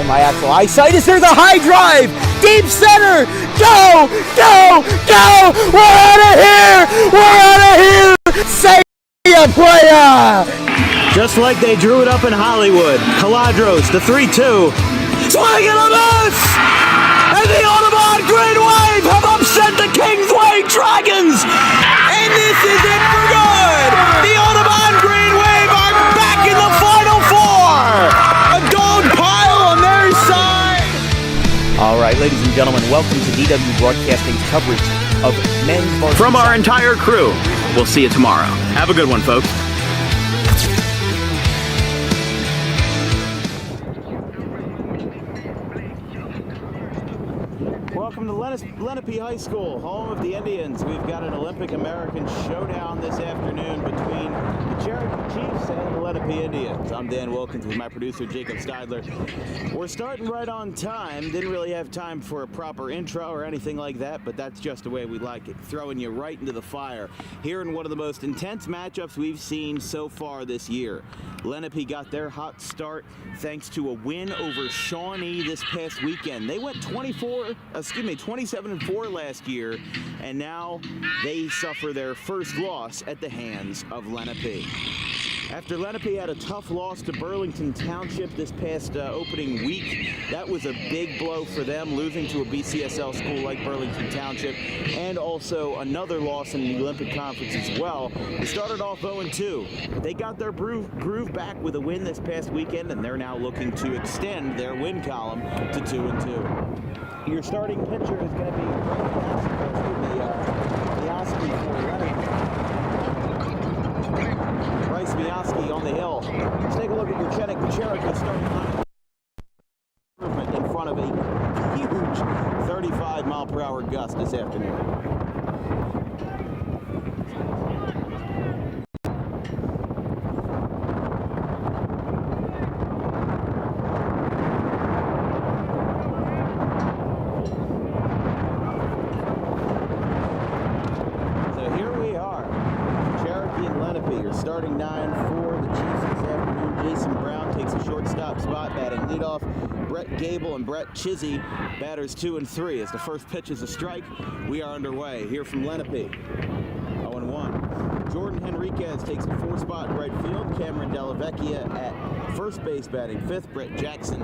and my actual eyesight is there. The high drive, deep center, go, go, go! We're out of here! We're out of here! Say ya, playa! Just like they drew it up in Hollywood, Caladros, the 3-2, swing and a miss! And the Audubon Green Wave have upset the Kingsway Dragons! And this is it for good! The Audubon Green Wave are back in the Final Four! A gold pile on their side! All right, ladies and gentlemen, welcome to DW Broadcasting's coverage of men's varsity. From our entire crew, we'll see you tomorrow. Have a good one, folks. Welcome to Lenape High School, home of the Indians. We've got an Olympic American showdown this afternoon between the Cherokee Chiefs and the Lenape Indians. I'm Dan Wilkins with my producer, Jacob Steidler. We're starting right on time. Didn't really have time for a proper intro or anything like that, but that's just the way we like it, throwing you right into the fire. Here in one of the most intense matchups we've seen so far this year. Lenape got their hot start thanks to a win over Shawnee this past weekend. They went 27-4 last year, and now they suffer their first loss at the hands of Lenape. After Lenape had a tough loss to Burlington Township this past opening week, that was a big blow for them, losing to a BCSL school like Burlington Township, and also another loss in the Olympic Conference as well. They started off 0-2. They got their groove back with a win this past weekend, and they're now looking to extend their win column to 2-2. Your starting pitcher is going to be Miaski for Lenape. Bryce Miaski on the hill. Let's take a look at your Cherokee starting line. Improvement in front of a huge 35-mile-per-hour gust this afternoon. Starting 9 for the Chiefs this afternoon. Jason Brown takes a shortstop spot, batting leadoff. Brett Gable and Brett Chizzy, batters 2 and 3. As the first pitch is a strike, we are underway. Here from Lenape, 0-1. Jordan Henriquez takes a 4-spot in right field. Cameron Delavecchia at first base batting 5th. Brett Jackson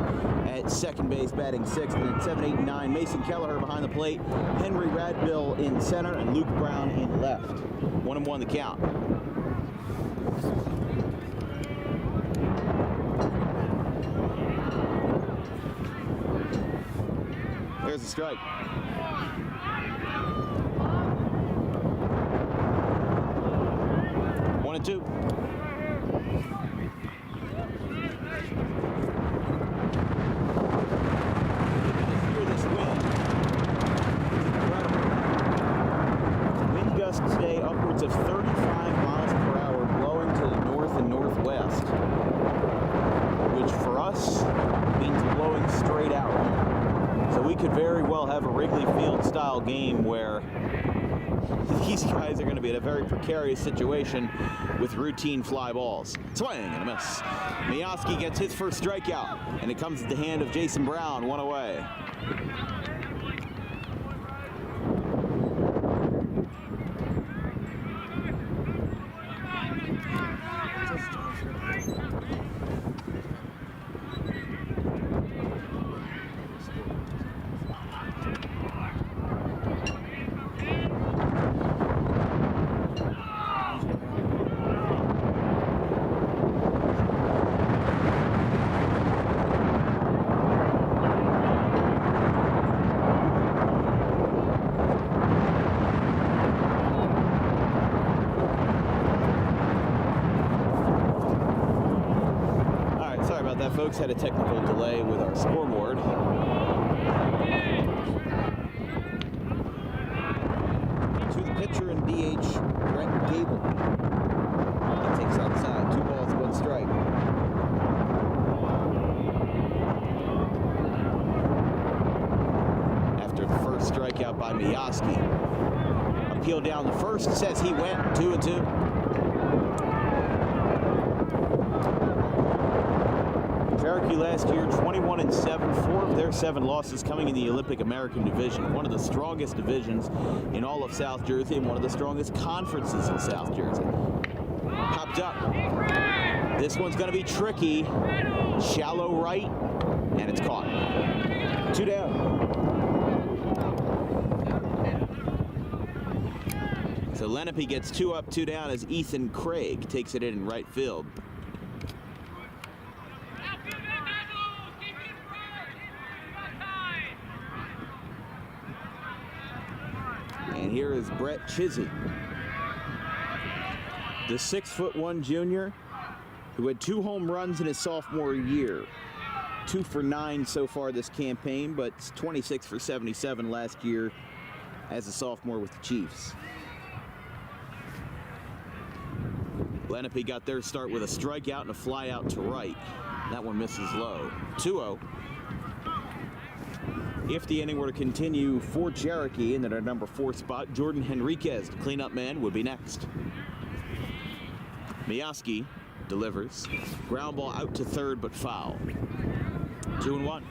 at second base batting 6th. And at 7, 8, and 9, Mason Kelleher behind the plate. Henry Radbill in center and Luke Brown in left. 1-1 the count. There's a strike. 1-2. Wind gusts today upwards of 35 miles per hour, blowing to the north and northwest, which for us means blowing straight out. So we could very well have a Wrigley Field style game where these guys are going to be in a very precarious situation with routine fly balls. Swing and a miss. Miaski gets his first strikeout, and it comes at the hand of Jason Brown, 1 away. Folks, had a technical delay with our scoreboard. To the pitcher and DH, Brett Gable. He takes outside. 2 balls, 1 strike. After the first strikeout by Miaski. Appeal down the first, says he went 2-2. Cherokee last year, 21-7, 4 of their 7 losses coming in the Olympic American Division, one of the strongest divisions in all of South Jersey and one of the strongest conferences in South Jersey. Popped up. This one's going to be tricky. Shallow right, and it's caught. 2 down. So Lenape gets 2 up, 2 down as Ethan Craig takes it in right field. And here is Brett Chizzy, the 6'1" junior who had 2 home runs in his sophomore year. 2 for 9 so far this campaign, but 26 for 77 last year as a sophomore with the Chiefs. Lenape got their start with a strikeout and a fly out to right. That one misses low. 2-0. If the inning were to continue for Cherokee in their number 4 spot, Jordan Henriquez, the cleanup man, would be next. Miyaski delivers. Ground ball out to third, but foul. 2-1.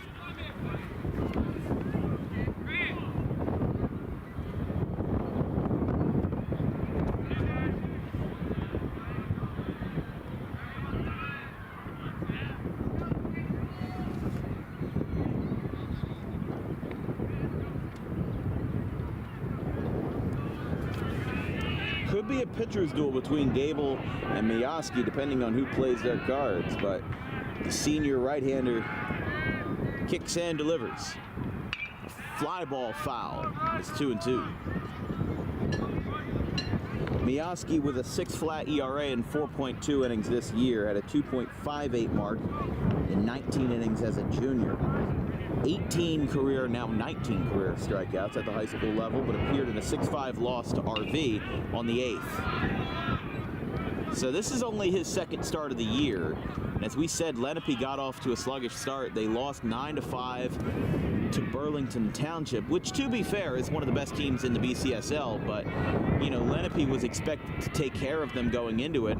Could be a pitcher's duel between Gable and Miyaski, depending on who plays their cards, but the senior right-hander kicks and delivers. A fly ball foul. It's 2-2. Miyaski with a 6 flat ERA in 4.2 innings this year had a 2.58 mark in 19 innings as a junior. 18 career, now 19 career strikeouts at the high school level, but appeared in a 6-5 loss to RV on the 8th. So this is only his 2nd start of the year. And as we said, Lenape got off to a sluggish start. They lost 9-5 to Burlington Township, which, to be fair, is one of the best teams in the BCSL. But, you know, Lenape was expected to take care of them going into it.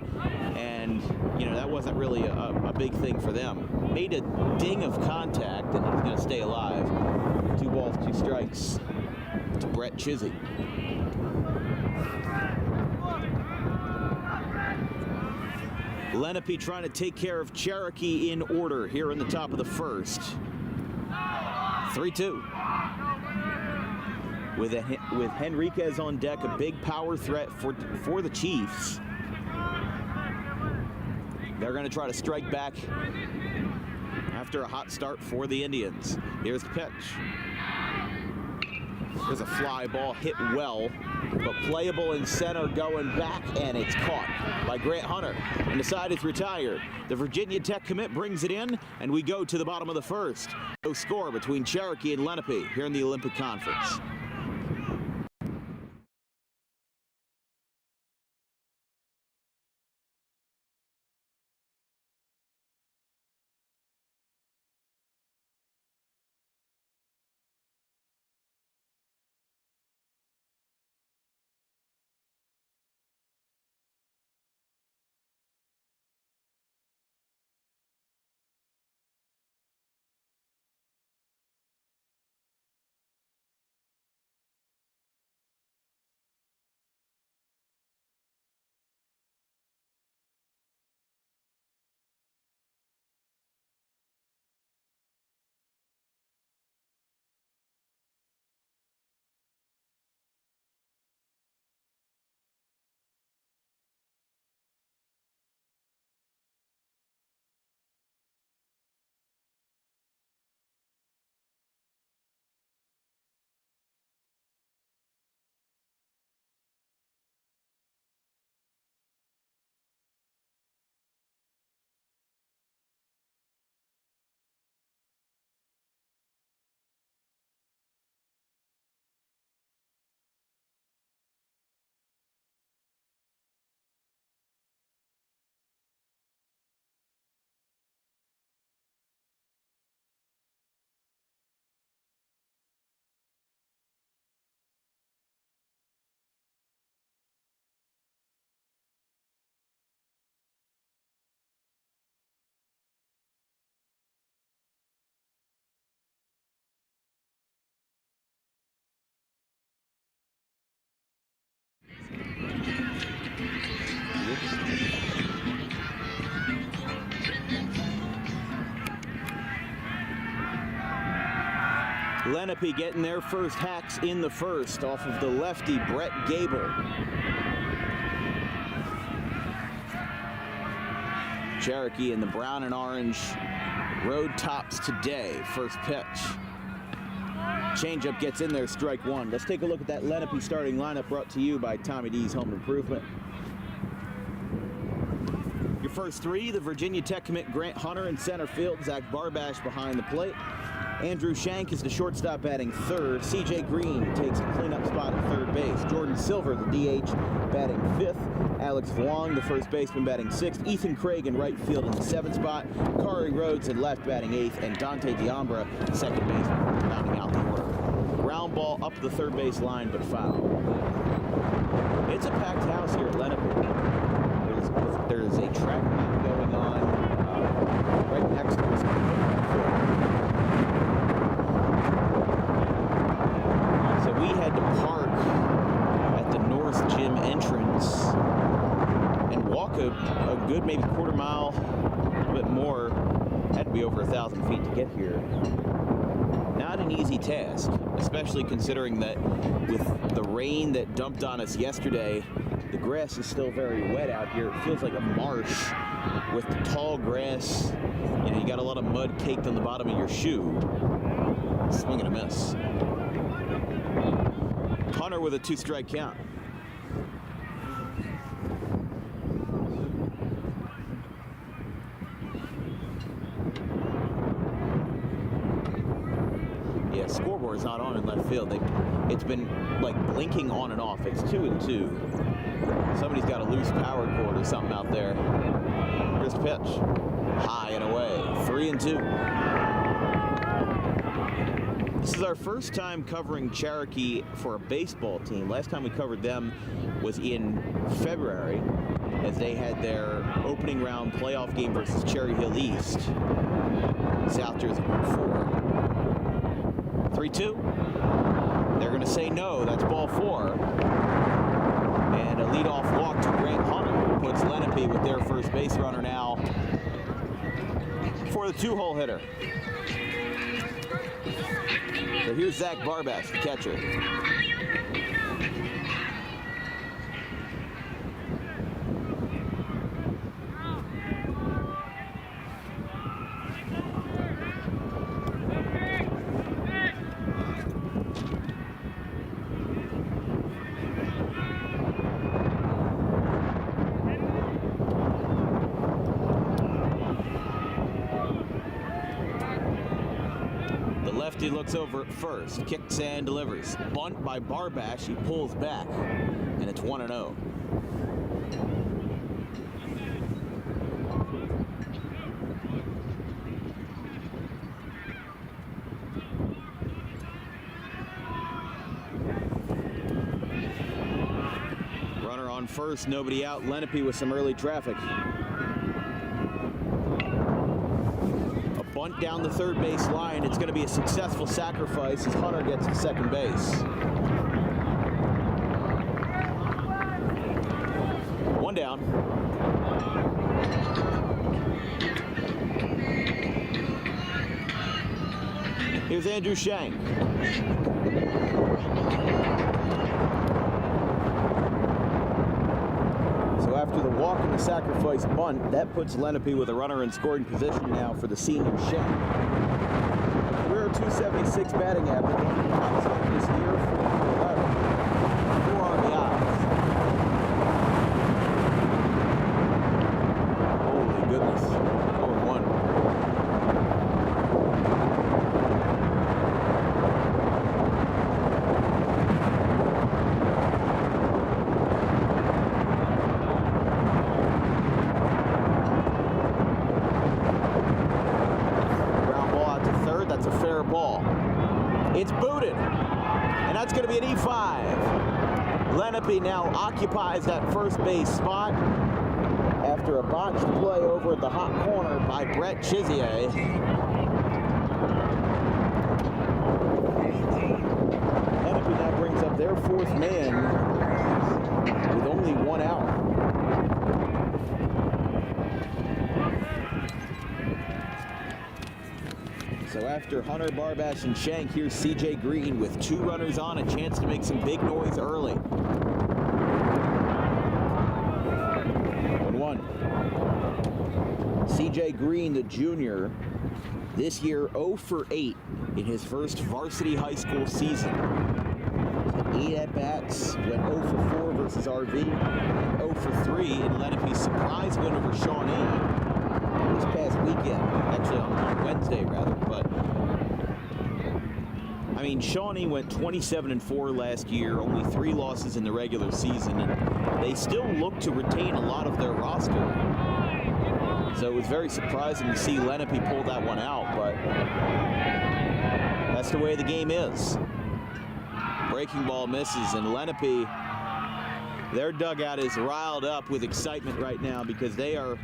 And, you know, that wasn't really a big thing for them. Made a ding of contact, and he's going to stay alive. 2 balls, 2 strikes to Brett Chizzy. Lenape trying to take care of Cherokee in order here in the top of the 1st. 3-2. With Henriquez on deck, a big power threat for the Chiefs. They're going to try to strike back after a hot start for the Indians. Here's the pitch. There's a fly ball hit well, but playable in center going back, and it's caught by Grant Hunter. And the side is retired. The Virginia Tech commit brings it in, and we go to the bottom of the 1st. No score between Cherokee and Lenape here in the Olympic Conference. Lenape getting their first hacks in the first off of the lefty, Brett Gable. Cherokee in the brown and orange road tops today. First pitch. Changeup gets in there, strike one. Let's take a look at that Lenape starting lineup brought to you by Tommy D's Home Improvement. Your first three, the Virginia Tech commit Grant Hunter in center field, Zach Barbash behind the plate. Andrew Shank is the shortstop batting third. CJ Green takes a cleanup spot at third base. Jordan Silver, the DH, batting fifth. Alex Vuong, the first baseman, batting sixth. Ethan Craig in right field in the seventh spot. Kari Rhodes in left, batting eighth. And Dante Diambra, second baseman, rounding out the order. Ground ball up the third base line, but foul. It's a packed house here at Lenape. There's a track meet going on right next to us. So we had to park at the North Gym entrance and walk a good maybe quarter mile, a little bit more. Had to be over 1,000 feet to get here. Not an easy task, especially considering that with the rain that dumped on us yesterday, the grass is still very wet out here. It feels like a marsh with the tall grass. You know, you got a lot of mud caked on the bottom of your shoe. Swing and a miss. Hunter with a 2-strike count. Yeah, scoreboard's not on in left field. It's been like blinking on and off. It's 2-2. Somebody's got a loose power cord or something out there. Here's the pitch. High and away. 3-2. This is our first time covering Cherokee for a baseball team. Last time we covered them was in February as they had their opening round playoff game versus Cherry Hill East. South Jersey 4. 3-2. They're going to say no. That's ball 4. And a leadoff walk to Grant Hunter, who puts Lenape with their first base runner now for the 2-hole hitter. So here's Zach Barbash, the catcher. Lefty looks over at first, kicks and delivers. Bunt by Barbash, he pulls back, and it's 1-0. Runner on first, nobody out. Lenape with some early traffic. Bunt down the third base line. It's going to be a successful sacrifice as Hunter gets to second base. One down. Here's Andrew Shank. So after the walk and the sacrifice bunt, that puts Lenape with a runner in scoring position now for the senior Shank. Career .276 batting average. This year for 4 RBIs. Holy goodness. 0-1. Ball. It's booted, and that's going to be an E5. Lenape now occupies that first base spot after a botched play over at the hot corner by Brett Chizier. Lenape now brings up their fourth man with only 1 out. So after after Hunter, Barbash, and Shank, here's CJ Green with 2 runners on, a chance to make some big noise early. 1-1. CJ Green, the junior, this year 0 for 8 in his first varsity high school season. 8 at-bats, went 0 for 4 versus RV, and 0 for 3 in Lenape's surprise win over Shawnee this past weekend. Actually on Wednesday, rather. But I mean, Shawnee went 27-4 last year, only 3 losses in the regular season, and they still look to retain a lot of their roster. So it was very surprising to see Lenape pull that one out, but that's the way the game is. Breaking ball misses, and Lenape, their dugout is riled up with excitement right now because they are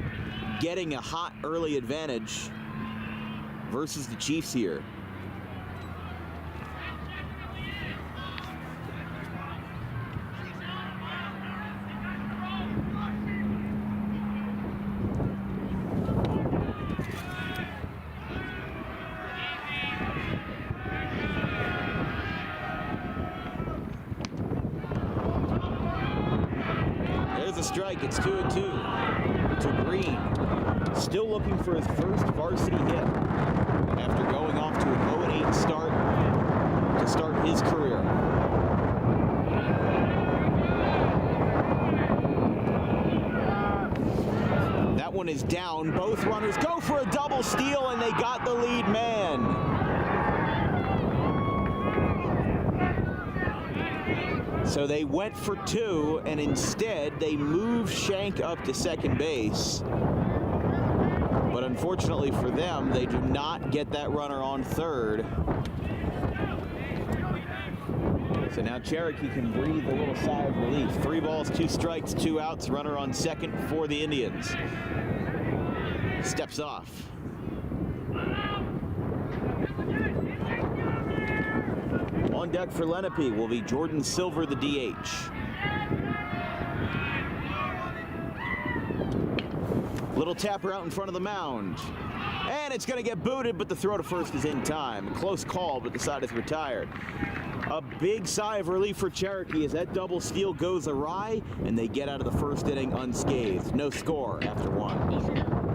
getting a hot early advantage versus the Chiefs here. There's a strike. It's 2-2 to Green. Still looking for his first varsity hit after going off to a 0-8 start to start his career. That one is down. Both runners go for a double steal, and they got the lead man. So they went for 2, and instead they moved Shank up to second base. But unfortunately for them, they do not get that runner on third. So now Cherokee can breathe a little sigh of relief. 3 balls, 2 strikes, 2 outs, runner on second for the Indians. Steps off. On deck for Lenape will be Jordan Silver, the DH. Little tapper out in front of the mound. And it's going to get booted, but the throw to first is in time. Close call, but the side is retired. A big sigh of relief for Cherokee as that double steal goes awry, and they get out of the first inning unscathed. No score after 1.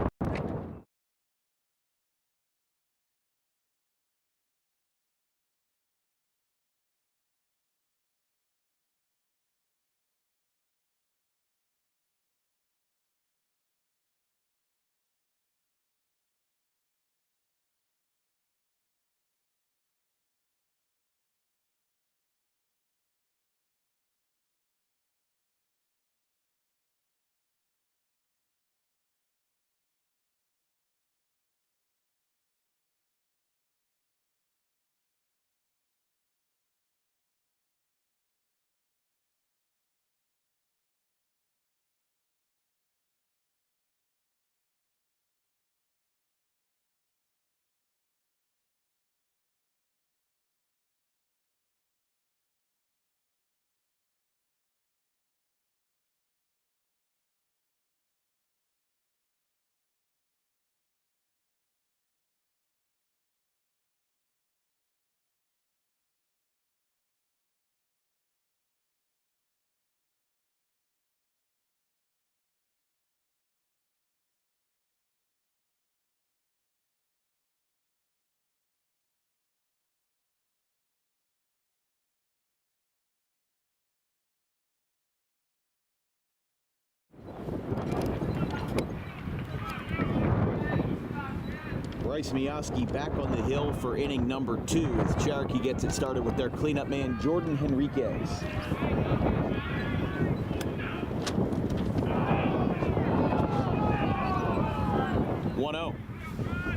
Bryce Mioski back on the hill for inning number 2 as Cherokee gets it started with their cleanup man, Jordan Henriquez.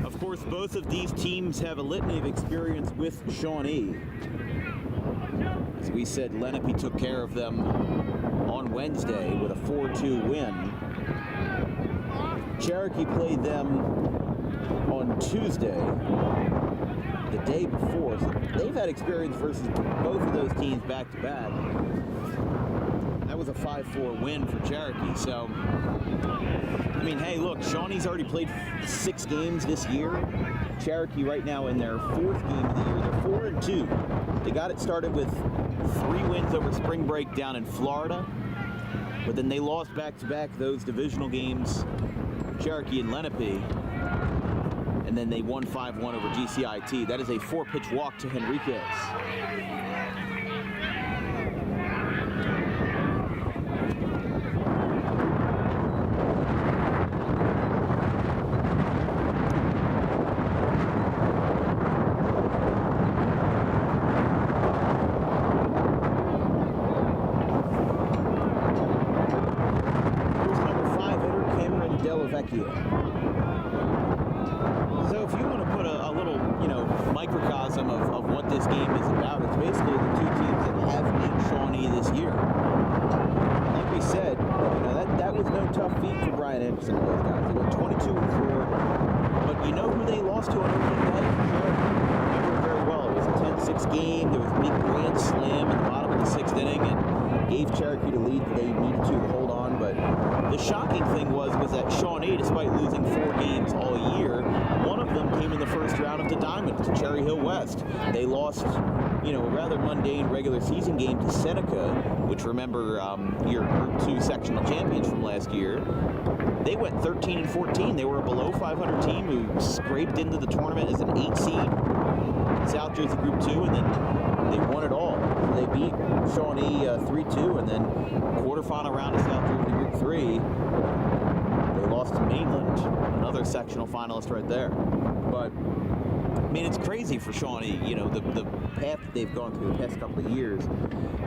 Of course, both of these teams have a litany of experience with Shawnee. As we said, Lenape took care of them on Wednesday with a 4-2 win. Cherokee played them on Tuesday, the day before. So they've had experience versus both of those teams back to back. That was a 5-4 win for Cherokee. So, I mean, hey, look, Shawnee's already played 6 games this year. Cherokee right now in their 4th game of the year. They're 4-2. They got it started with 3 wins over spring break down in Florida, but then they lost back-to-back those divisional games, Cherokee and Lenape, and then they won 5-1 over GCIT. That is a 4-pitch walk to Henriquez. So if you want to put a little, microcosm of what this game is about, it's basically the 2 teams that have beat Shawnee this year. Like we said, that was no tough feat for Brian Anderson and those guys. They went 22-4, but you know who they lost to on opening day? I remember very well. It was a 10-6 game. There was a big grand slam in the bottom of the 6th inning and gave Cherokee the lead that they needed to hold on. But the shocking thing was that Shawnee, despite losing 4 games all year, one of them came in the first round of the Diamond to Cherry Hill West. They lost, a rather mundane regular season game to Seneca, which, remember, your Group 2 sectional champions from last year. They went 13-14. They were a below 500 team who scraped into the tournament as an 8 seed in South Jersey Group 2, and then they won it all. They beat Shawnee 3-2, and then quarterfinal round of South Jersey Group 3. They lost to Mainland, another sectional finalist right there. But it's crazy for Shawnee, the path that they've gone through the past couple of years.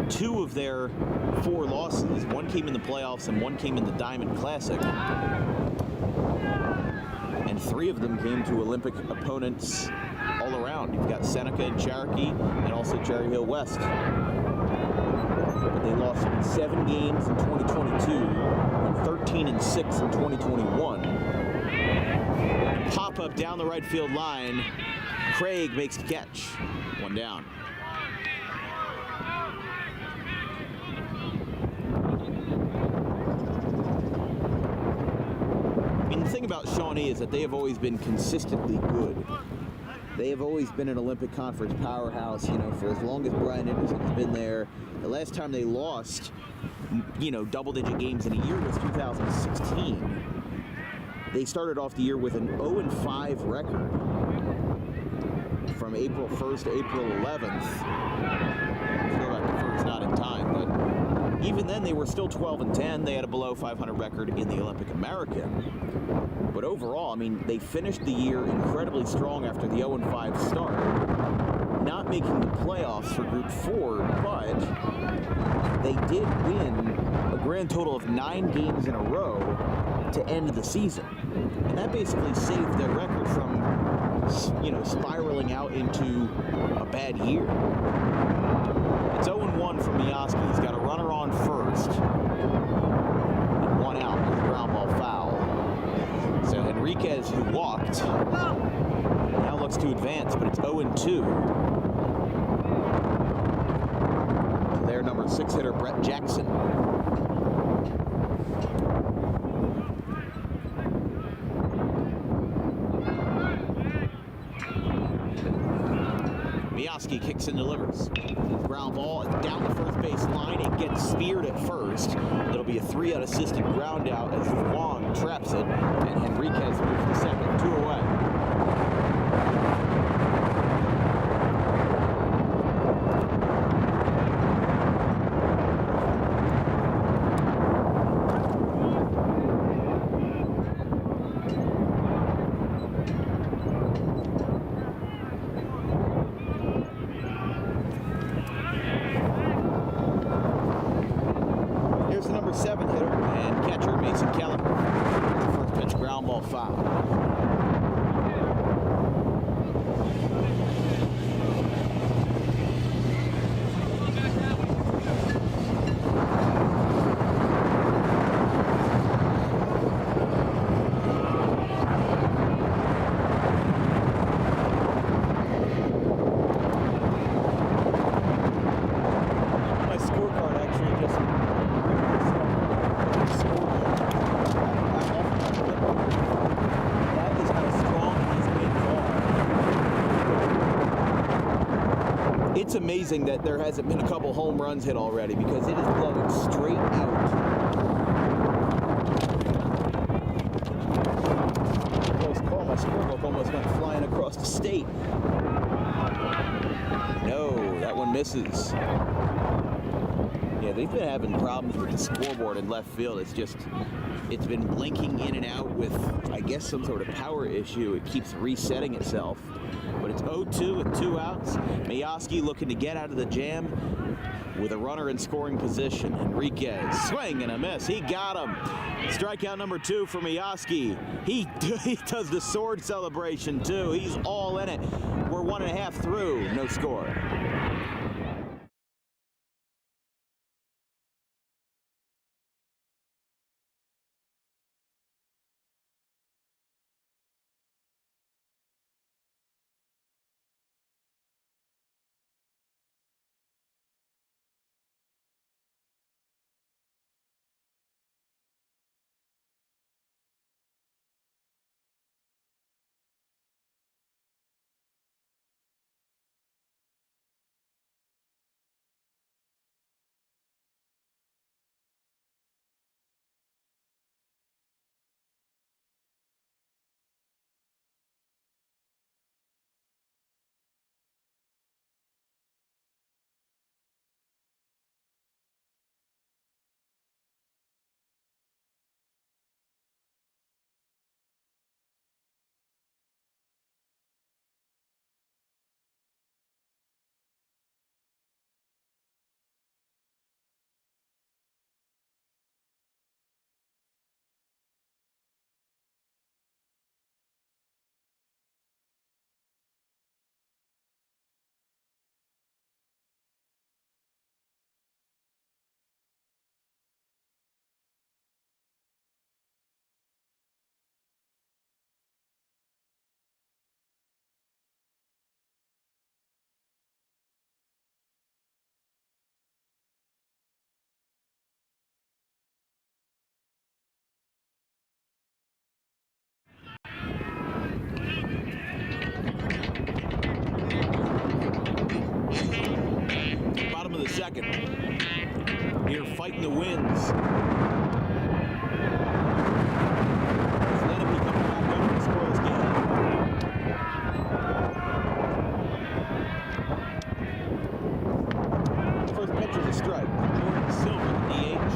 2 of their 4 losses, one came in the playoffs and one came in the Diamond Classic. And 3 of them came to Olympic opponents all around. You've got Seneca and Cherokee, and also Cherry Hill West. But they lost 7 games in 2022, and 13-6 in 2021. Pop up down the right field line. Craig makes the catch. 1 down. The thing about Shawnee is that they have always been consistently good. They have always been an Olympic Conference powerhouse, for as long as Brian Anderson has been there. The last time they lost, double-digit games in a year was 2016. They started off the year with an 0-5 record from April 1st to April 11th. Go back to first, not in time, but even then they were still 12-10. They had a below 500 record in the Olympic American. But overall, they finished the year incredibly strong after the 0-5 start. Not making the playoffs for Group 4, but they did win a grand total of 9 games in a row to end the season. And that basically saved their record from, spiraling out into a bad year. It's 0-1 for Miyaski. He's got a runner on first. And 1 out with a ground ball foul. So Henriquez, who walked, now looks to advance, but it's 0-2. To their number 6 hitter, Brett Jackson. Miyaski kicks and delivers. Ground ball down the first base line. It gets speared at first. It'll be a 3-out assisted ground out as Wong traps it, and Henriquez moves to second. 2 away. Here's the number 7 hitter and catcher, Mason Keller. First pitch, ground ball foul. My scorecard actually just that amazing that there hasn't been a couple home runs hit already because it is blowing straight out. Close call. My scorebook almost went flying across the state. No, that one misses. Yeah, they've been having problems with the scoreboard in left field. It's been blinking in and out with, I guess, some sort of power issue. It keeps resetting itself. But it's 0-2 with 2 outs. Miyoski looking to get out of the jam with a runner in scoring position. Enriquez, swing and a miss. He got him. Strikeout number 2 for Miyoski. He does the sword celebration, too. He's all in it. We're 1.5 through. No score. Bottom of the second. Here fighting the winds. Lenape coming back over to score this game. First pitch is a strike. Jordan Silver, DH.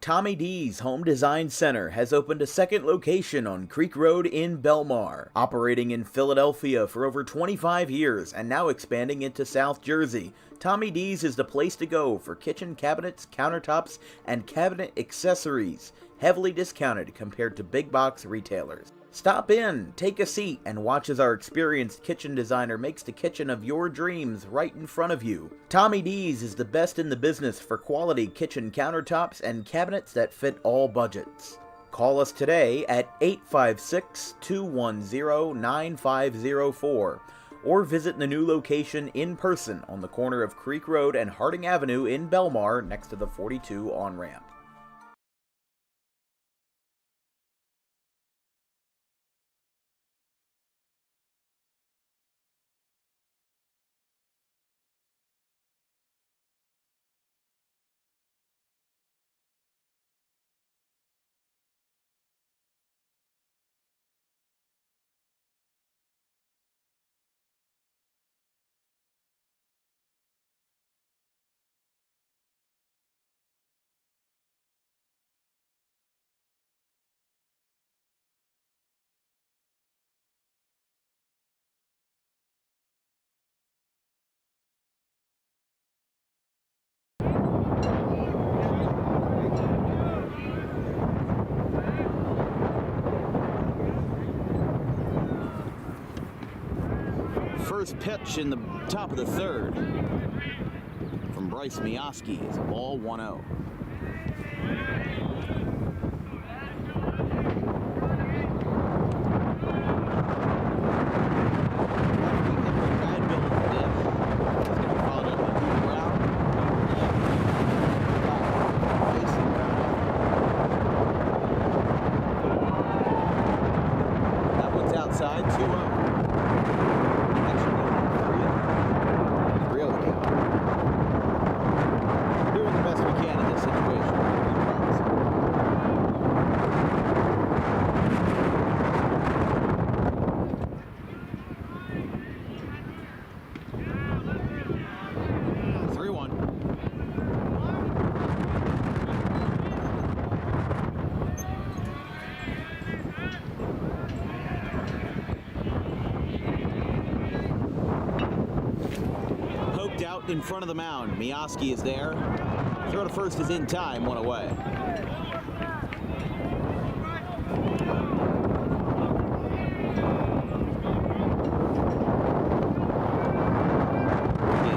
Tommy D's Home Design Center has opened a second location on Creek Road in Belmar, operating in Philadelphia for over 25 years and now expanding into South Jersey. Tommy D's is the place to go for kitchen cabinets, countertops, and cabinet accessories, heavily discounted compared to big box retailers. Stop in, take a seat, and watch as our experienced kitchen designer makes the kitchen of your dreams right in front of you. Tommy D's is the best in the business for quality kitchen countertops and cabinets that fit all budgets. Call us today at 856-210-9504 or visit the new location in person on the corner of Creek Road and Harding Avenue in Belmar next to the 42 on-ramp. First pitch in the top of the third from Bryce Mioski is ball 1-0. That one's outside, 2-0. Doing the best we can in this situation. Out in front of the mound. Mioski is there. Throw to first is in time, one away. Again,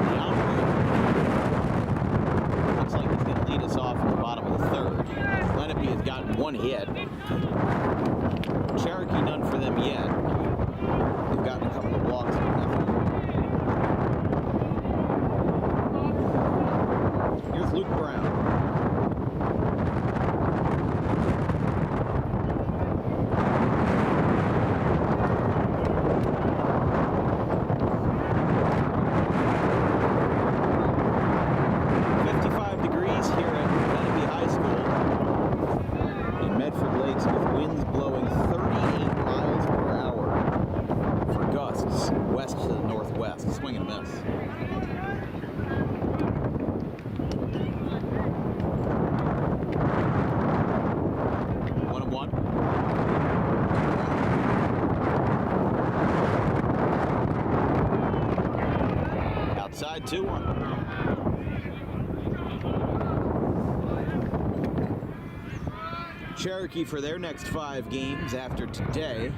the operator looks like he's going to lead us off at the bottom of the third. Lenape has gotten one hit. Cherokee, none for them yet. They've gotten a couple of walks. Luke Brown. Degrees here at Lenape High School in Medford Lakes with winds blowing 38 miles per hour for gusts west to the northwest. Swing and a miss. Outside 2-1. Cherokee for their next 5 games after today.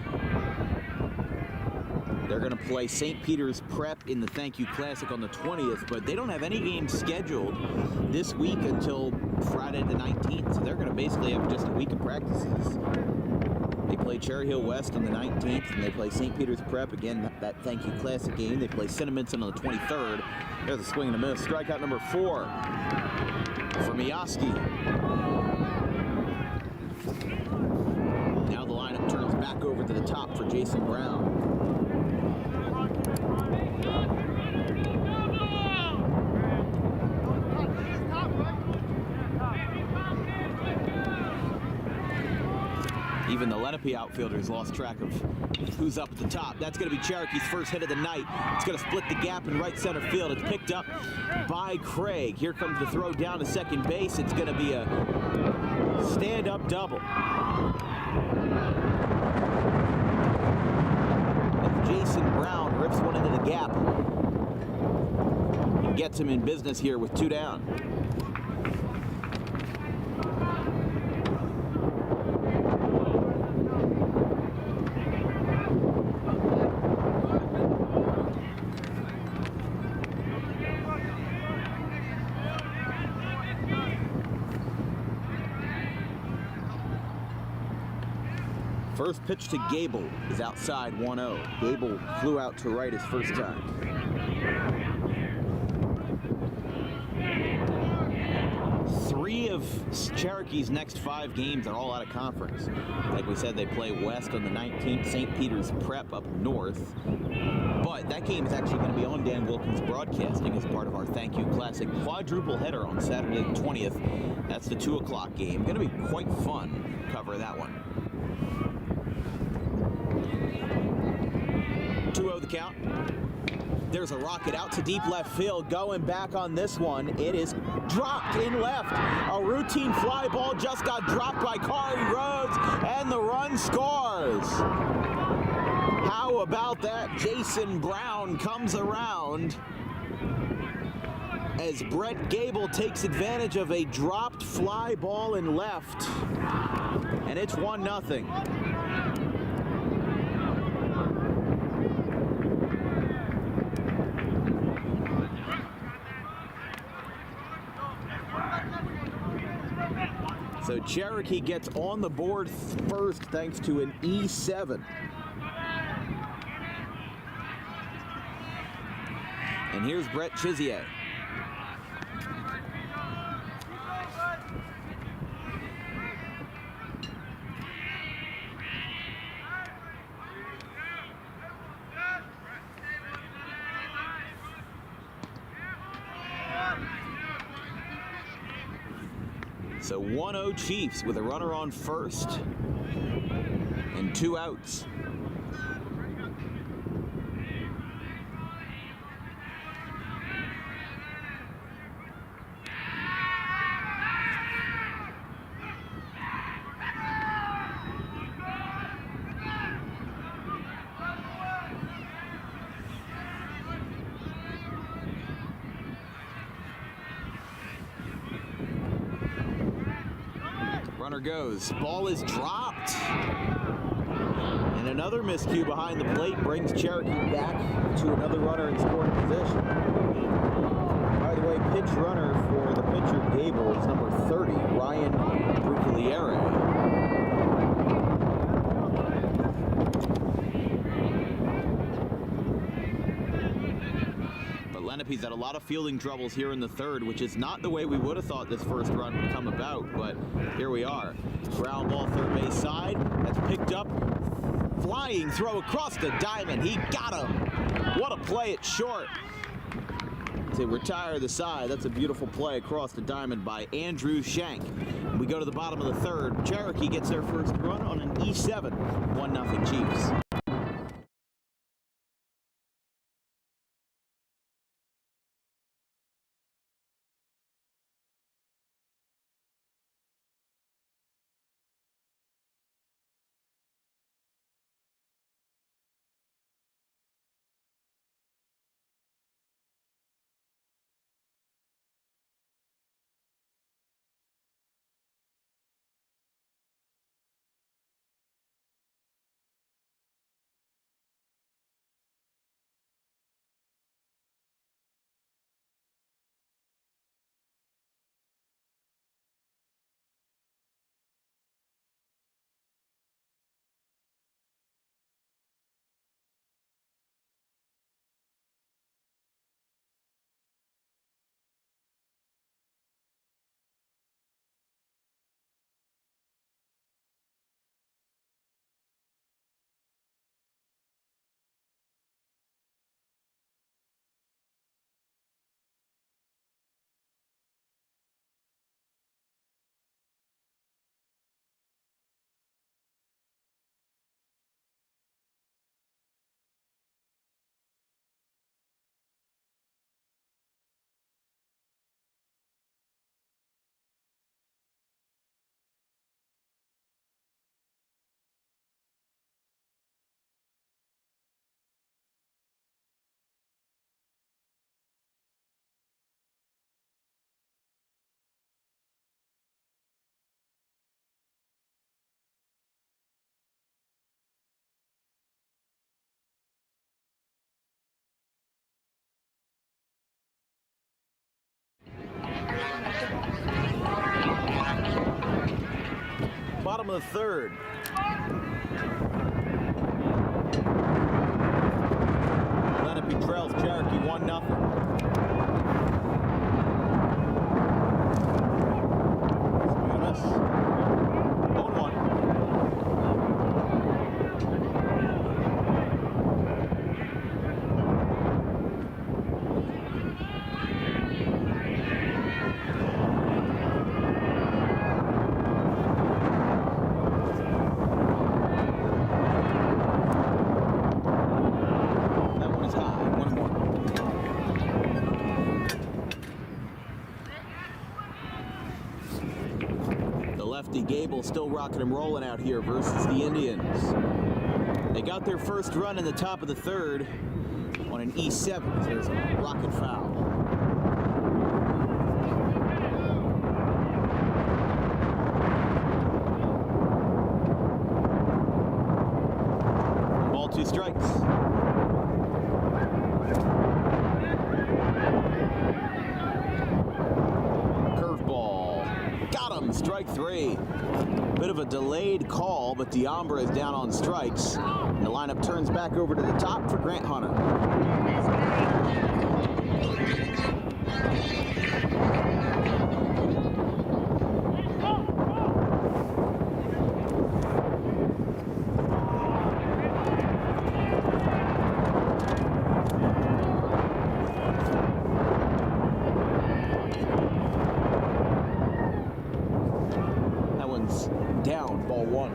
They're going to play St. Peter's Prep in the Thank You Classic on the 20th, but they don't have any games scheduled this week until Friday the 19th, so they're going to basically have just a week of practices. They play Cherry Hill West on the 19th, and they play St. Peter's Prep, again, that Thank You Classic game. They play Cinnaminson on the 23rd. There's a swing and a miss. Strikeout number 4 for Mioski. Now the lineup turns back over to the top for Jason Brown. Even the Lenape outfielders lost track of who's up at the top. That's going to be Cherokee's first hit of the night. It's going to split the gap in right center field. It's picked up by Craig. Here comes the throw down to second base. It's going to be a Stand-up double. As Jason Brown rips one into the gap and gets him in business here with 2 down. First pitch to Gable is outside 1-0. Gable flew out to right his first time. Three of Cherokee's next 5 games are all out of conference. Like we said, they play West on the 19th, St. Peter's Prep up north. But that game is actually going to be on Dan Wilkins Broadcasting as part of our Thank You Classic quadruple header on Saturday the 20th. That's the 2 o'clock game. Going to be quite fun to cover that one. 2-0 the count. There's a rocket out to deep left field. Going back on this one. It is dropped in left. A routine fly ball just got dropped by Kari Rhodes, and the run scores. How about that? Jason Brown comes around as Brett Gable takes advantage of a dropped fly ball in left, and it's 1-0. So Cherokee gets on the board first thanks to an E7. And here's Brett Chizier. So 1-0 Chiefs with a runner on first and 2 outs. Runner goes. Ball is dropped. And another miscue behind the plate brings Cherokee back to another runner in scoring position. By the way, pitch runner for the pitcher Gable is number 30, Ryan Brucaliere. Lenape's had a lot of fielding troubles here in the third, which is not the way we would have thought this first run would come about, but here we are. Ground ball third base side, that's picked up. Flying throw across the diamond, he got him. What a play at short. To retire the side, that's a beautiful play across the diamond by Andrew Shank. We go to the bottom of the third. Cherokee gets their first run on an E7, 1-0 Chiefs. bottom of the third. Lenape trails Cherokee 1-0. Lefty Gable still rocking and rolling out here versus the Indians. They got their first run in the top of the third on an E7. There's a rocket foul. Ball, 2 strikes. Strike 3. Bit of a delayed call, but D'Ambra is down on strikes. And the lineup turns back over to the top for Grant Hunter. Down, ball 1.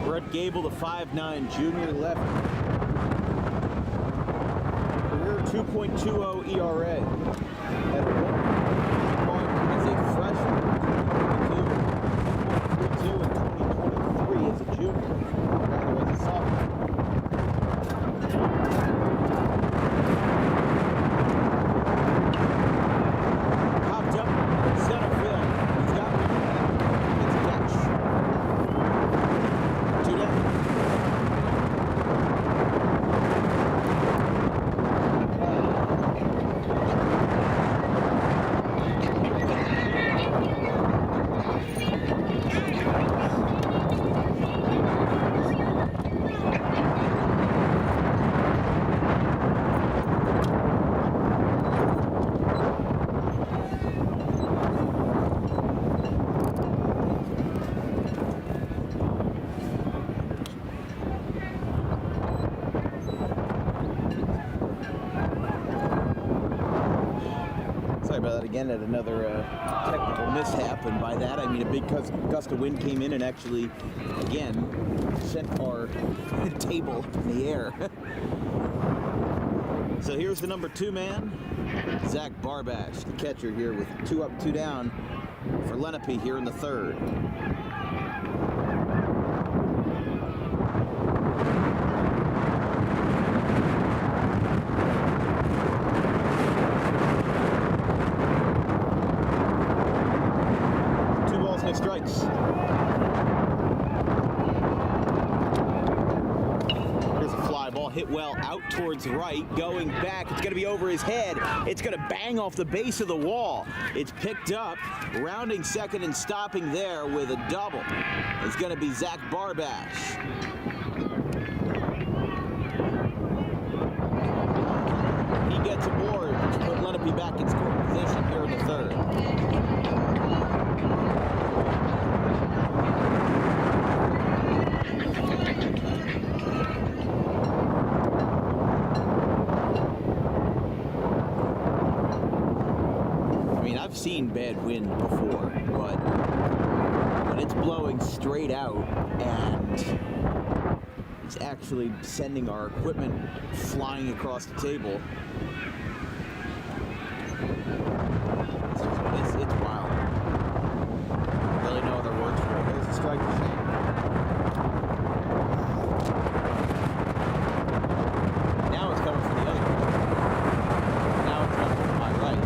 Brett Gable, the 5'9" junior left. Career 2.20 ERA. At one point as a freshman, 2.32 in 2023 as a junior, rather as a sophomore. Popped up in center field. He's got one. It's a catch. 2 down. Sorry about that again, at another technical mishap, and by that I mean a big gust of wind came in and actually, again, sent our table in the air. So here's the number 2 man, Zach Barbash, the catcher here with 2 up, 2 down for Lenape here in the third. Strikes. Here's a fly ball hit well out towards right, going back. It's going to be over his head. It's going to bang off the base of the wall. It's picked up, rounding second and stopping there with a double. It's going to be Zach Barbash. He gets aboard to put Lenape back in scoring position here in the third. I've seen bad wind before, but when it's blowing straight out and it's actually sending our equipment flying across the table, it's wild. Really no other words for it. There's a strike machine. Now it's coming from the other way. Now it's coming from my right.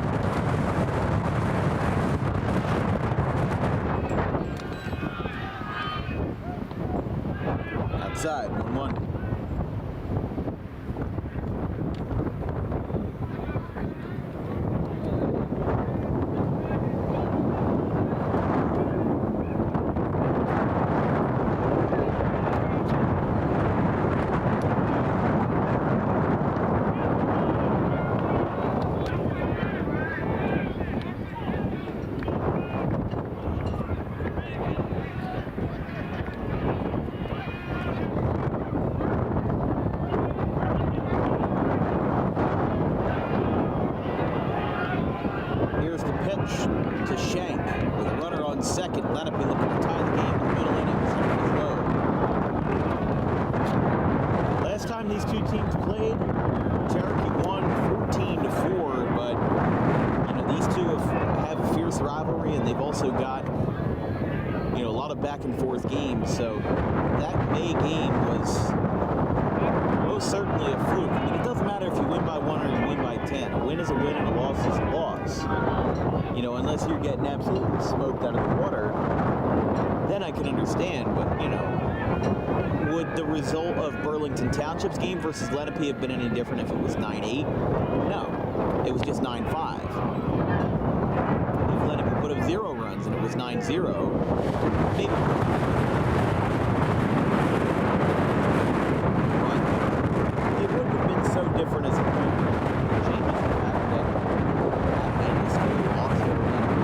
time these two teams played, Cherokee won 14-4, but these two have a fierce rivalry, and they've also got a lot of back and forth games. So that May game was most certainly a fluke. I mean, it doesn't matter if you win by 1 or you win by 10. A win is a win and a loss is a loss. Unless you're getting absolutely smoked out of the water, then I can understand. But would the result of Burlington Township's game versus Lenape have been any different if it was 9-8? No, it was just 9-5. If Lenape put up 0 runs and it was 9-0, maybe. But it wouldn't have been so different as a win. Changes the fact that game is still lost for Lenape.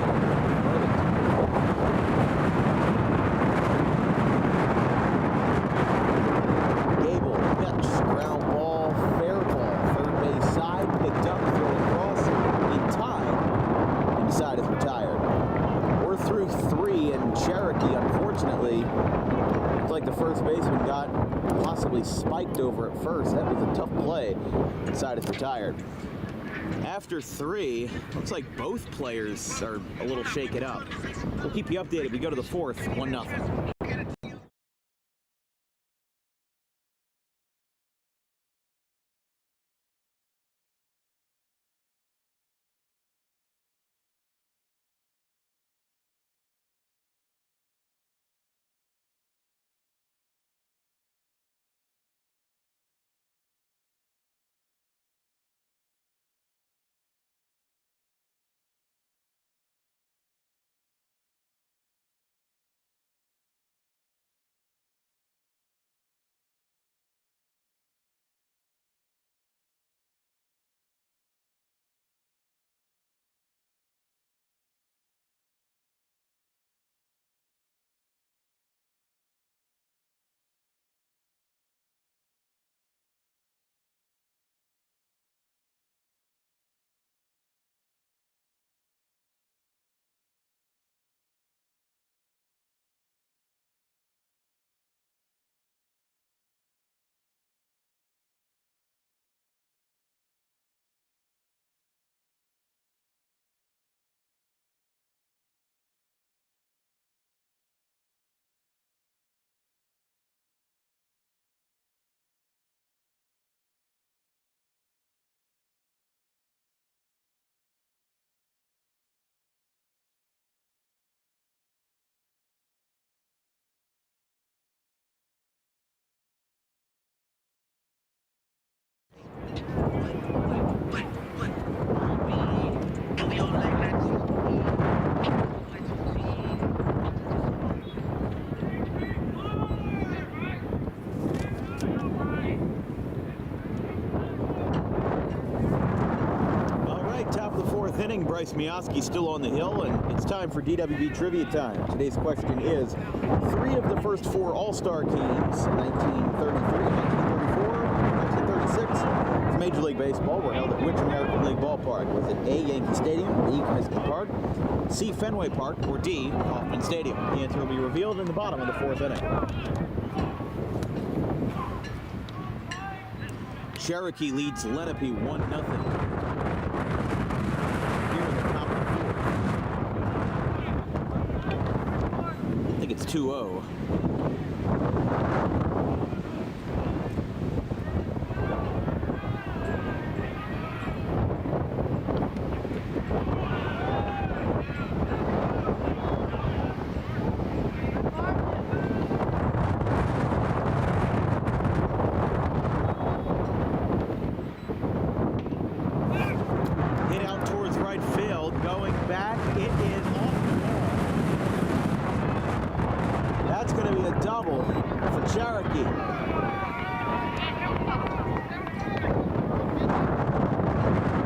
Gable, catch, ground ball, fair ball, third base side, picked up, throw across, in time, and side is retired. We're through 3, and Cherokee, unfortunately, looks like the first baseman got possibly spiked over at first. That was a tough play. Side is retired. After 3, looks like both players are a little shaken up. We'll keep you updated. We go to the 4th, 1-0. Inning, Bryce Mioski still on the hill, and it's time for DWB Trivia Time. Today's question is, 3 of the first 4 All-Star games, 1933, 1934, 1936, for Major League Baseball, were held at which American League ballpark? Was it A, Yankee Stadium, B, Comiskey Park, C, Fenway Park, or D, Kauffman Stadium? The answer will be revealed in the bottom of the 4th inning. Cherokee leads Lenape 1-0. It's 2-0. Hit out towards right field, going back, it is off the wall. That's going to be a double for Cherokee.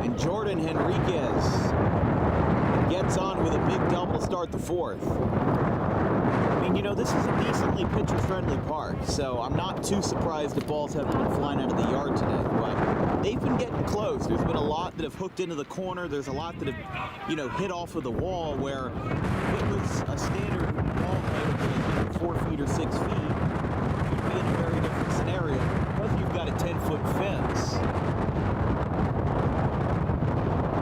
And Jordan Henriquez gets on with a big double to start the 4th. I mean, this is a decently pitcher-friendly park, so I'm not too surprised if balls have been flying out of the yard today, but they've been getting close. There's been a lot that have hooked into the corner. There's a lot that have, hit off of the wall, where if it was a standard ball play, 4 feet or 6 feet, you'd be in a very different scenario. Because you've got a 10 8-foot fence.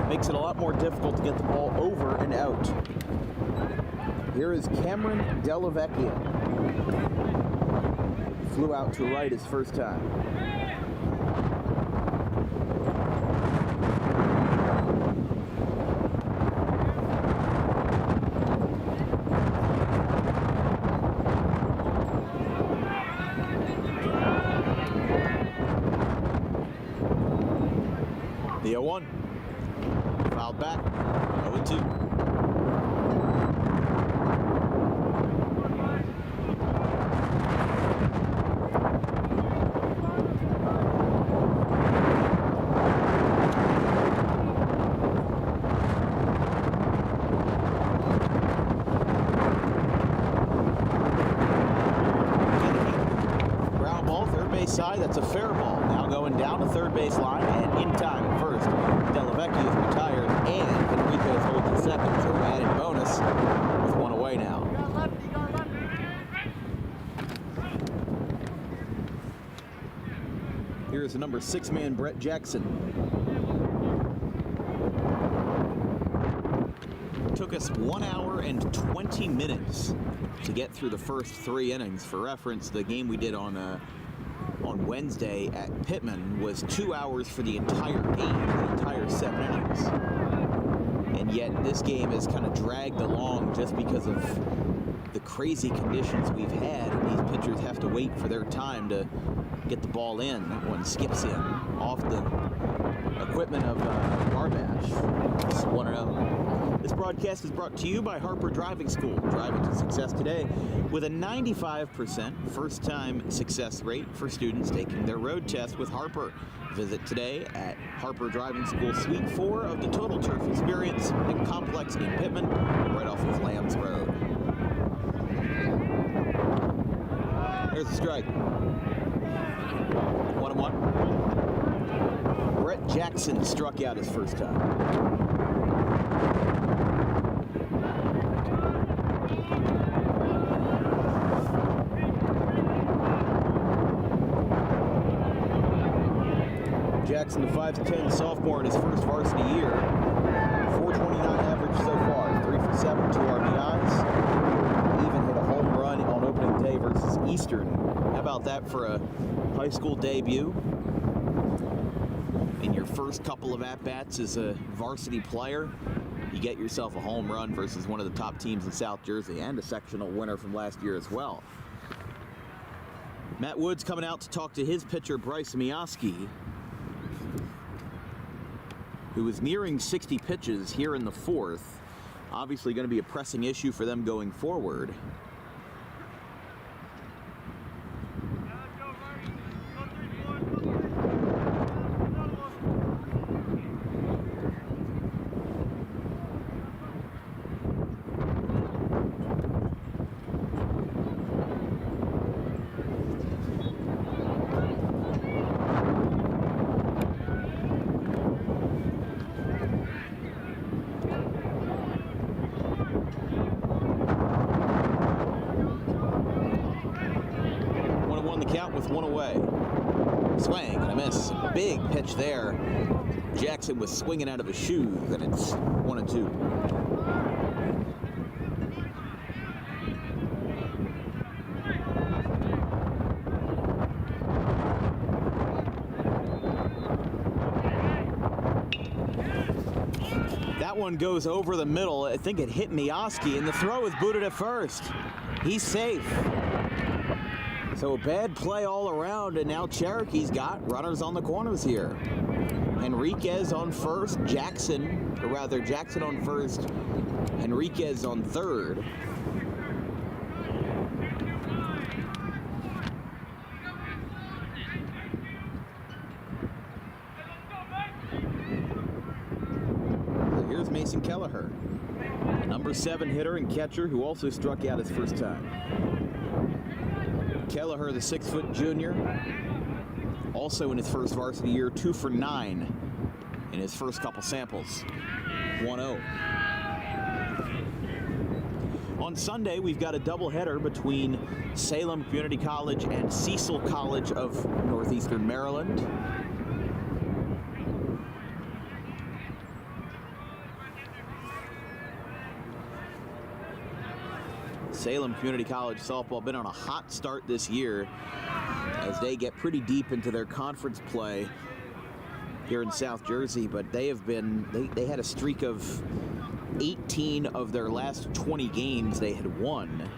Makes it a lot more difficult to get the ball over and out. Here is Cameron Delavecchia. Flew out to right his first time. The 0-1. Fouled back. 0-2. Side, that's a fair ball. Now going down the third base line and in time at first. Delavecchia is retired and Enriquez holds the second, so added bonus with one away now. Here's the number 6 man, Brett Jackson. It took us 1 hour and 20 minutes to get through the first 3 innings. For reference, the game we did on Wednesday at Pittman was 2 hours for the entire game, the entire 7 innings. And yet this game has kind of dragged along just because of the crazy conditions we've had, and these pitchers have to wait for their time to get the ball in. That one skips in off the equipment of Garbash. It's 1-0. This broadcast is brought to you by Harper Driving School. Driving to success today with a 95% first-time success rate for students taking their road test with Harper. Visit today at Harper Driving School, Suite 4 of the Total Turf Experience and Complex in Pittman, right off of Lambs Road. There's the strike. 1-1. Brett Jackson struck out his first time. Jackson, the 5'10" sophomore in his first varsity year. 429 average so far. 3 for 7, 2 RBIs. Even hit a home run on opening day versus Eastern. How about that for a high school debut? In your first couple of at-bats as a varsity player, you get yourself a home run versus one of the top teams in South Jersey and a sectional winner from last year as well. Matt Woods coming out to talk to his pitcher, Bryce Mioski, who is nearing 60 pitches here in the 4th. Obviously going to be a pressing issue for them going forward. With one away. Swing and a miss. Big pitch there. Jackson was swinging out of his shoes, and it's 1-2. That one goes over the middle. I think it hit Mioski, and the throw is booted at first. He's safe. So a bad play all around, and now Cherokee's got runners on the corners here. Enriquez on first, Jackson on first, Enriquez on third. So here's Mason Kelleher, a number 7 hitter and catcher who also struck out his first time. Kelleher, the 6-foot junior, also in his first varsity year, 2 for 9 in his first couple samples. 1-0. On on Sunday, we've got a doubleheader between Salem Community College and Cecil College of Northeastern Maryland. Salem Community College softball been on a hot start this year as they get pretty deep into their conference play here in South Jersey, but they have been, they had a streak of 18 of their last 20 games they had won.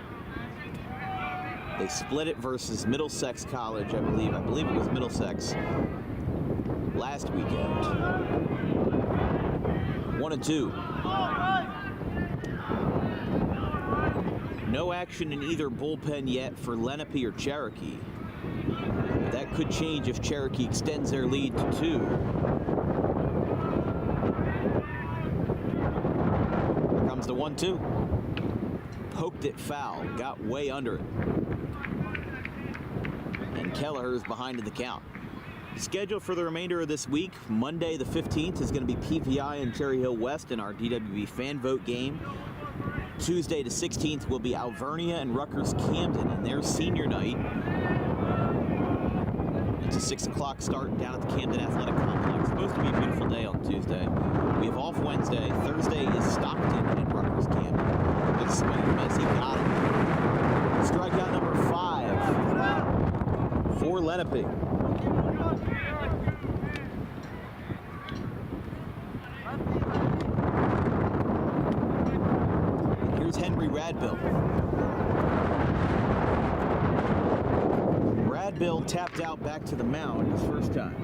They split it versus Middlesex College, I believe it was Middlesex last weekend. 1-2. No action in either bullpen yet for Lenape or Cherokee. But that could change if Cherokee extends their lead to 2. Here comes the 1-2. Poked it foul, got way under it. And Kelleher's behind in the count. Schedule for the remainder of this week, Monday the 15th is going to be PVI and Cherry Hill West in our DWB fan vote game. Tuesday the 16th will be Alvernia and Rutgers Camden in their senior night. It's a 6 o'clock start down at the Camden Athletic Complex. It's supposed to be a beautiful day on Tuesday. We have off Wednesday. Thursday is Stockton and Rutgers Camden. Good swing and miss. He got it. Strikeout number 5 for Lenape. Here's Henry Radbill. Radbill tapped out back to the mound his first time.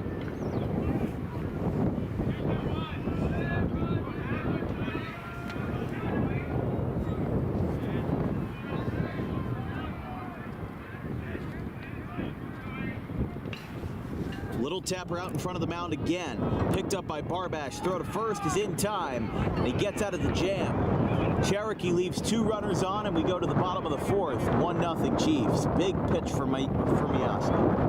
Little tapper out in front of the mound again. Picked up by Barbash. Throw to first is in time. And he gets out of the jam. Cherokee leaves 2 runners on, and we go to the bottom of the 4th. 1-0 Chiefs. Big pitch for Miyaski.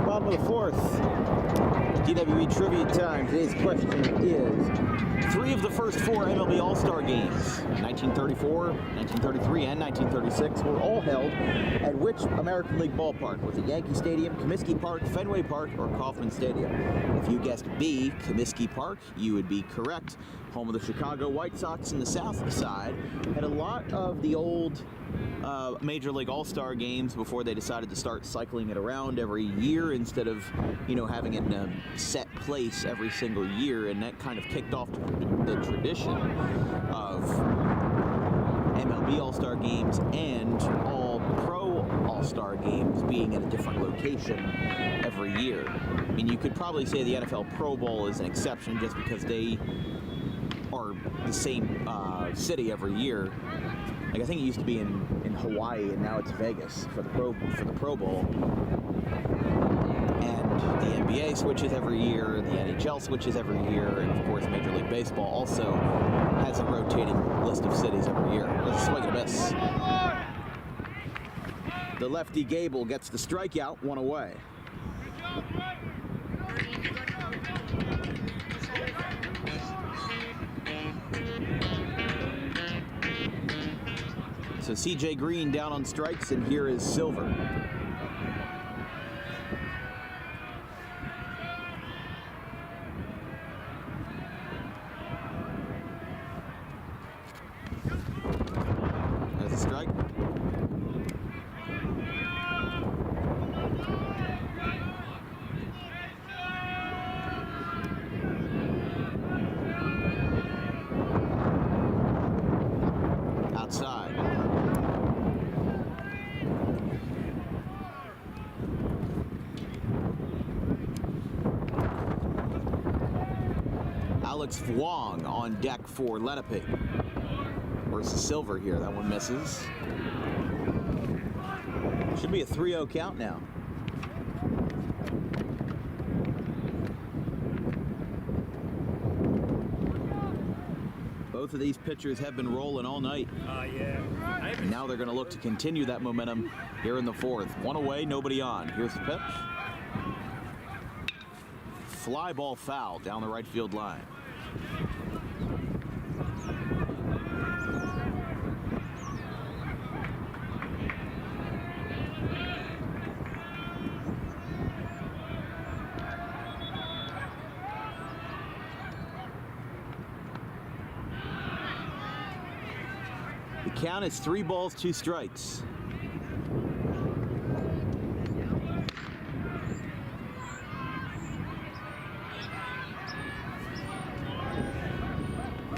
Of the 4th. DWB Trivia Time. Today's question is, 3 of the first 4 MLB All-Star games, 1934, 1933, and 1936, were all held at which American League ballpark? Was it Yankee Stadium, Comiskey Park, Fenway Park, or Kauffman Stadium? If you guessed B, Comiskey Park, you would be correct. Home of the Chicago White Sox in the south side. Had a lot of the old Major League All-Star games before they decided to start cycling it around every year instead of, having it in a set place every single year, and that kind of kicked off the tradition of MLB All-Star games and all pro All-Star games being at a different location every year. I mean, you could probably say the NFL Pro Bowl is an exception just because they are the same city every year. Like, I think it used to be in Hawaii, and now it's Vegas for the Pro Bowl. And the NBA switches every year, the NHL switches every year, and of course Major League Baseball also has a rotating list of cities every year. There's a swing and a miss. The lefty Gable gets the strikeout, 1 away. So C.J. Green down on strikes, and here is Silver. That's a strike. Outside. Alex Wong on deck for Lenape versus Silver here. That one misses. Should be a 3-0 count now. Both of these pitchers have been rolling all night. And now they're going to look to continue that momentum here in the fourth. 1 away, nobody on. Here's the pitch. Fly ball foul down the right field line. The count is 3 balls, 2 strikes.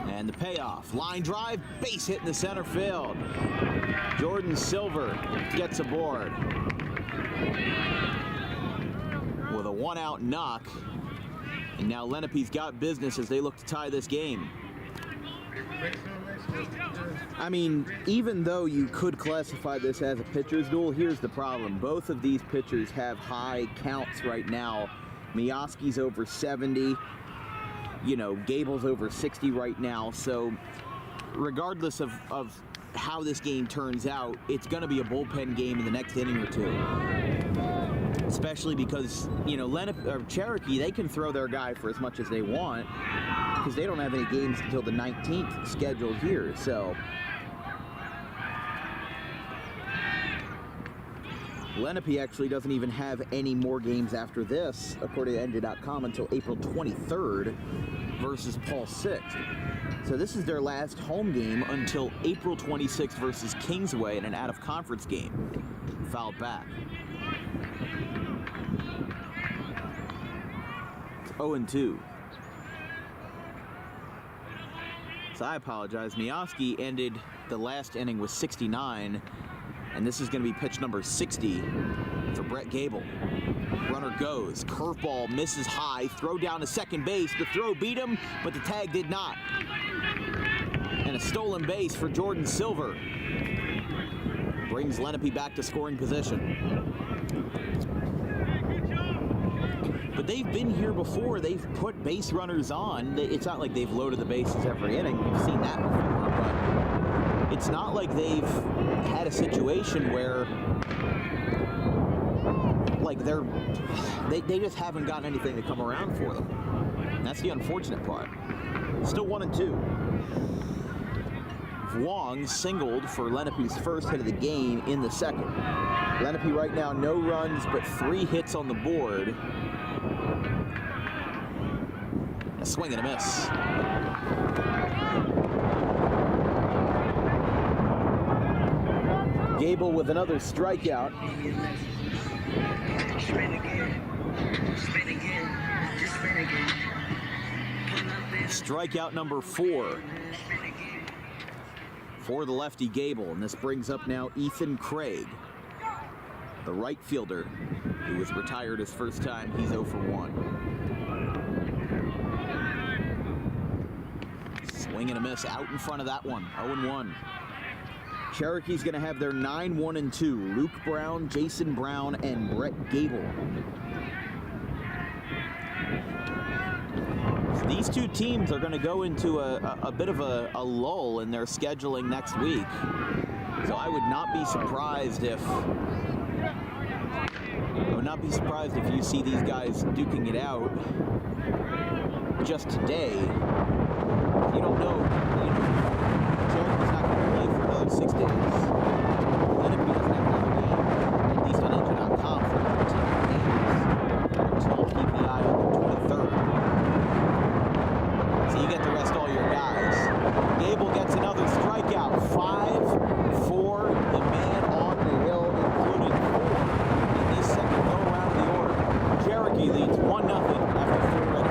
And the payoff, line drive, base hit in the center field. Jordan Silver gets aboard with a 1-out knock. And now Lenape's got business as they look to tie this game. I mean, even though you could classify this as a pitcher's duel, here's the problem. Both of these pitchers have high counts right now. Miyaski's over 70. You know, Gable's over 60 right now. So regardless of how this game turns out, it's going to be a bullpen game in the next inning or two. Especially because, you know, Lenape or Cherokee, they can throw their guy for as much as they want because they don't have any games until the 19th scheduled here. So Lenape actually doesn't even have any more games after this, according to NJ.com, until April 23rd versus Paul 6th. So this is their last home game until April 26th versus Kingsway in an out-of-conference game. Fouled back. It's 0-2. So I apologize. Miyaski ended the last inning with 69. And this is going to be pitch number 60 for Brett Gable. Runner goes, curveball misses high, throw down to second base. The throw beat him, but the tag did not. And a stolen base for Jordan Silver brings Lenape back to scoring position. But they've been here before. They've put base runners on. It's not like they've loaded the bases every inning. We've seen that before, but it's not like they've had a situation where like they just haven't gotten anything to come around for them. And that's the unfortunate part. Still 1-2. Wong singled for Lenape's first hit of the game in the second. Lenape right now no runs but 3 hits on the board. A swing and a miss. Gable with another strikeout. Strikeout number 4 for the lefty Gable, and this brings up now Ethan Craig, the right fielder who was retired his first time. He's 0 for 1. Swing and a miss out in front of that one. 0-1. Cherokee's going to have their 9-1-2. Luke Brown, Jason Brown, and Brett Gable. So these two teams are going to go into a bit of a lull in their scheduling next week. So I would not be surprised if you see these guys duking it out just today. You don't know, Cherokee's not going to play for another 6 days. Lenape doesn't have another game, at least on NJ.com, for another 10 days until PPI on the 23rd. So you get to rest all your guys. Gable gets another strikeout. 5-4, the man on the hill, including 4 in this second go-around of the order. Cherokee leads 1-0 after 4 innings.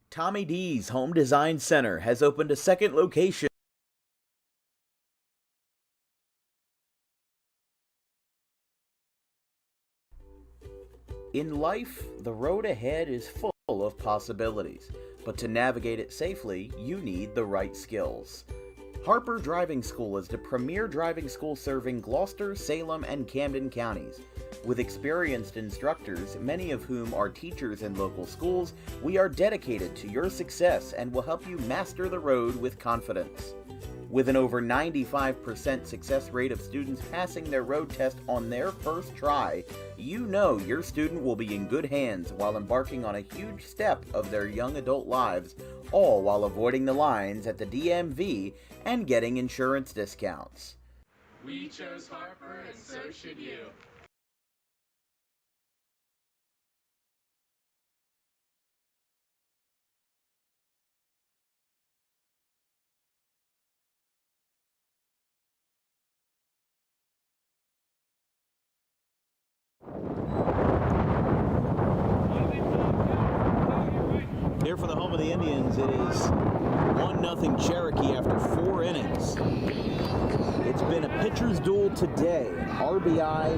Tommy D's Home Design Center has opened a second location. In life, the road ahead is full of possibilities, but to navigate it safely, you need the right skills. Harper Driving School is the premier driving school serving Gloucester, Salem, and Camden counties. With experienced instructors, many of whom are teachers in local schools, we are dedicated to your success and will help you master the road with confidence. With an over 95% success rate of students passing their road test on their first try, you know your student will be in good hands while embarking on a huge step of their young adult lives, all while avoiding the lines at the DMV and getting insurance discounts. We chose Harper, and so should you. Here for the home of the Indians, it is 1-0 Cherokee after 4 innings. It's been a pitcher's duel today. RBI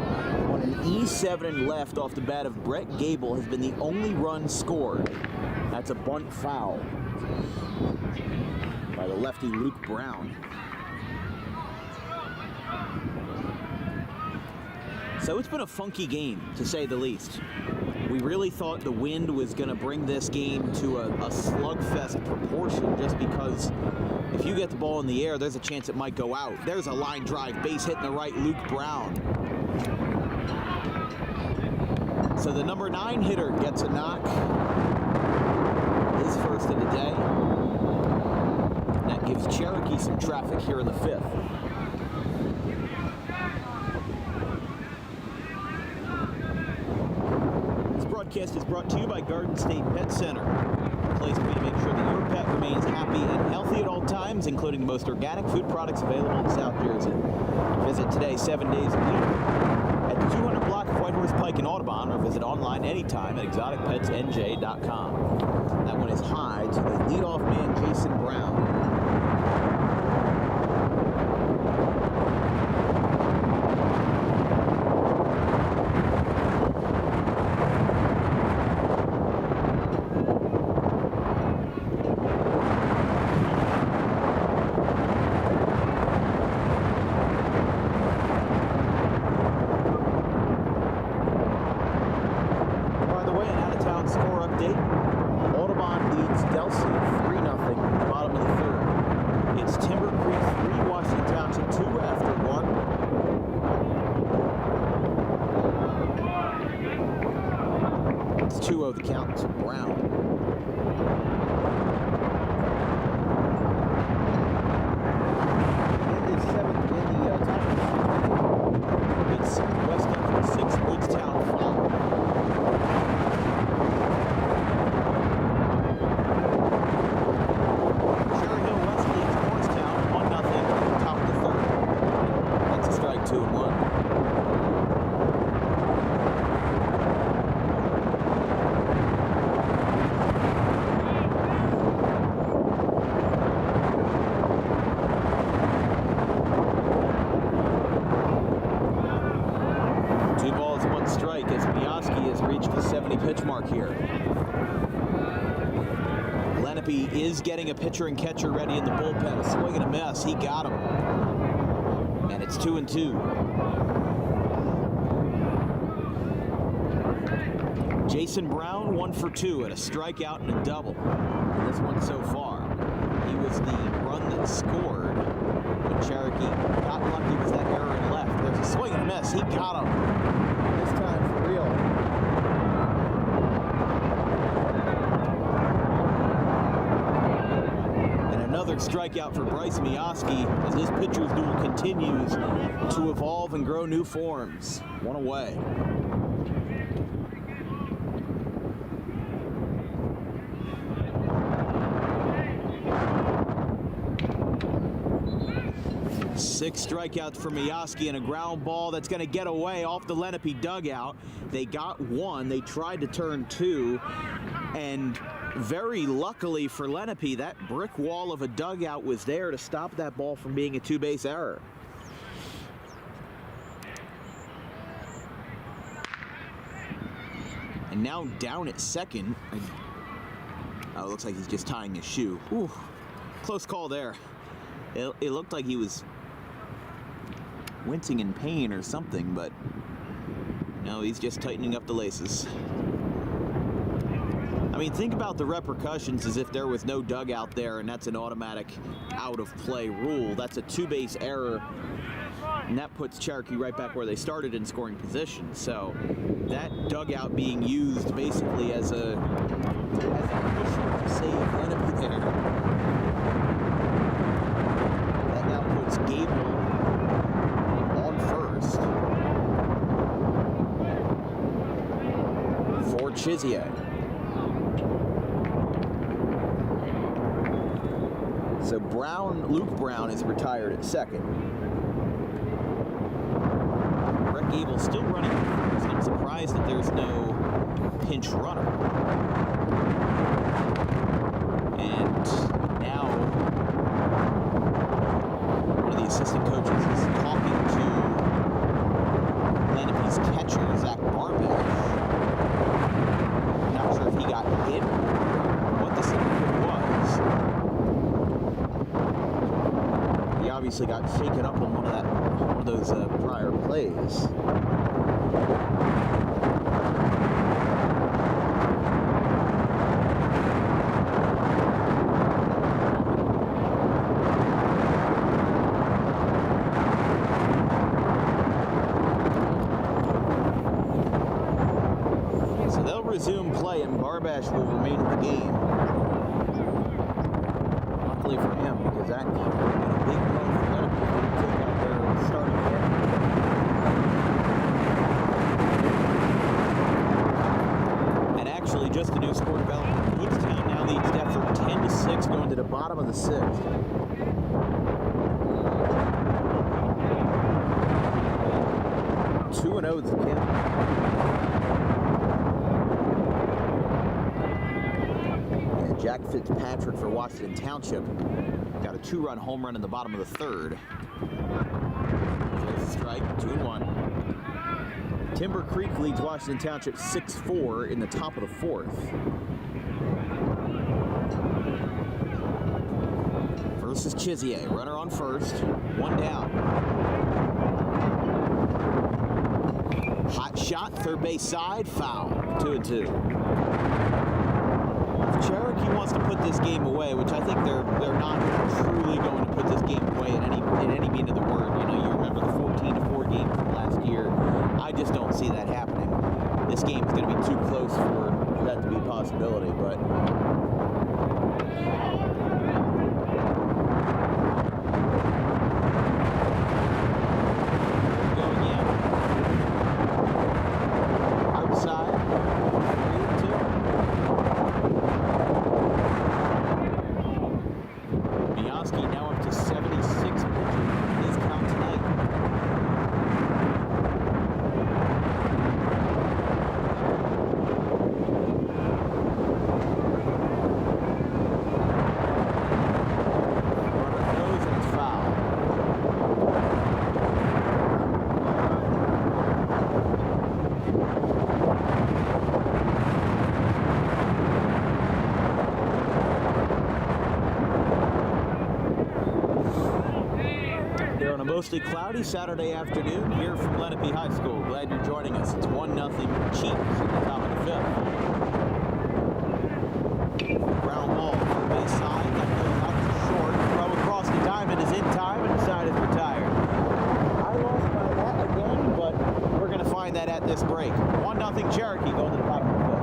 on an E7 and left off the bat of Brett Gable has been the only run scored. That's a bunt foul by the lefty Luke Brown. So it's been a funky game, to say the least. We really thought the wind was going to bring this game to a slugfest proportion, just because if you get the ball in the air, there's a chance it might go out. There's a line drive, base hit in the right, Luke Brown. So the number 9 hitter gets a knock. His first of the day. And that gives Cherokee some traffic here in the 5th. Broadcast is brought to you by Garden State Pet Center, a place for you to make sure that your pet remains happy and healthy at all times, including the most organic food products available in South Jersey. Visit today 7 days a week at the 200 block of White Horse Pike in Audubon, or visit online anytime at exoticpetsnj.com. That one is high to the leadoff man, Jason Brown. The count to Brown. And it's 7th in the top of the 5th. It's West Country 6, Woodstown 5. Cherry Hill West leads Morristown 1-0 at the top of the 3rd. That's a strike 2 and 1. Pitch mark here. Lenape is getting a pitcher and catcher ready in the bullpen. A swing and a miss. He got him. And it's 2-2. Jason Brown, 1 for 2 and a strikeout and a double. And this one so far. He was the run that scored when Cherokee got lucky was that error in left. There's a swing and a miss. He got him. This time for real. And another strikeout for Bryce Mioski as this pitcher's duel continues to evolve and grow new forms. One away. Six strikeouts for Mioski and a ground ball that's going to get away off the Lenape dugout. They got one. They tried to turn two. And very luckily for Lenape, that brick wall of a dugout was there to stop that ball from being a two-base error. And now down at second. Oh, it looks like he's just tying his shoe. Ooh, close call there. It looked like he was wincing in pain or something, but no, he's just tightening up the laces. I mean, think about the repercussions as if there was no dugout there and that's an automatic out of play rule. That's a two-base error, and that puts Cherokee right back where they started in scoring position. So that dugout being used basically as a cushion to save Lenape there. That now puts Gable on first for Chizier. So Luke Brown is retired at second. Brett Gable still running at first. I'm surprised that there's no pinch runner. And now one of the assistant coaches is talking to Lenape's catcher, Zach Barbash. Not sure if he got hit or what the scenario was. He obviously got shaken up on one of those prior plays. Resume play and Barbash will remain in the game. Luckily for him, because that would have been a big blow for Lenape to take out their starting hit. And actually, just a new score development. Woodstown now leads Deptford 10-6 going to the bottom of the sixth. Two and 0 is the count. Jack Fitzpatrick for Washington Township got a two-run home run in the bottom of the third. There's a strike, 2-1. Timber Creek leads Washington Township 6-4 in the top of the fourth. Versus Chizier, runner on first, one down. Hot shot, third base side, foul, 2-2. Cherokee wants to put this game away, which I think they're not truly going to put this game away in any meaning of the word. You know, you remember the 14-4 game from last year. I just don't see that happening. This game is going to be too close for that to be a possibility, but mostly cloudy Saturday afternoon here from Lenape High School. Glad you're joining us. It's 1-0 Chiefs at the top of the fifth. Ground ball, third base side, that goes out to short. Throw across the diamond is in time, and the side is retired. I lost my hat again, but we're going to find that at this break. 1-0 Cherokee going to the top of the fifth.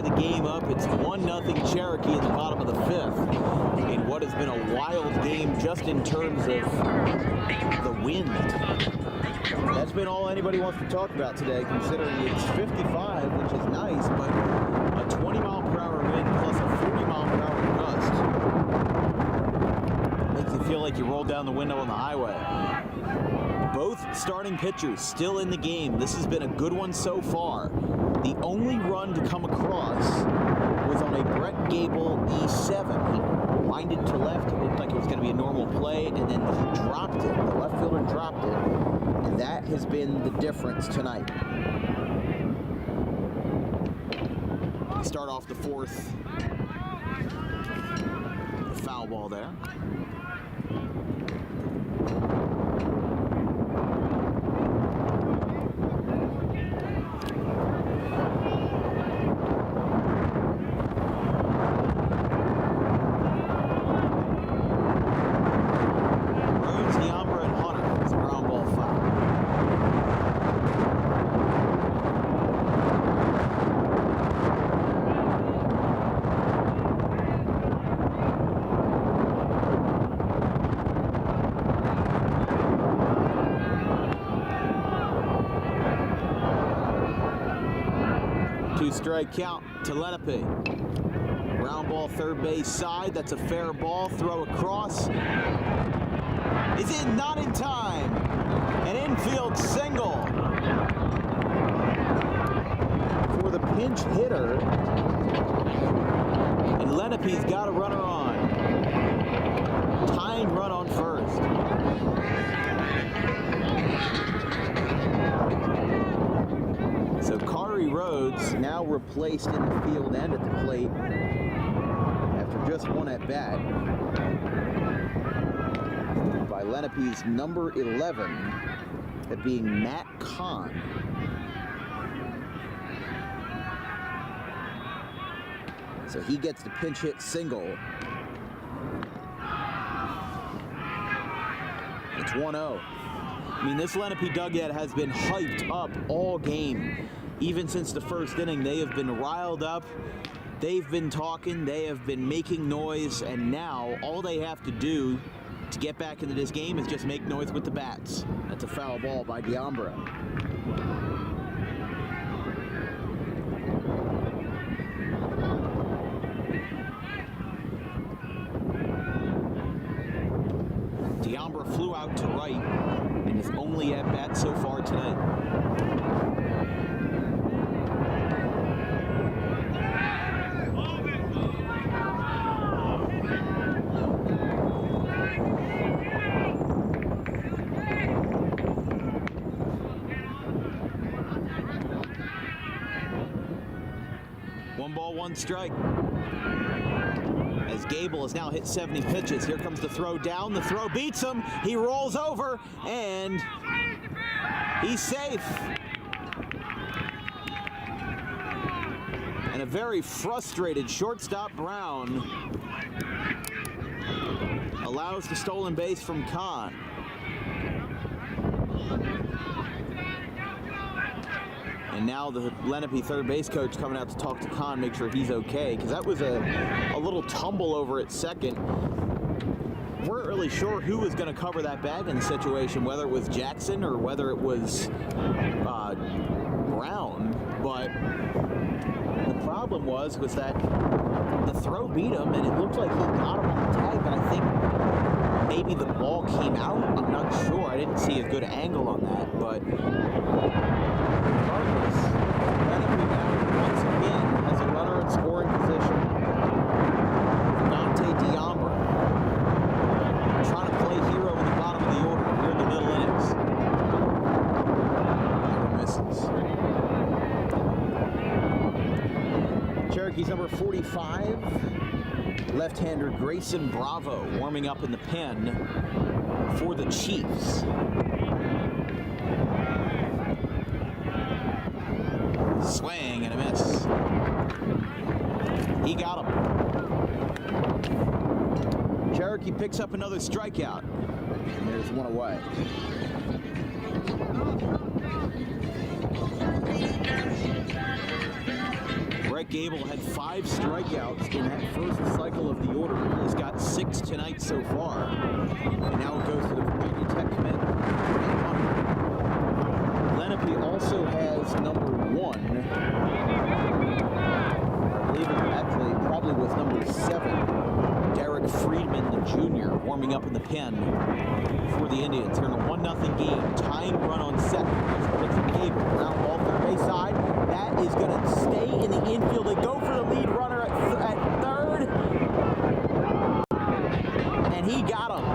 The game up. It's 1-0 Cherokee in the bottom of the fifth in what has been a wild game just in terms of the wind. That's been all anybody wants to talk about today, considering it's 55, which is nice, but a 20-mile-per-hour wind plus a 40-mile-per-hour gust makes you feel like you rolled down the window on the highway. Both starting pitchers still in the game. This has been a good one so far. The only run to come across was on a Brett Gable E7. He winded to left. It looked like it was going to be a normal play, and then he dropped it. The left fielder dropped it, and that has been the difference tonight. Start off the fourth. The foul ball there. Two-strike count to Lenape. Ground ball third base side. That's a fair ball. Throw across. Is in, not in time. An infield single for the pinch hitter. And Lenape's got a runner on. Tying run on first. So Kari Rhodes now replaced in the field and at the plate after just one at bat by Lenape's number 11, that being Matt Kahn. So he gets the pinch hit single. It's 1-0. I mean, this Lenape dugout has been hyped up all game. Even since the first inning, they have been riled up. They've been talking. They have been making noise. And now, all they have to do to get back into this game is just make noise with the bats. That's a foul ball by Diambra. Diambra flew out to right in his only at-bat so far tonight. 1 ball, 1 strike. As Gable has now hit 70 pitches. Here comes the throw down. The throw beats him. He rolls over, and he's safe. And a very frustrated shortstop Brown allows the stolen base from Kahn. And now the Lenape third base coach coming out to talk to Kahn, make sure he's okay, because that was a little tumble over at second. Weren't really sure who was going to cover that bag in the situation, whether it was Jackson or whether it was Brown. But the problem was that the throw beat him, and it looked like he got him on the tag, but I think maybe the ball came out. I'm not sure. I didn't see a good angle on that, but regardless, Lenape now once again has a runner in scoring position. Dante Diambra trying to play hero in the bottom of the order here in the middle innings. Never misses. Cherokee's number 45, left-hander Grayson Bravo, warming up in the pen for the Chiefs. Swing and a miss. He got him. Cherokee picks up another strikeout. And there's one away. Brett Gable had 5 strikeouts in that first cycle of the order. He's got 6 tonight so far. And now it goes to the Virginia Tech commit. Lenape also has number 1. I believe it actually probably was number 7. Derek Friedman, the junior, warming up in the pen for the Indians. Here in a 1-0 game. Tying run on second. Looks at Gable. Ground ball third base side. That is going to stay in the infield. They go for the lead runner at third. And he got him.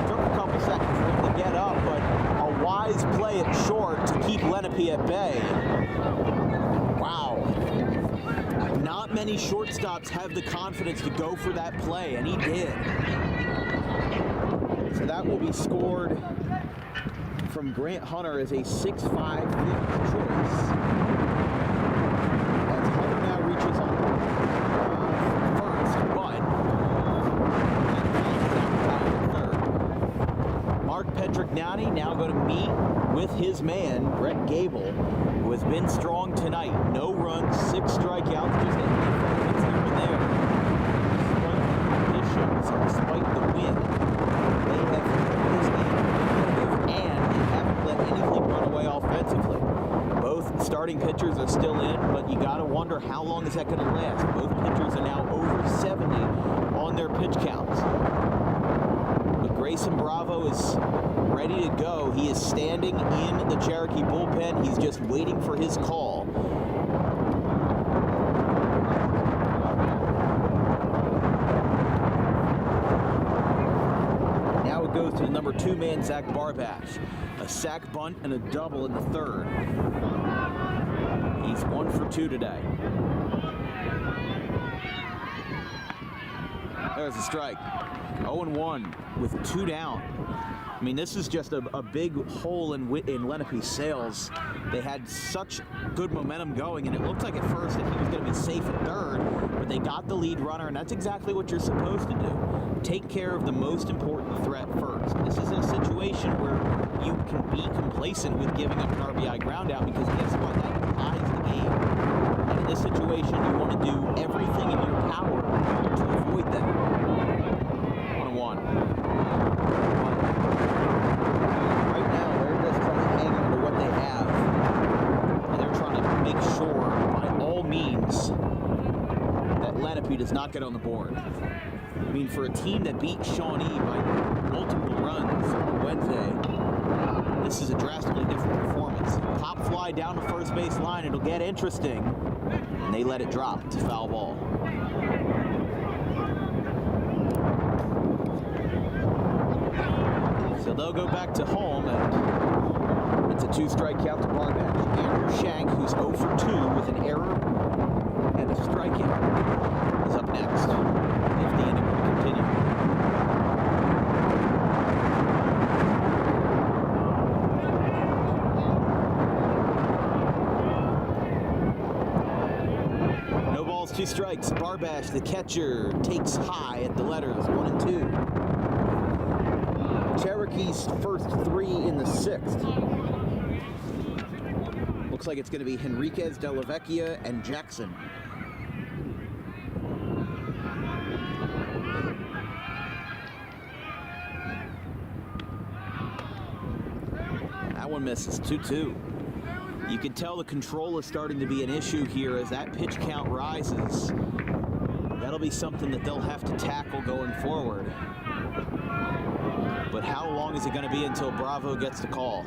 Took a couple seconds for him to get up, but a wise play at short to keep Lenape at bay. Wow. Not many shortstops have the confidence to go for that play, and he did. So that will be scored from Grant Hunter as a 6'5" fifth choice. As Hunter now reaches on first, but Mark Petrignani now going to meet with his man, Brett Gable, who has been strong tonight. No runs, 6 strikeouts, just a handful of hits here and there. Despite the wind, they have kept this game competitive, and they haven't let anything run away offensively. Both starting pitchers are still in, but you got to wonder how long is that going to last. Both pitchers are now over 70 on their pitch counts. But Grayson Bravo is ready to go. He is standing in the Cherokee bullpen. He's just waiting for his call. Now it goes to the number 2 man, Zach Barbash. A sac bunt and a double in the third. He's 1 for 2 today. There's a strike. 0-1 with 2 down. I mean, this is just a big hole in Lenape's sails. They had such good momentum going, and it looked like at first that he was going to be safe at third, but they got the lead runner, and that's exactly what you're supposed to do. Take care of the most important threat first. This is a situation where you can be complacent with giving up an RBI ground out, because guess what? That ties the game. And in this situation, you want to do everything in your power to avoid that. 1-1. Right now, they're just trying to hang on to what they have. And they're trying to make sure, by all means, that Lenape does not get on the board. I mean, for a team that beat Shawnee by multiple runs on Wednesday, this is a drastically different performance. Pop fly down the first base line. It'll get interesting. And they let it drop to foul ball. So they'll go back to home, and it's a 2 strike count to Barbash. Andrew Shank, who's 0 for 2 with an error and a strikeout, is up next if the inning will continue. No balls, 2 strikes. Barbash, the catcher, takes high at the letters, 1 and 2. Cherokee's first 3 in the 6th. Looks like it's going to be Henriquez, De La Vecchia, and Jackson. That one misses, 2-2. You can tell the control is starting to be an issue here as that pitch count rises. That'll be something that they'll have to tackle going forward. But how long is it going to be until Bravo gets the call?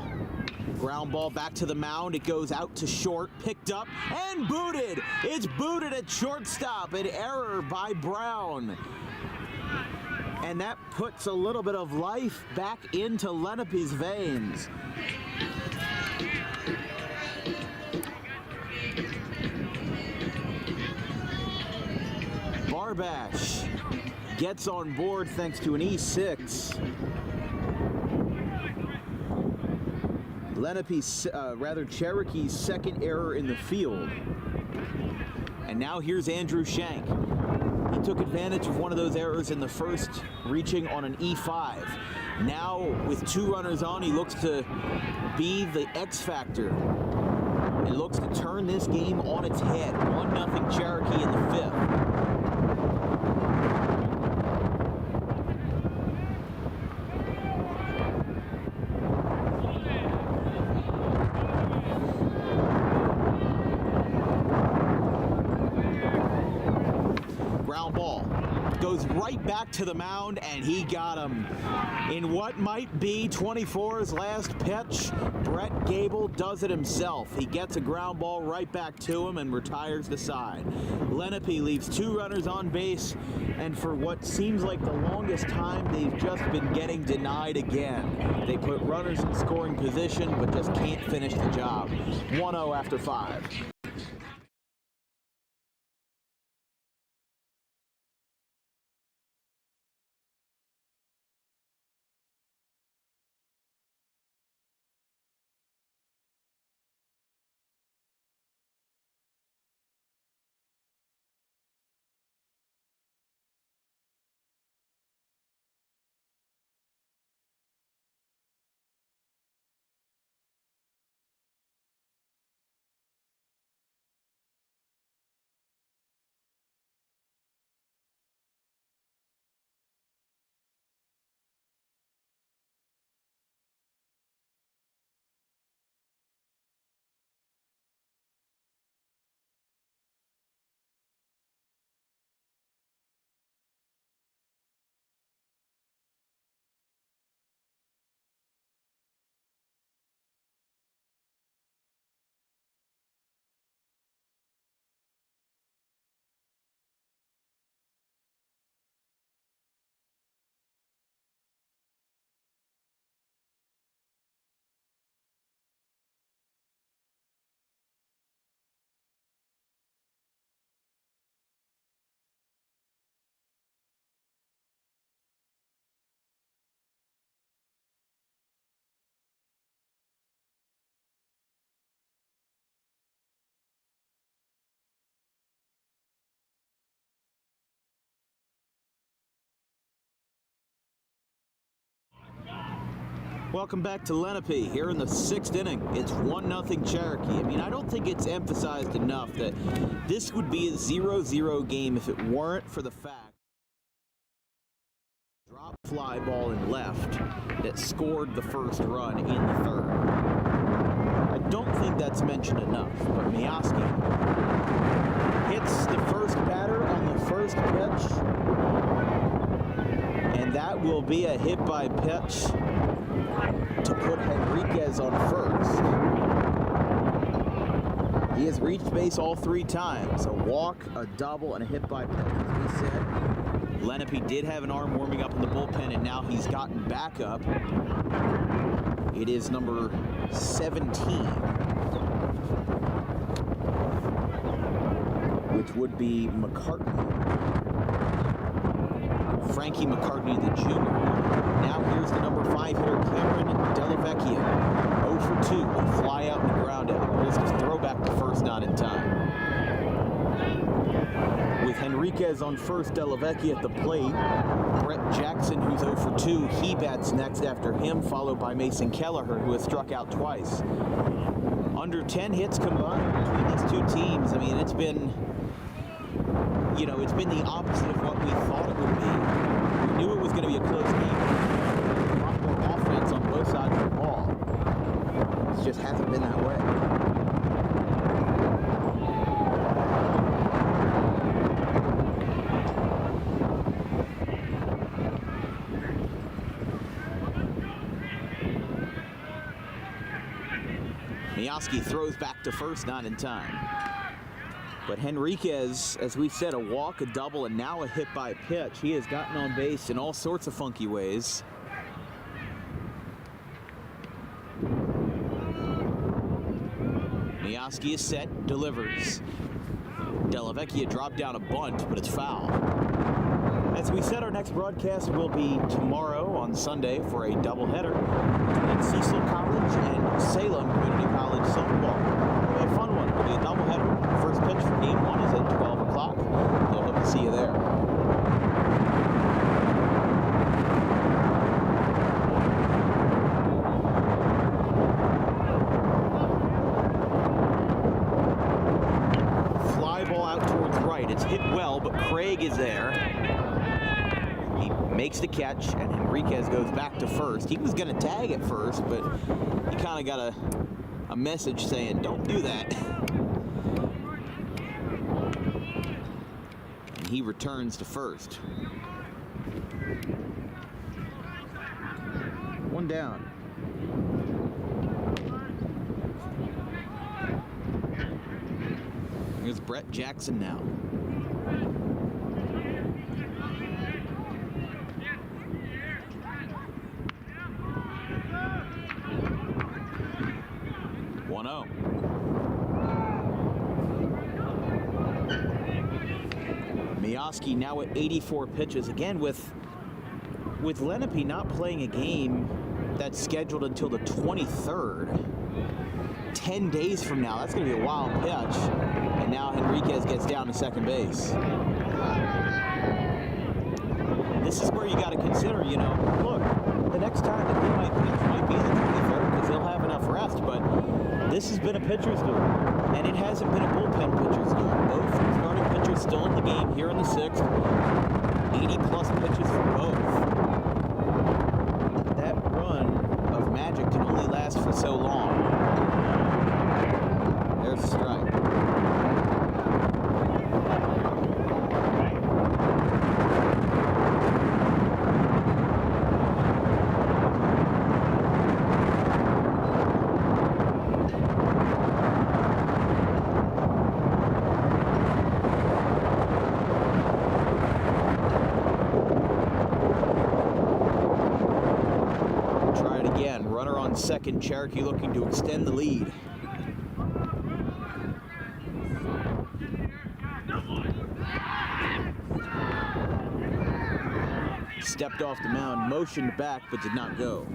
Ground ball back to the mound. It goes out to short, picked up, and booted. It's booted at shortstop. An error by Brown. And that puts a little bit of life back into Lenape's veins. Barbash gets on board thanks to an E6. Lenape's, Cherokee's second error in the field. And now here's Andrew Shank. He took advantage of one of those errors in the first, reaching on an E5. Now, with 2 runners on, he looks to be the X factor. He looks to turn this game on its head. 1-0 Cherokee in the 5th. Ball goes right back to the mound, and he got him in what might be 24's last pitch. Brett Gable does it himself. He gets a ground ball right back to him and retires the side. Lenape leaves 2 runners on base, and for what seems like the longest time, they've just been getting denied again. They put runners in scoring position but just can't finish the job. 1-0 after 5. Welcome back to Lenape here in the 6th inning. It's 1-0 Cherokee. I mean, I don't think it's emphasized enough that this would be a 0-0 game if it weren't for the fact drop fly ball in left that scored the first run in the 3rd. I don't think that's mentioned enough, but Miyaski hits the first batter on the first pitch, and that will be a hit by pitch to put Henriquez on first. He has reached base all 3 times. A walk, a double, and a hit by pitch, as we said. Lenape did have an arm warming up in the bullpen, and now he's gotten back up. It is number 17, which would be McCartney. Frankie McCartney, the junior. Now here's the number 5 hitter, Cameron Delavecchia. 0 for 2 with fly out and ground out. Here's the throwback to first, not in time. With Henriquez on first, Delavecchia at the plate. Brett Jackson, who's 0 for 2, he bats next after him, followed by Mason Kelleher, who has struck out twice. Under 10 hits combined between these two teams. I mean, it's been, it's been the opposite of what we thought it would be. We knew it was going to be a close game. A lot more offense on both sides of the ball. It just hasn't been that way. Miyoski throws back to first, not in time. But Henriquez, as we said, a walk, a double, and now a hit by pitch. He has gotten on base in all sorts of funky ways. Miyoski is set, delivers. Delavecchia dropped down a bunt, but it's foul. As we said, our next broadcast will be tomorrow on Sunday for a doubleheader between Cecil College and Salem Community College softball. It'll be a fun one. It'll be a doubleheader. First pitch for game 1 is at 12 o'clock. So hope to see you there. Fly ball out towards right. It's hit well, but Craig is there. He makes the catch, and Henriquez goes back to first. He was going to tag at first, but he kind of got a message saying, don't do that. And he returns to first. One down. Here's Brett Jackson now. Miyoski now at 84 pitches. Again, with Lenape not playing a game that's scheduled until the 23rd. 10 days from now, that's going to be a wild pitch. And now Henriquez gets down to second base. This is where you got to consider, look, the next time that he might pitch might be the 23rd because he'll have enough rest, but this has been a pitcher's duel, and it hasn't been a bullpen pitcher's duel. Both starting pitchers still in the game here in the 6th. 80-plus pitches for both. That run of magic can only last for so long. There's a strike. Runner on second, Cherokee looking to extend the lead. Stepped off the mound, motioned back, but did not go.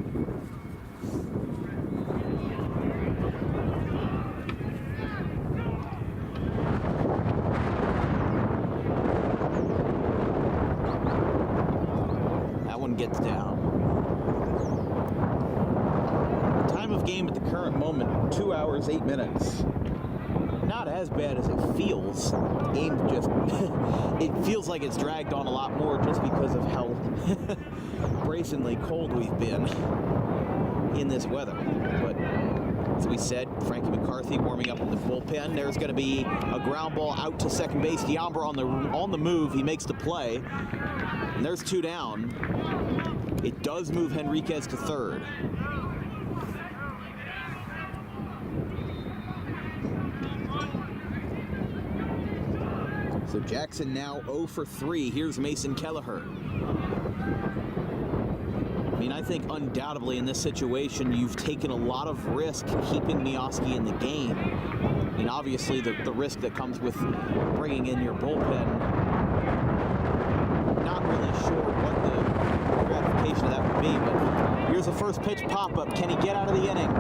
That one gets down. Game at the current moment, 2 hours, 8 minutes. Not as bad as it feels. The game just, it feels like it's dragged on a lot more just because of how brazenly cold we've been in this weather. But as we said, Frankie McCarthy warming up in the bullpen. There's going to be a ground ball out to second base. Diambra on the move. He makes the play. And there's 2 down. It does move Henriquez to third. So Jackson now 0 for 3. Here's Mason Kelleher. mean, I think undoubtedly in this situation, you've taken a lot of risk keeping Mioski in the game. I mean, obviously the risk that comes with bringing in your bullpen, not really sure what the gratification of that would be, but here's the first pitch pop-up. Can he get out of the inning?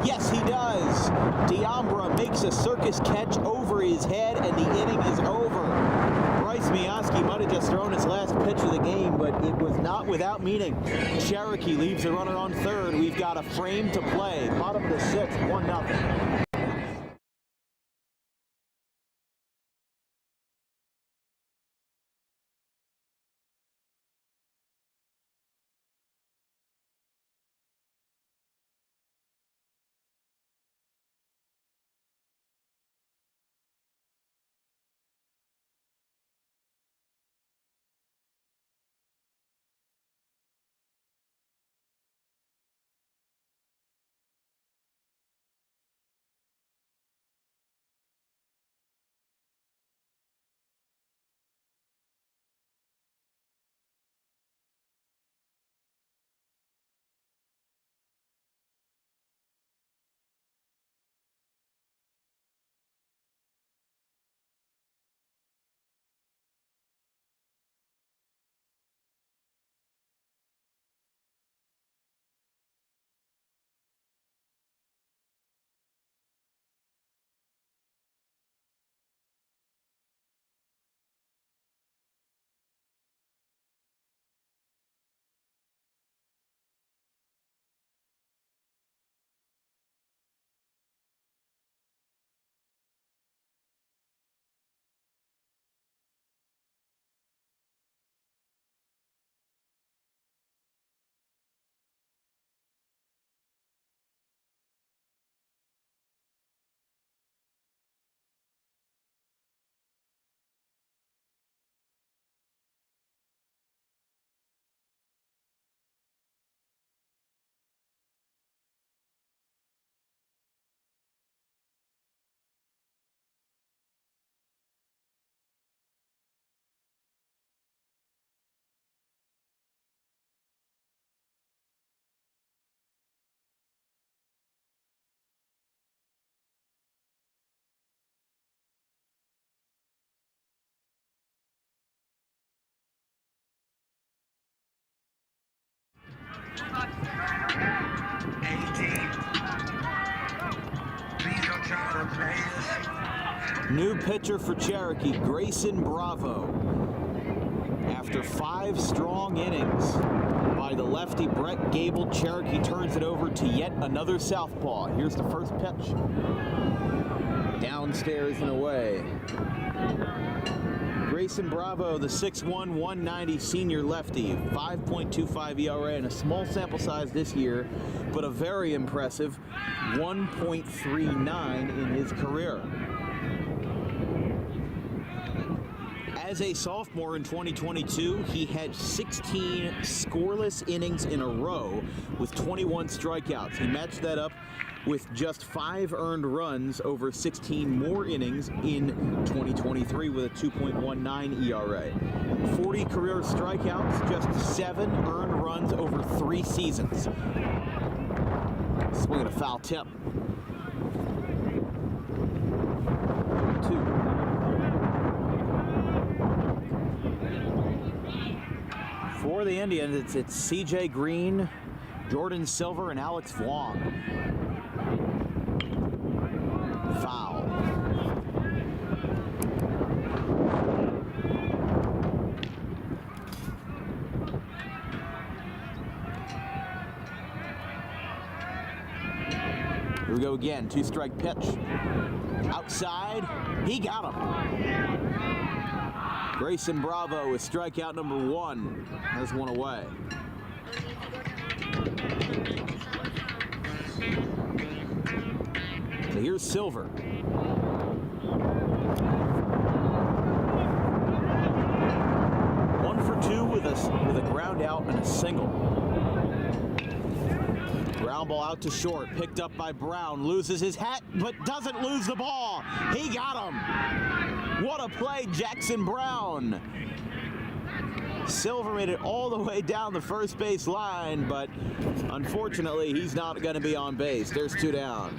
Yes, he does. Diambra makes a circus catch over his head, and the inning is over. Bryce Mioski might have just thrown his last pitch of the game, but it was not without meaning. Cherokee leaves the runner on third. We've got a frame to play. Bottom of the sixth, 1-0. New pitcher for Cherokee, Grayson Bravo. After 5 strong innings by the lefty Brett Gable, Cherokee turns it over to yet another southpaw. Here's the first pitch. Downstairs and away. Grayson Bravo, the 6'1", 190 senior lefty, 5.25 ERA and a small sample size this year, but a very impressive 1.39 in his career. As a sophomore in 2022, he had 16 scoreless innings in a row with 21 strikeouts. He matched that up with just 5 earned runs over 16 more innings in 2023 with a 2.19 ERA. 40 career strikeouts, just 7 earned runs over 3 seasons. Swinging a foul tip. 2. For the Indians, it's C.J. Green, Jordan Silver, and Alex Vuong. Foul. Here we go again. 2-strike pitch. Outside. He got him. Grayson Bravo with strikeout number 1. Has one away. So here's Silver. One for 2 with a ground out and a single. Ground ball out to short, picked up by Brown, loses his hat, but doesn't lose the ball. He got him. What a play, Jackson Brown. Silver made it all the way down the first base line, but unfortunately, he's not going to be on base. There's 2 down.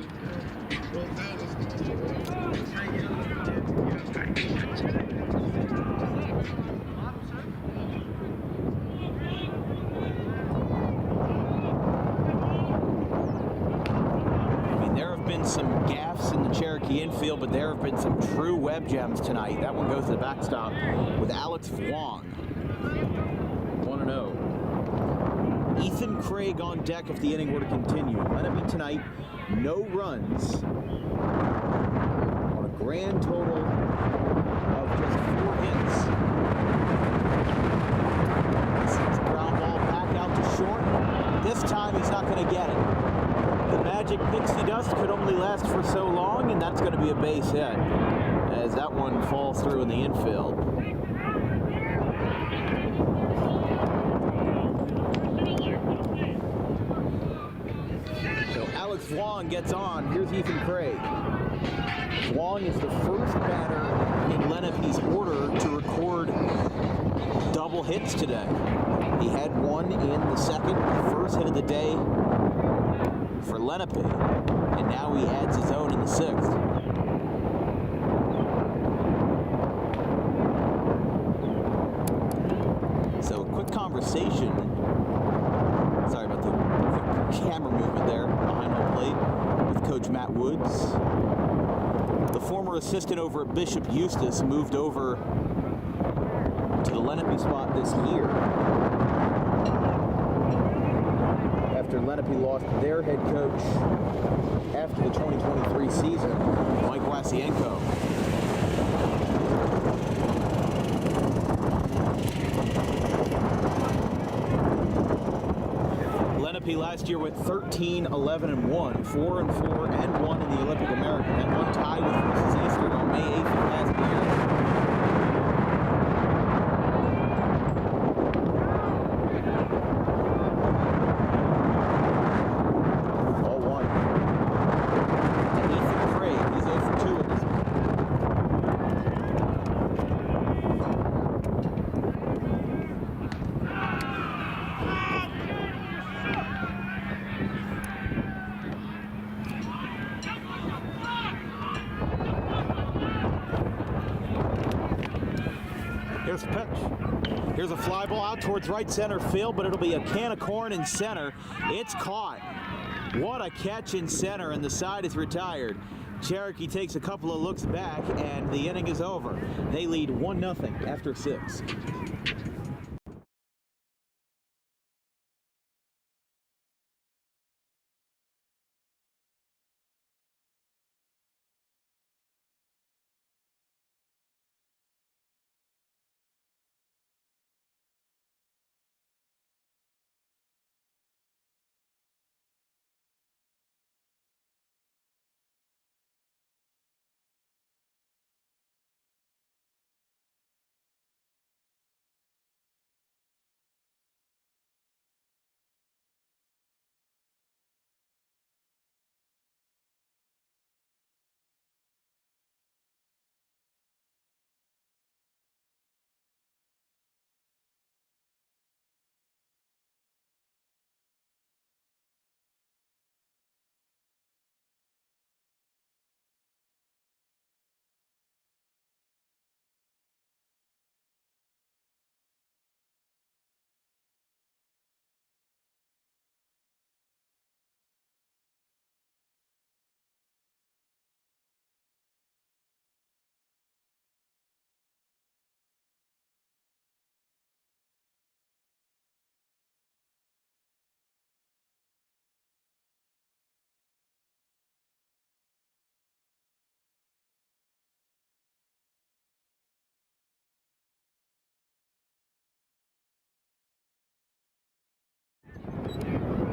Some gaffes in the Cherokee infield, but there have been some true web gems tonight. That one goes to the backstop with Alex Wong. 1-0. Ethan Craig on deck if the inning were to continue. Lenape tonight, no runs on a grand total of just 4 hits. This is a ground ball back out to short. This time he's not going to get it. The magic pixie dust could only last for so long, and that's going to be a base hit as that one falls through in the infield. So Alex Wong gets on. Here's Ethan Craig. Wong is the first batter in Lenape's order to record double hits today. He had one in the second, first hit of the day for Lenape, and now he adds his own in the 6th. So a quick conversation, sorry about the camera movement there behind home plate, with Coach Matt Woods. The former assistant over at Bishop Eustis moved over to the Lenape spot this year after Lenape lost their head coach after the 2023 season, Mike Wasienko. Lenape last year went 13-11-1, 4-4-1 in the Olympic American. That one tied with versus Eastern on May 8th of last year. Here's a pitch. Here's a fly ball out towards right center field, but it'll be a can of corn in center. It's caught. What a catch in center, and the side is retired. Cherokee takes a couple of looks back, and the inning is over. They lead 1-0 after 6.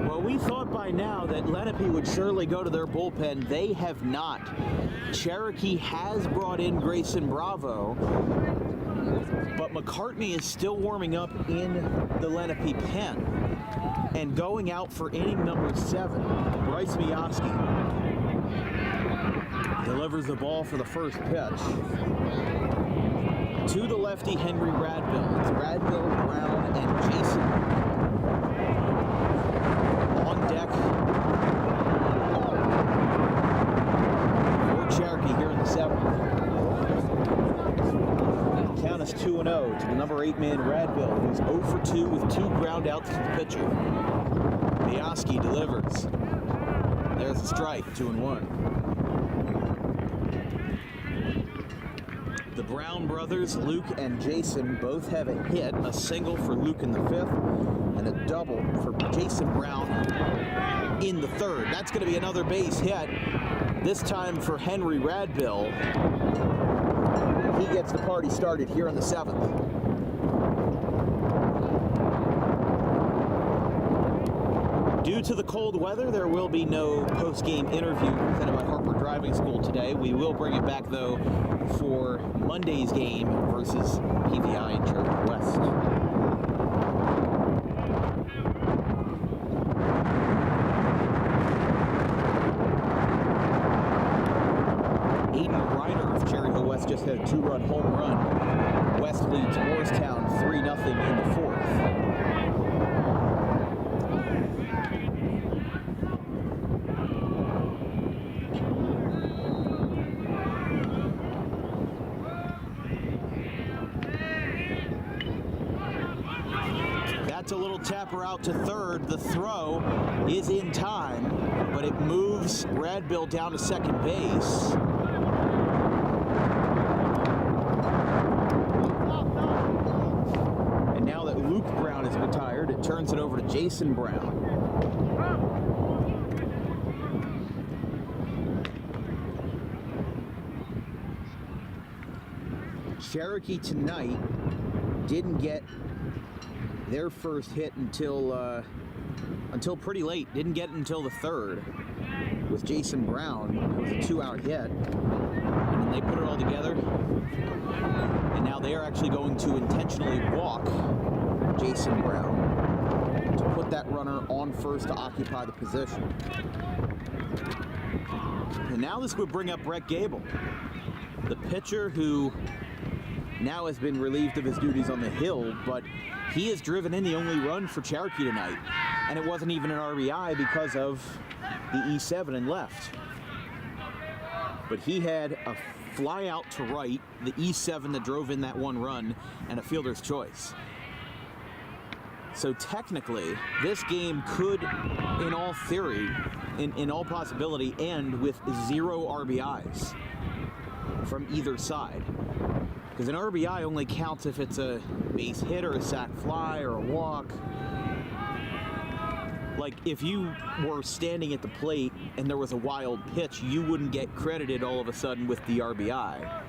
Well, we thought by now that Lenape would surely go to their bullpen. They have not. Cherokee has brought in Grayson Bravo, but McCartney is still warming up in the Lenape pen. And going out for inning number 7, Bryce Mioski delivers the ball for the first pitch. To the lefty, Henry Radbill. It's Radbill, Brown, and Jason on deck for Cherokee here in the 7th. The count is 2-0 to the number 8 man Radbill, who's 0 for 2 with 2 ground outs to the pitcher. Mioski delivers. There's a strike, 2-1. The Brown brothers, Luke and Jason, both have a hit, a single for Luke in the 5th, and a double for Jason Brown in the 3rd. That's going to be another base hit, this time for Henry Radbill. He gets the party started here in the 7th. Due to the cold weather, there will be no post-game interview presented by Harper Driving School today. We will bring it back, though, for Monday's game versus PVI in Cherokee West. Aiden Reiner of Cherokee West just had a 2-run home run. West leads Morristown 3-0 in the 4th. That's a little tapper out to 3rd. The throw is in time, but it moves Radbill down to 2nd base. And now that Luke Brown is retired, it turns it over to Jason Brown. Cherokee tonight didn't get their first hit until pretty late. Didn't get it until the 3rd with Jason Brown. It was a 2-out hit. And then they put it all together. And now they are actually going to intentionally walk Jason Brown to put that runner on first to occupy the position. And now this would bring up Brett Gable, the pitcher who now has been relieved of his duties on the hill, but he has driven in the only run for Cherokee tonight, and it wasn't even an RBI because of the E7 and left. But he had a fly out to right, the E7 that drove in that 1 run, and a fielder's choice. So technically, this game could, in all theory, in all possibility, end with 0 RBIs from either side. Because an RBI only counts if it's a base hit or a sac fly or a walk. Like, if you were standing at the plate and there was a wild pitch, you wouldn't get credited all of a sudden with the RBI.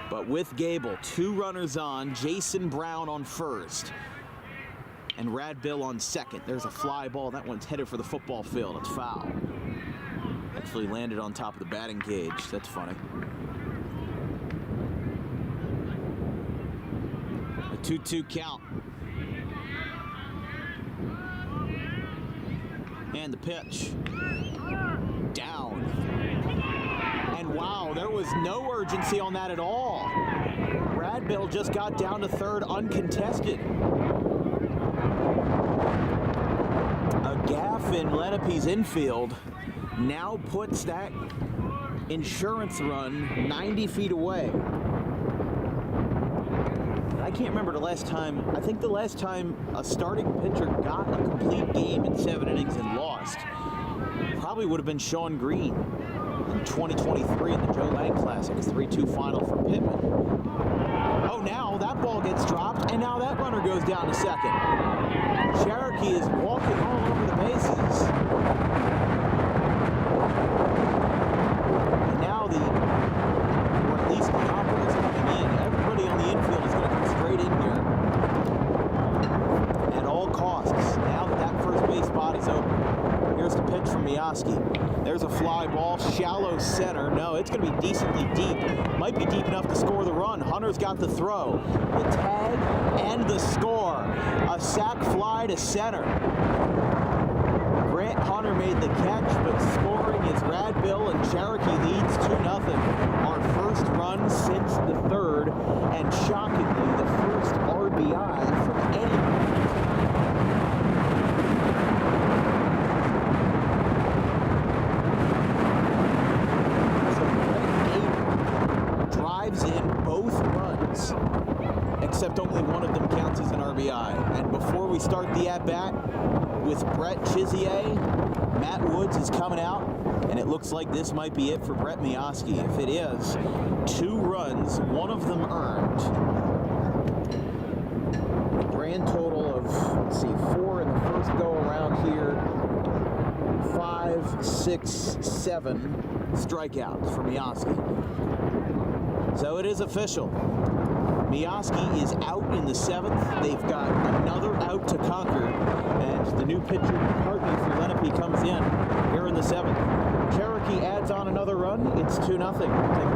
But with Gable, 2 runners on, Jason Brown on first, and Radbill on second. There's a fly ball. That one's headed for the football field. It's foul. Actually landed on top of the batting cage. That's funny. A 2-2 count. And the pitch. Down. And wow, there was no urgency on that at all. Radbill just got down to 3rd uncontested. A gaff in Lenape's infield now puts that insurance run 90 feet away. I can't remember the last time. I think the last time a starting pitcher got a complete game in 7 innings and lost probably would have been Sean Green in 2023 in the Joe Lang Classic, 3-2 final for Pittman. Oh, now that ball gets dropped, and now that runner goes down to 2nd. Cherokee is walking all over the bases. And now or at least the opera is coming in. Everybody on the infield is going to come straight in here at all costs. Now that first base spot is open. Here's the pitch from Mioski. There's a fly ball, shallow center. No, it's going to be decently deep. Might be deep enough to score the run. Hunter's got the throw, the tag, and the score. A sac fly to center. Grant Hunter made the catch, but scoring is Radbill fill, and Cherokee leads 2-0. Our first run since the third, and shockingly, the first RBI from anyone. Drives in both runs, except only one of them counts as an RBI. And before we start the at-bat with Brett Chizier, Matt Woods is coming out, and it looks like this might be it for Brett Mioski. If it is, 2 runs, one of them earned. A grand total of, let's see, 4 in the first go-around here, 5, 6, 7 strikeouts for Mioski. So it is official. Mioski is out in the 7th. They've got another out to conquer. And the new pitcher, McCartney for Lenape, comes in here in the 7th. Cherokee adds on another run. It's 2-0. Take a break.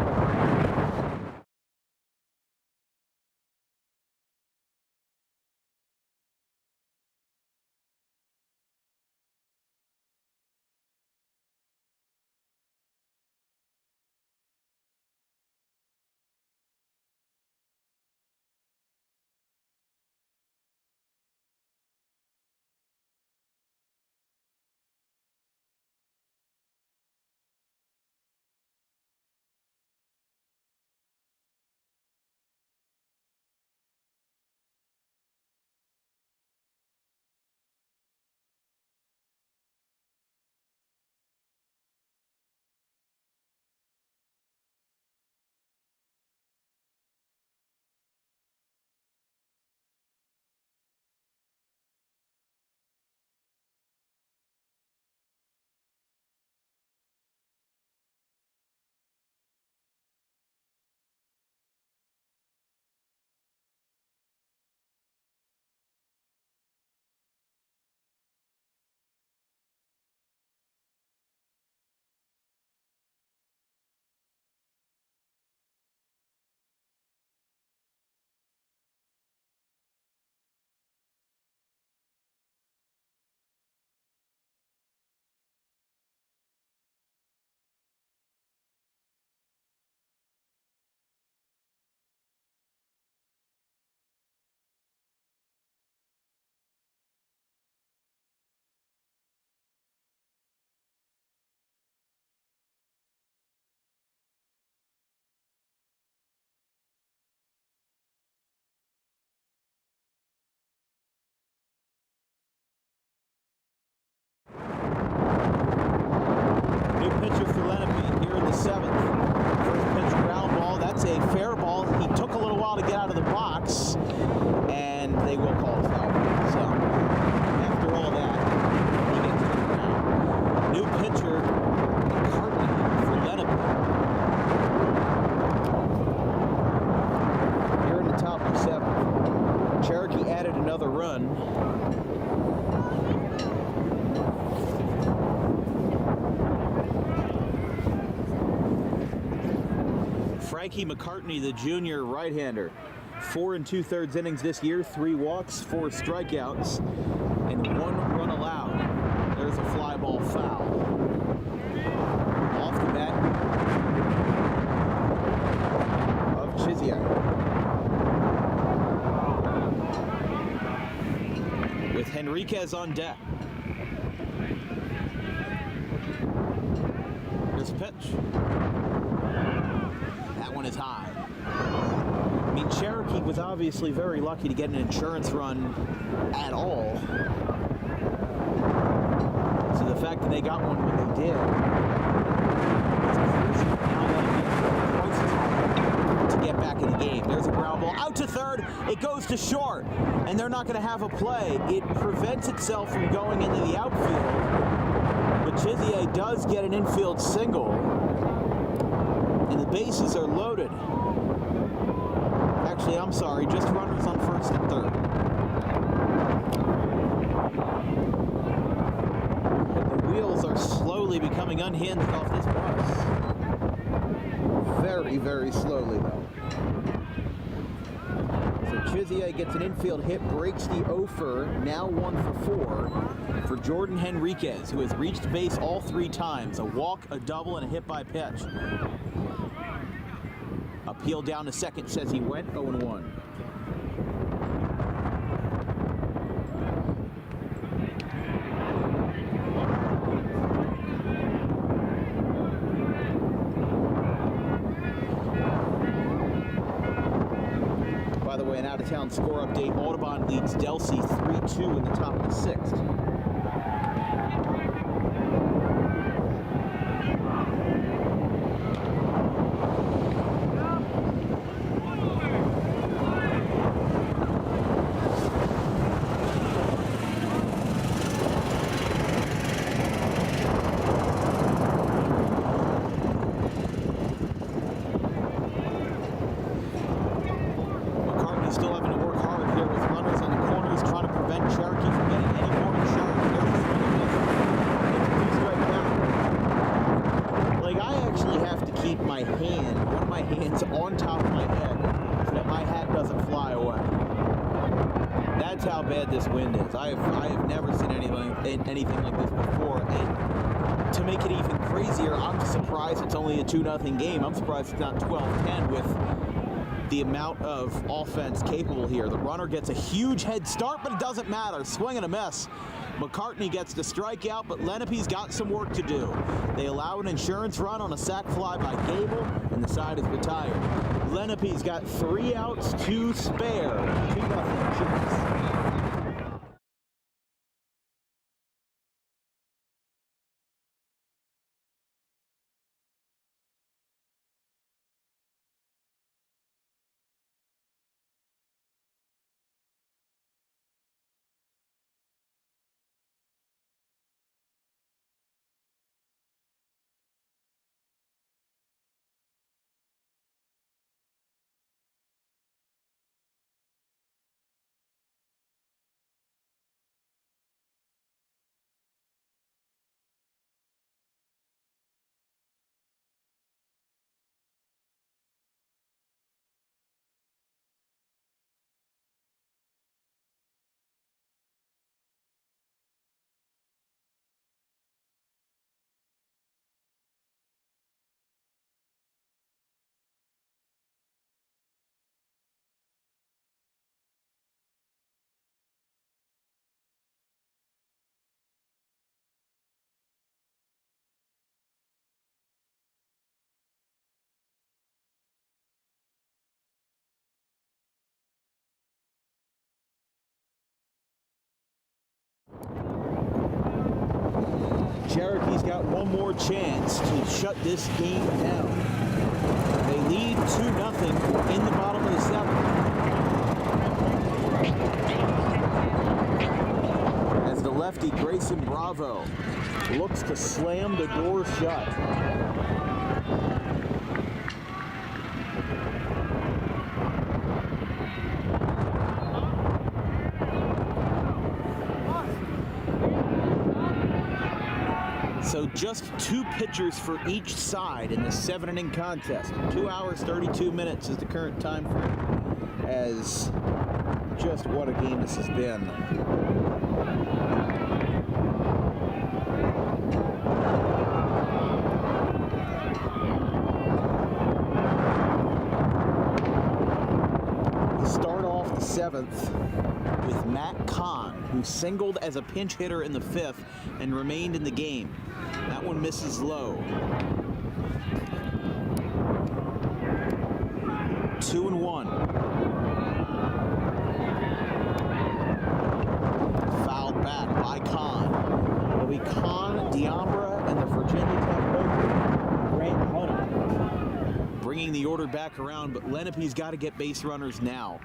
New pitcher for Lenape here in the 7th. First pitch ground ball. That's a fair ball. He took a little while to get out of the box, and they will call it foul. So after all that, he gets to the ground. New pitcher, McCartney for Lenape. Here in the top of 7th. Cherokee added another run. Frankie McCartney, the junior right-hander. 4 2/3 innings this year, 3 walks, 4 strikeouts, and 1 run allowed. There's a fly ball foul. Off the bat of Chizier. With Henriquez on deck. Here's a pitch. That one is high. I mean, Cherokee was obviously very lucky to get an insurance run at all. So the fact that they got one when they did is crucial. Now that to get back in the game. There's a ground ball out to third. It goes to short, and they're not going to have a play. It prevents itself from going into the outfield, but Chizier does get an infield single, and the bases are loaded. Actually, I'm sorry, just runners on first and third. But the wheels are slowly becoming unhinged off this bus. Very, very slowly, though. So Chizia gets an infield hit, breaks the offer, now 1 for 4 for Jordan Henriquez, who has reached base all 3 times. A walk, a double, and a hit by pitch. Appeal down to second says he went 0-1. By the way, an out-of-town score update. Audubon leads Delcy 3-2 in the top of the 6th. Still having to work hard here with runners on the corners, trying to prevent Cherokee from getting any more insurance. Like, I actually have to keep my hand, one of my hands on top of my head so that my hat doesn't fly away. That's how bad this wind is. I have never seen anything like this before. And to make it even crazier, I'm surprised it's only a 2-0 game. I'm surprised it's not 12-10 with the amount of offense capable here. The runner gets a huge head start, but it doesn't matter. Swing and a miss. McCartney gets the strikeout, but Lenape's got some work to do. They allow an insurance run on a sac fly by Gable, and the side is retired. Lenape's got 3 outs to spare. 2-0 Chiefs. Cherokee's got one more chance to shut this game down. They lead 2-0 in the bottom of the 7th. As the lefty Grayson Bravo looks to slam the door shut. So just 2 pitchers for each side in the 7-inning contest. 2 hours, 32 minutes is the current time frame. As just what a game this has been. We start off the 7th with Matt Kahn, who singled as a pinch hitter in the 5th and remained in the game. That one misses low. 2-1. Fouled back by Kahn. It'll be Kahn, Diambra, and the Virginia Tech opener, Grant Hunter, bringing the order back around, but Lenape's got to get base runners now.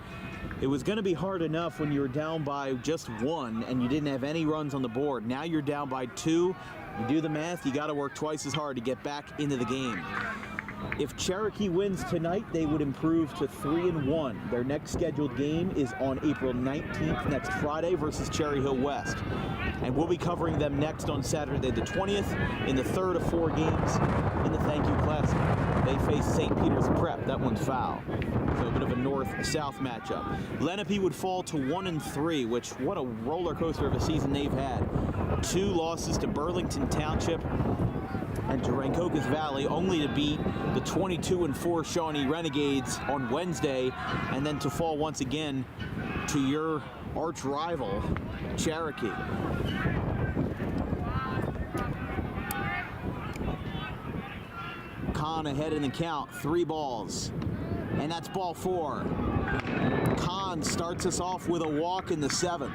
It was going to be hard enough when you were down by just 1 and you didn't have any runs on the board. Now you're down by 2. You do the math, you got to work twice as hard to get back into the game. If Cherokee wins tonight, they would improve to 3-1. Their next scheduled game is on April 19th, next Friday, versus Cherry Hill West. And we'll be covering them next on Saturday the 20th in the third of 4 games in the Thank You Classic. They face St. Peter's Prep. That one's foul. So a bit of a north-south matchup. Lenape would fall to 1-3, which, what a roller coaster of a season they've had. 2 losses to Burlington Township and to Rancocas Valley, only to beat the 22-4 Shawnee Renegades on Wednesday, and then to fall once again to your arch rival, Cherokee. Kahn ahead in the count, 3 balls, and that's ball 4. Kahn starts us off with a walk in the 7th.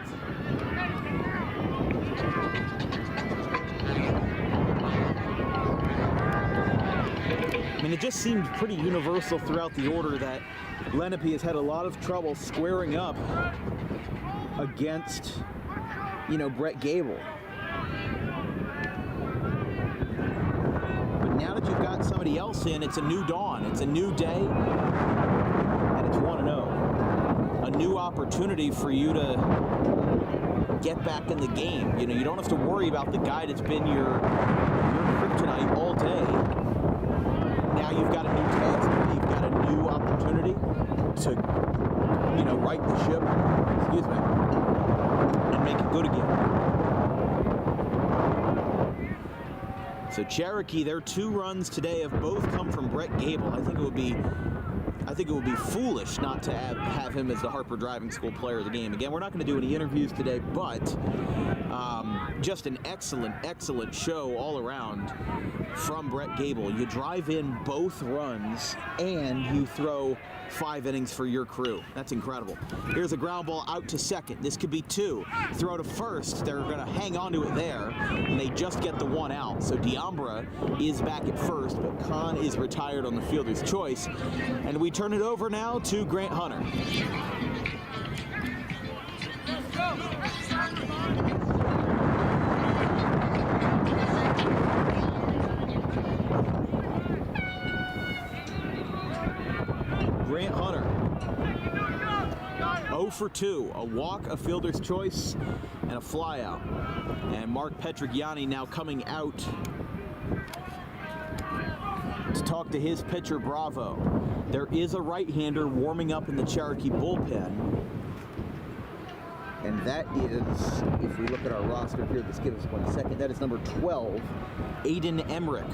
I mean, it just seemed pretty universal throughout the order that Lenape has had a lot of trouble squaring up against, Brett Gable. But now that you've got somebody else in, it's a new dawn. It's a new day, and it's 1-0. A new opportunity for you to get back in the game. You don't have to worry about the guy that's been your kryptonite all day. Now you've got a new task, you've got a new opportunity to, right the ship, and make it good again. So Cherokee, their 2 runs today have both come from Brett Gable. I think it would be foolish not to have him as the Harper Driving School Player of the Game. Again, we're not going to do any interviews today, but just an excellent show all around from Brett Gable. You drive in both runs and you throw 5 innings for your crew. That's incredible. Here's a ground ball out to second. This could be 2. Throw to first. They're going to hang on to it there, and they just get the 1 out. So Diambra is back at first, but Kahn is retired on the fielder's choice. And we turn it over now to Grant Hunter. Grant Hunter, 0 for 2, a walk, a fielder's choice, and a flyout. And Mark Petrigiani now coming out to talk to his pitcher, Bravo. There is a right-hander warming up in the Cherokee bullpen. And that is, if we look at our roster here, just give us 1 second, that is number 12, Aiden Emmerich,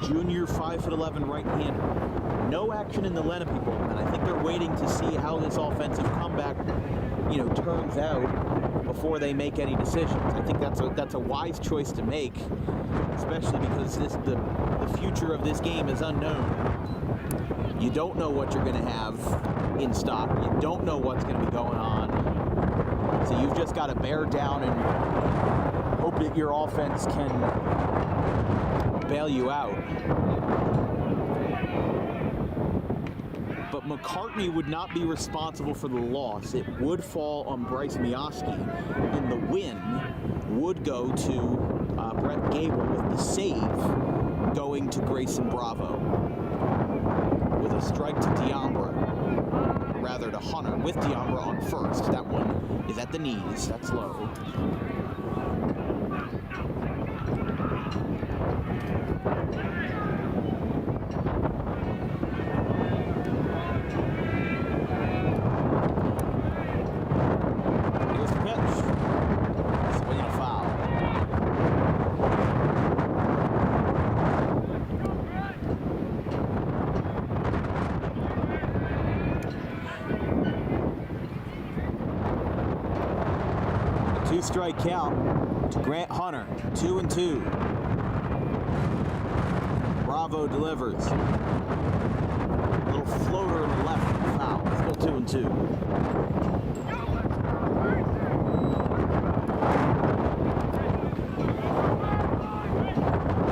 junior 5'11" right-hander. No action in the Lenape bullpen. I think they're waiting to see how this offensive comeback, turns out before they make any decisions. I think that's a wise choice to make, especially because the future of this game is unknown. You don't know what you're going to have in stock. You don't know what's going to be going on. So you've just got to bear down and hope that your offense can bail you out. But McCartney would not be responsible for the loss. It would fall on Bryce Mioski, and the win would go to Brett Gable, with the save going to Grayson Bravo. With a strike to Diambra, rather to Hunter, with Diambra on first. That one is at the knees. That's low. Here's the pitch. Swing and a foul. A 2-strike count to Grant Hunter, 2-2. Bravo delivers. A little floater in the left, foul. Still 2-2.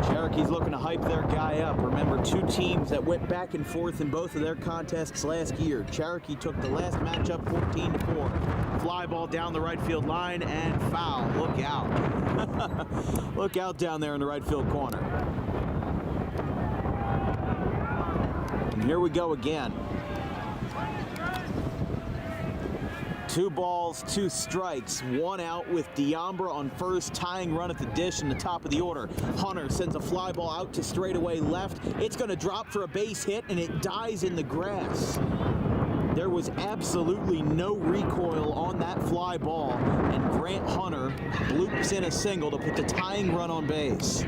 Cherokee's looking to hype their guy up. Remember, 2 teams that went back and forth in both of their contests last year. Cherokee took the last matchup 14-4. Fly ball down the right field line and foul. Look out. Look out down there in the right field corner. And here we go again. 2 balls, 2 strikes, 1 out with Diambra on first, tying run at the dish in the top of the order. Hunter sends a fly ball out to straightaway left. It's going to drop for a base hit, and it dies in the grass. There was absolutely no recoil on that fly ball, and Grant Hunter bloops in a single to put the tying run on base.